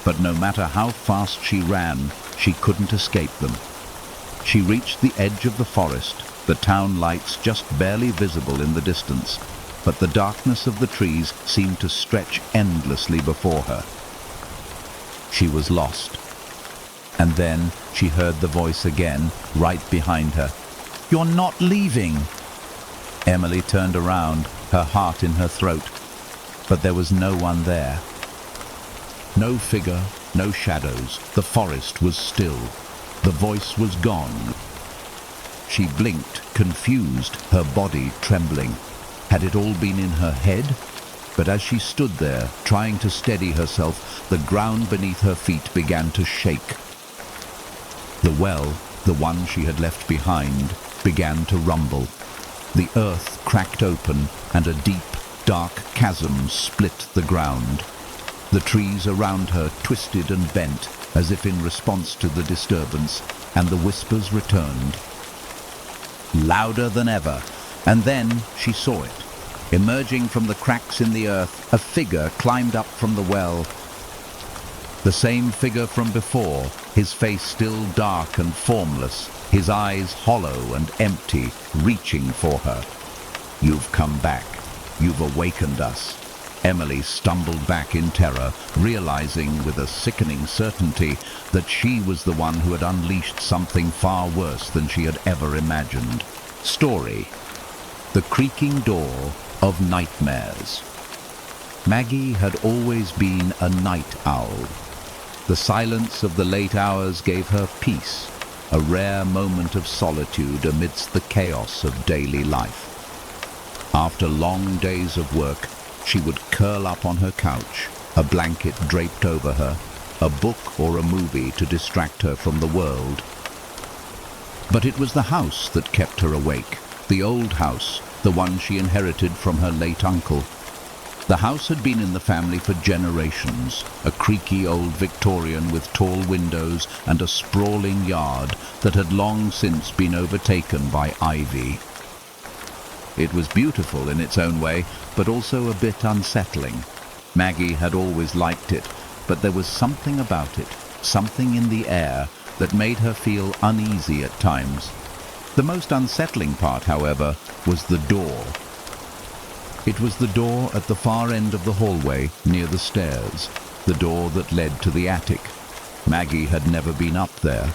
But no matter how fast she ran, she couldn't escape them. She reached the edge of the forest, the town lights just barely visible in the distance, but the darkness of the trees seemed to stretch endlessly before her. She was lost. And then she heard the voice again, right behind her. "You're not leaving!" Emily turned around, her heart in her throat, but there was no one there. No figure, no shadows. The forest was still. The voice was gone. She blinked, confused, her body trembling. Had it all been in her head? But as she stood there, trying to steady herself, the ground beneath her feet began to shake. The well, the one she had left behind, began to rumble. The earth cracked open, and a deep, dark chasm split the ground. The trees around her twisted and bent, as if in response to the disturbance, and the whispers returned, louder than ever. And then she saw it. Emerging from the cracks in the earth, a figure climbed up from the well. The same figure from before, his face still dark and formless, his eyes hollow and empty, reaching for her. "You've come back. You've awakened us." Emily stumbled back in terror, realizing with a sickening certainty that she was the one who had unleashed something far worse than she had ever imagined. Story: The Creaking Door of Nightmares. Maggie had always been a night owl. The silence of the late hours gave her peace, a rare moment of solitude amidst the chaos of daily life. After long days of work, she would curl up on her couch, a blanket draped over her, a book or a movie to distract her from the world. But it was the house that kept her awake, the old house, the one she inherited from her late uncle. The house had been in the family for generations, a creaky old Victorian with tall windows and a sprawling yard that had long since been overtaken by ivy. It was beautiful in its own way, but also a bit unsettling. Maggie had always liked it, but there was something about it, something in the air, that made her feel uneasy at times. The most unsettling part, however, was the door. It was the door at the far end of the hallway near the stairs, the door that led to the attic. Maggie had never been up there.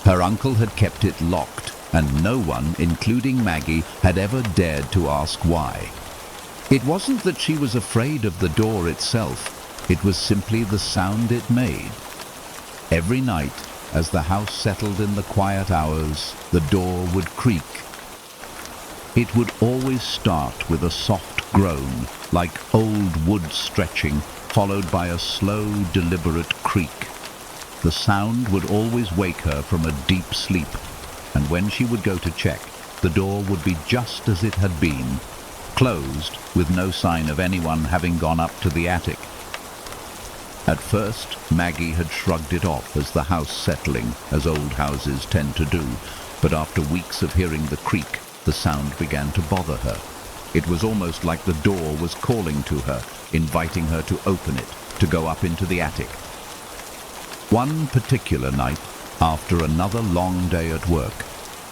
Her uncle had kept it locked, and no one, including Maggie, had ever dared to ask why. It wasn't that she was afraid of the door itself, it was simply the sound it made. Every night, as the house settled in the quiet hours, the door would creak. It would always start with a soft groan, like old wood stretching, followed by a slow, deliberate creak. The sound would always wake her from a deep sleep, and when she would go to check, the door would be just as it had been, closed, with no sign of anyone having gone up to the attic. At first, Maggie had shrugged it off as the house settling, as old houses tend to do, but after weeks of hearing the creak, the sound began to bother her. It was almost like the door was calling to her, inviting her to open it, to go up into the attic. One particular night, after another long day at work,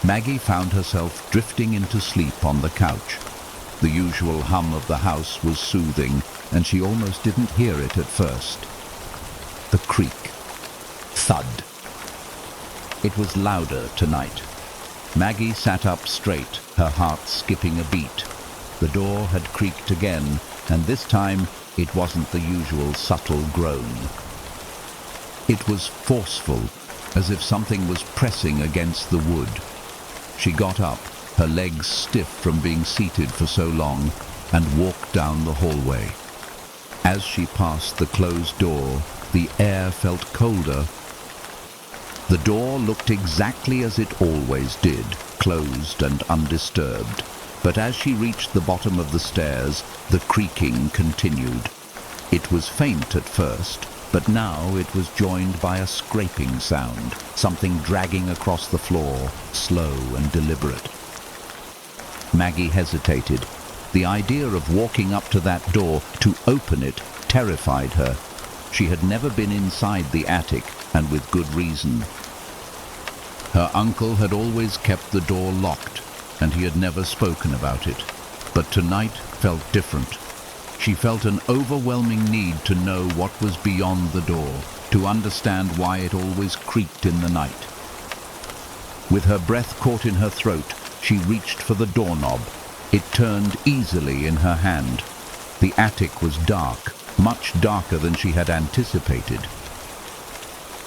Maggie found herself drifting into sleep on the couch. The usual hum of the house was soothing, and she almost didn't hear it at first. The creak. Thud. It was louder tonight. Maggie sat up straight, her heart skipping a beat. The door had creaked again, and this time it wasn't the usual subtle groan. It was forceful, as if something was pressing against the wood. She got up, her legs stiff from being seated for so long, and walked down the hallway. As she passed the closed door, the air felt colder. The door looked exactly as it always did, closed and undisturbed. But as she reached the bottom of the stairs, the creaking continued. It was faint at first, but now it was joined by a scraping sound, something dragging across the floor, slow and deliberate. Maggie hesitated. The idea of walking up to that door, to open it, terrified her. She had never been inside the attic, and with good reason. Her uncle had always kept the door locked, and he had never spoken about it. But tonight felt different. She felt an overwhelming need to know what was beyond the door, to understand why it always creaked in the night. With her breath caught in her throat, she reached for the doorknob. It turned easily in her hand. The attic was dark, much darker than she had anticipated.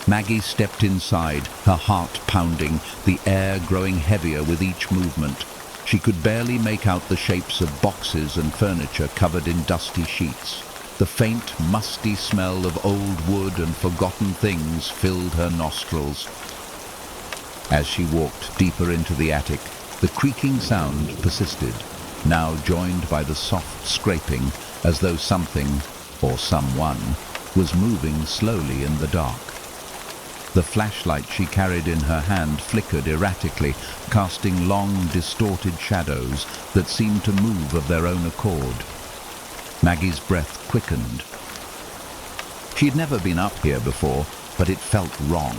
Maggie stepped inside, her heart pounding, the air growing heavier with each movement. She could barely make out the shapes of boxes and furniture covered in dusty sheets. The faint, musty smell of old wood and forgotten things filled her nostrils. As she walked deeper into the attic, the creaking sound persisted, now joined by the soft scraping, as though something, or someone, was moving slowly in the dark. The flashlight she carried in her hand flickered erratically, casting long, distorted shadows that seemed to move of their own accord. Maggie's breath quickened. She'd never been up here before, but it felt wrong.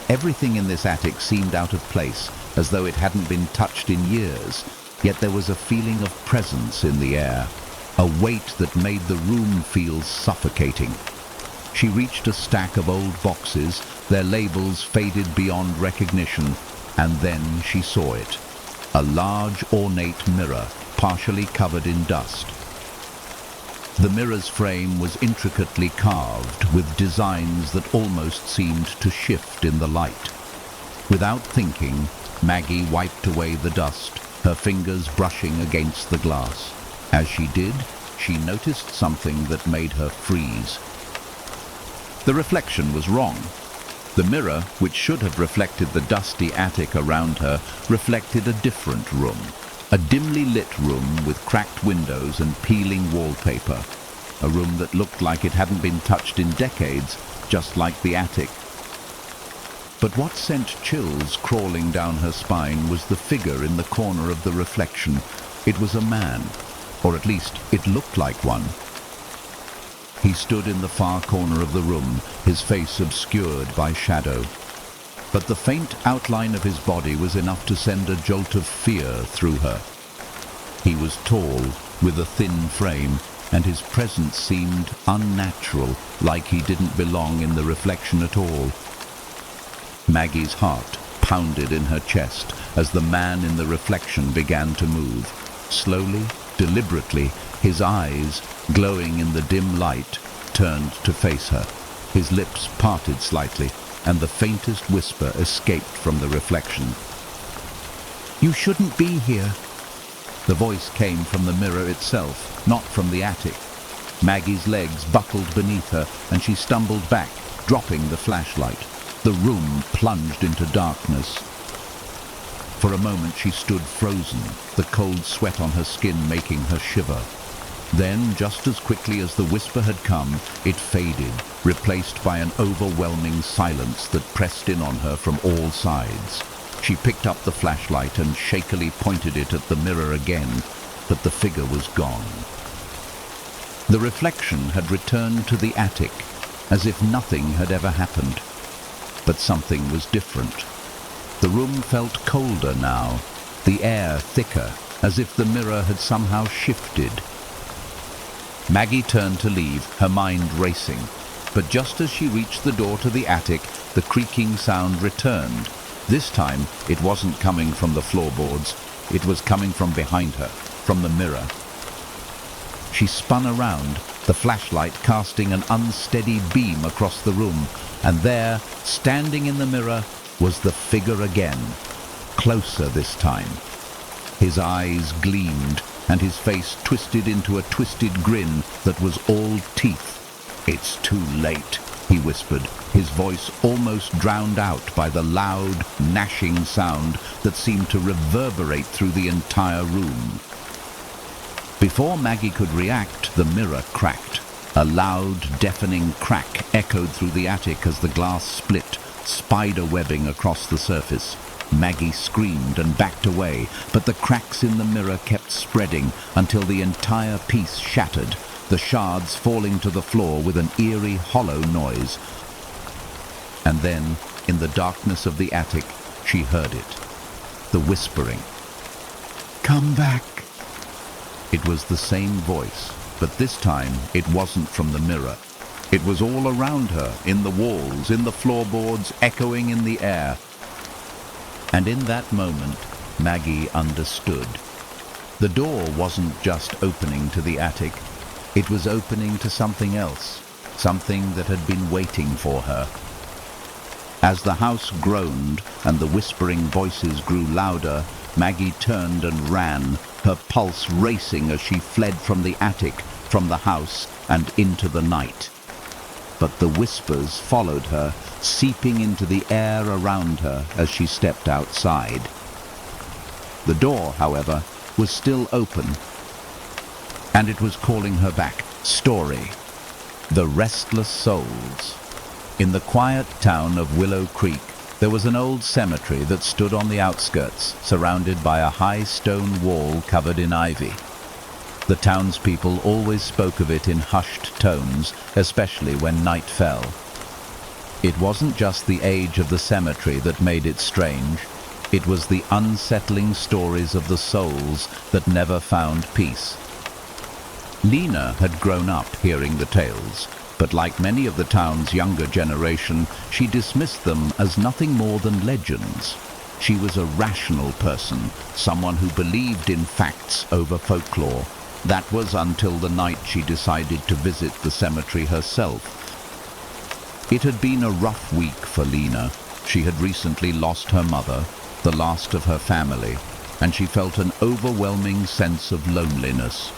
Everything in this attic seemed out of place, as though it hadn't been touched in years, yet there was a feeling of presence in the air, a weight that made the room feel suffocating. She reached a stack of old boxes, their labels faded beyond recognition, and then she saw it. A large, ornate mirror, partially covered in dust. The mirror's frame was intricately carved, with designs that almost seemed to shift in the light. Without thinking, Maggie wiped away the dust, her fingers brushing against the glass. As she did, she noticed something that made her freeze. The reflection was wrong. The mirror, which should have reflected the dusty attic around her, reflected a different room. A dimly lit room with cracked windows and peeling wallpaper. A room that looked like it hadn't been touched in decades, just like the attic. But what sent chills crawling down her spine was the figure in the corner of the reflection. It was a man, or at least it looked like one. He stood in the far corner of the room, his face obscured by shadow. But the faint outline of his body was enough to send a jolt of fear through her. He was tall, with a thin frame, and his presence seemed unnatural, like he didn't belong in the reflection at all. Maggie's heart pounded in her chest as the man in the reflection began to move. Slowly, deliberately, his eyes, glowing in the dim light, turned to face her. His lips parted slightly, and the faintest whisper escaped from the reflection. "You shouldn't be here." The voice came from the mirror itself, not from the attic. Maggie's legs buckled beneath her, and she stumbled back, dropping the flashlight. The room plunged into darkness. For a moment she stood frozen, the cold sweat on her skin making her shiver. Then, just as quickly as the whisper had come, it faded, replaced by an overwhelming silence that pressed in on her from all sides. She picked up the flashlight and shakily pointed it at the mirror again, but the figure was gone. The reflection had returned to the attic, as if nothing had ever happened. But something was different. The room felt colder now, the air thicker, as if the mirror had somehow shifted. Maggie turned to leave, her mind racing. But just as she reached the door to the attic, the creaking sound returned. This time, it wasn't coming from the floorboards. It was coming from behind her, from the mirror. She spun around, the flashlight casting an unsteady beam across the room, and there, standing in the mirror, was the figure again, closer this time. His eyes gleamed, and his face twisted into a twisted grin that was all teeth. "It's too late," he whispered, his voice almost drowned out by the loud, gnashing sound that seemed to reverberate through the entire room. Before Maggie could react, the mirror cracked. A loud, deafening crack echoed through the attic as the glass split, spider webbing across the surface. Maggie screamed and backed away, but the cracks in the mirror kept spreading until the entire piece shattered, the shards falling to the floor with an eerie, hollow noise. And then, in the darkness of the attic, she heard it. The whispering. "Come back." It was the same voice, but this time it wasn't from the mirror. It was all around her, in the walls, in the floorboards, echoing in the air. And in that moment, Maggie understood. The door wasn't just opening to the attic. It was opening to something else, something that had been waiting for her. As the house groaned and the whispering voices grew louder, Maggie turned and ran, her pulse racing as she fled from the attic, from the house, and into the night. But the whispers followed her, seeping into the air around her as she stepped outside. The door, however, was still open, and it was calling her back. Story. The Restless Souls. In the quiet town of Willow Creek, there was an old cemetery that stood on the outskirts, surrounded by a high stone wall covered in ivy. The townspeople always spoke of it in hushed tones, especially when night fell. It wasn't just the age of the cemetery that made it strange. It was the unsettling stories of the souls that never found peace. Lena had grown up hearing the tales, but like many of the town's younger generation, she dismissed them as nothing more than legends. She was a rational person, someone who believed in facts over folklore. That was until the night she decided to visit the cemetery herself. It had been a rough week for Lena. She had recently lost her mother, the last of her family, and she felt an overwhelming sense of loneliness.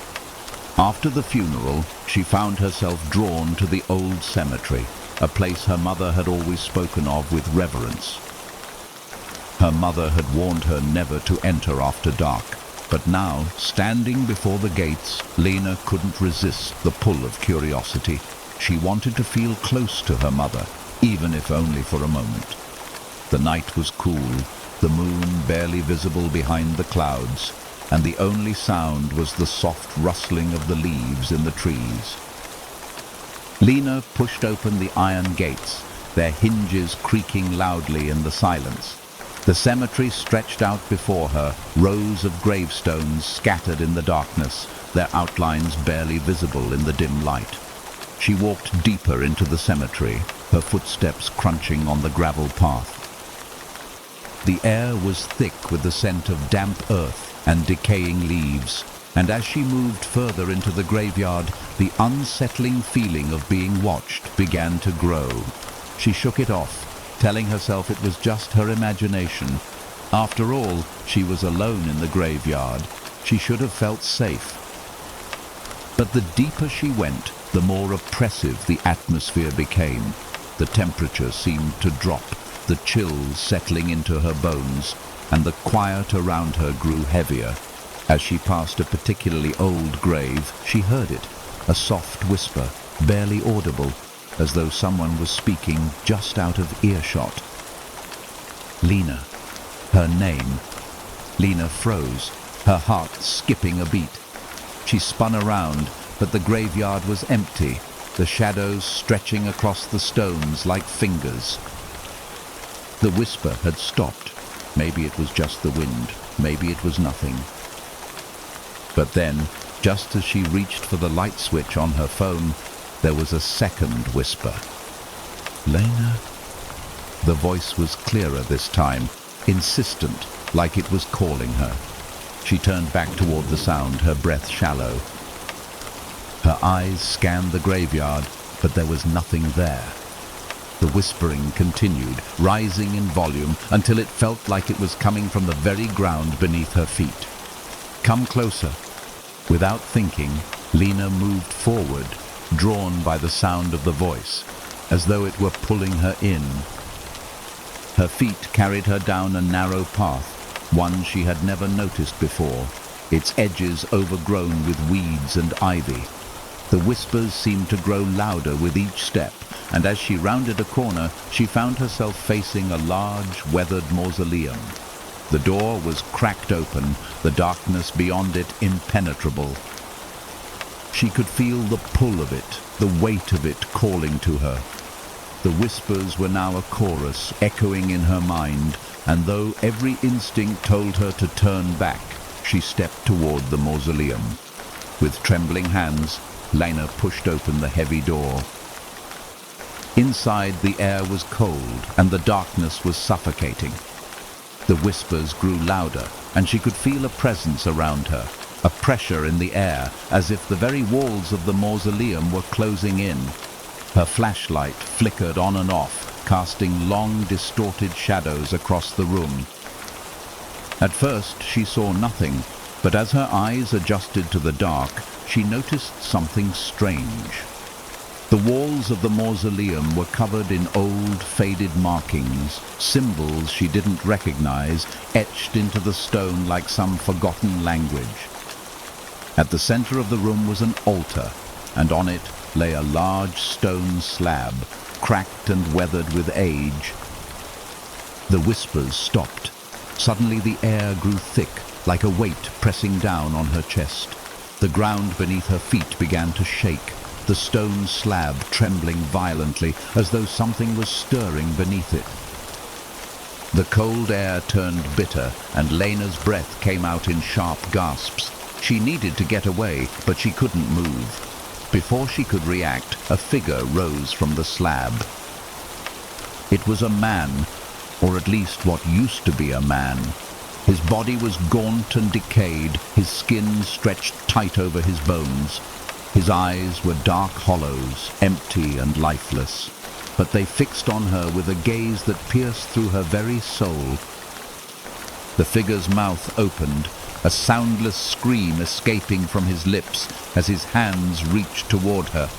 After the funeral, she found herself drawn to the old cemetery. a place her mother had always spoken of with reverence. Her mother had warned her never to enter after dark, but now, standing before the gates, Lena couldn't resist the pull of curiosity. She wanted to feel close to her mother, even if only for a moment. The night was cool, the moon barely visible behind the clouds, and the only sound was the soft rustling of the leaves in the trees. Lena pushed open the iron gates, their hinges creaking loudly in the silence. The cemetery stretched out before her, rows of gravestones scattered in the darkness, their outlines barely visible in the dim light. She walked deeper into the cemetery, her footsteps crunching on the gravel path. The air was thick with the scent of damp earth and decaying leaves, and as she moved further into the graveyard, the unsettling feeling of being watched began to grow. She shook it off, telling herself it was just her imagination. After all, she was alone in the graveyard. She should have felt safe. But the deeper she went, the more oppressive the atmosphere became. The temperature seemed to drop, the chills settling into her bones, and the quiet around her grew heavier. As she passed a particularly old grave, she heard it, a soft whisper, barely audible, as though someone was speaking just out of earshot. Lena. Her name. Lena froze, her heart skipping a beat. She spun around, but the graveyard was empty, the shadows stretching across the stones like fingers. The whisper had stopped. Maybe it was just the wind. Maybe it was nothing. But then, just as she reached for the light switch on her phone, there was a second whisper. Lena? The voice was clearer this time, insistent, like it was calling her. She turned back toward the sound, her breath shallow. Her eyes scanned the graveyard, but there was nothing there. The whispering continued, rising in volume, until it felt like it was coming from the very ground beneath her feet. Come closer. Without thinking, Lena moved forward, drawn by the sound of the voice, as though it were pulling her in. Her feet carried her down a narrow path, one she had never noticed before, its edges overgrown with weeds and ivy. The whispers seemed to grow louder with each step, and as she rounded a corner, she found herself facing a large, weathered mausoleum. The door was cracked open, the darkness beyond it impenetrable. She could feel the pull of it, the weight of it calling to her. The whispers were now a chorus, echoing in her mind, and though every instinct told her to turn back, she stepped toward the mausoleum. With trembling hands, Lena pushed open the heavy door. Inside, the air was cold, and the darkness was suffocating. The whispers grew louder, and she could feel a presence around her, a pressure in the air, as if the very walls of the mausoleum were closing in. Her flashlight flickered on and off, casting long, distorted shadows across the room. At first, she saw nothing, but as her eyes adjusted to the dark, she noticed something strange. The walls of the mausoleum were covered in old, faded markings, symbols she didn't recognize, etched into the stone like some forgotten language. At the center of the room was an altar, and on it lay a large stone slab, cracked and weathered with age. The whispers stopped. Suddenly the air grew thick, like a weight pressing down on her chest. The ground beneath her feet began to shake, the stone slab trembling violently, as though something was stirring beneath it. The cold air turned bitter, and Lena's breath came out in sharp gasps. She needed to get away, but she couldn't move. Before she could react, a figure rose from the slab. It was a man, or at least what used to be a man. His body was gaunt and decayed, his skin stretched tight over his bones. His eyes were dark hollows, empty and lifeless, but they fixed on her with a gaze that pierced through her very soul. The figure's mouth opened, a soundless scream escaping from his lips as his hands reached toward her.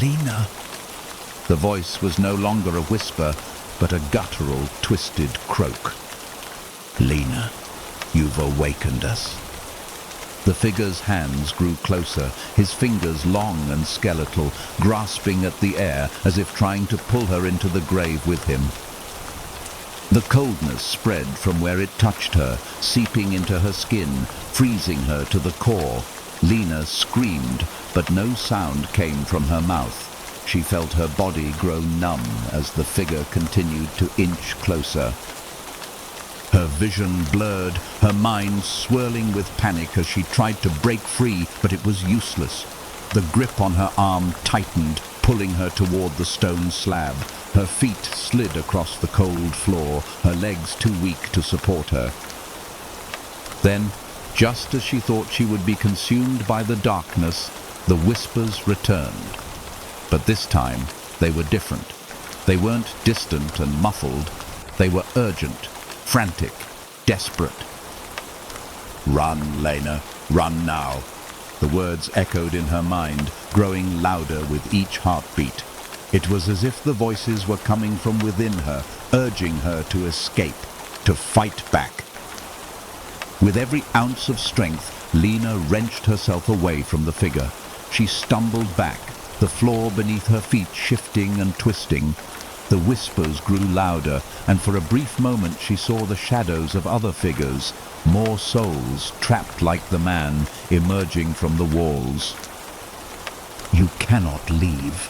Lena! The voice was no longer a whisper, but a guttural, twisted croak. "Lena, you've awakened us." The figure's hands grew closer, his fingers long and skeletal, grasping at the air as if trying to pull her into the grave with him. The coldness spread from where it touched her, seeping into her skin, freezing her to the core. Lena screamed, but no sound came from her mouth. She felt her body grow numb as the figure continued to inch closer. Her vision blurred, her mind swirling with panic as she tried to break free, but it was useless. The grip on her arm tightened, pulling her toward the stone slab. Her feet slid across the cold floor, her legs too weak to support her. Then, just as she thought she would be consumed by the darkness, the whispers returned. But this time, they were different. They weren't distant and muffled. They were urgent, frantic, desperate. "Run, Lena, run now." The words echoed in her mind, growing louder with each heartbeat. It was as if the voices were coming from within her, urging her to escape, to fight back. With every ounce of strength, Lena wrenched herself away from the figure. She stumbled back, the floor beneath her feet shifting and twisting. The whispers grew louder, and for a brief moment she saw the shadows of other figures, more souls, trapped like the man, emerging from the walls. "You cannot leave."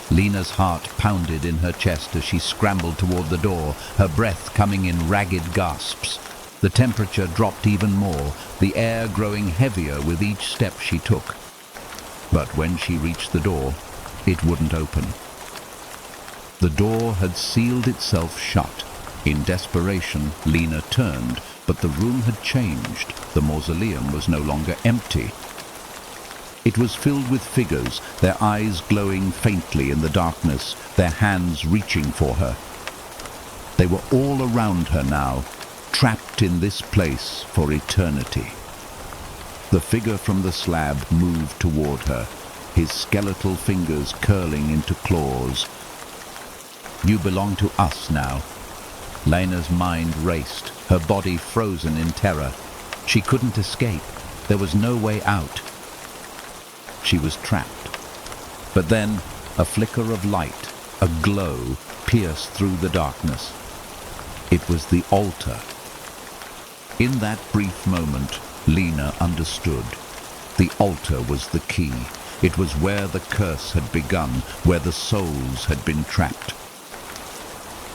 Lena's heart pounded in her chest as she scrambled toward the door, her breath coming in ragged gasps. The temperature dropped even more, the air growing heavier with each step she took. But when she reached the door, it wouldn't open. The door had sealed itself shut. In desperation, Lena turned, but the room had changed. The mausoleum was no longer empty. It was filled with figures, their eyes glowing faintly in the darkness, their hands reaching for her. They were all around her now, trapped in this place for eternity. The figure from the slab moved toward her, his skeletal fingers curling into claws. "You belong to us now." Lena's mind raced, her body frozen in terror. She couldn't escape. There was no way out. She was trapped. But then, a flicker of light, a glow, pierced through the darkness. It was the altar. In that brief moment, Lena understood. The altar was the key. It was where the curse had begun, where the souls had been trapped.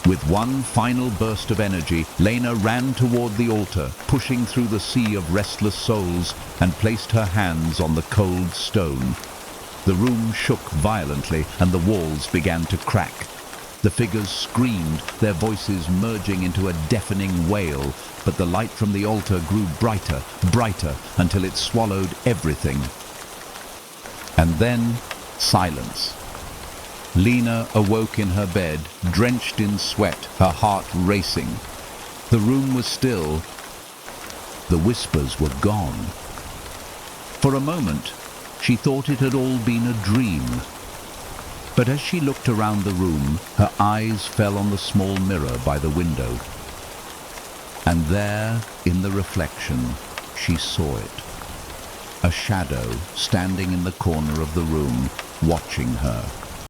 With one final burst of energy, Lena ran toward the altar, pushing through the sea of restless souls, and placed her hands on the cold stone. The room shook violently, and the walls began to crack. The figures screamed, their voices merging into a deafening wail, but the light from the altar grew brighter, brighter, until it swallowed everything. And then, silence. Lena awoke in her bed, drenched in sweat, her heart racing. The room was still. The whispers were gone. For a moment, she thought it had all been a dream. But as she looked around the room, her eyes fell on the small mirror by the window. And there, in the reflection, she saw it. A shadow standing in the corner of the room, watching her.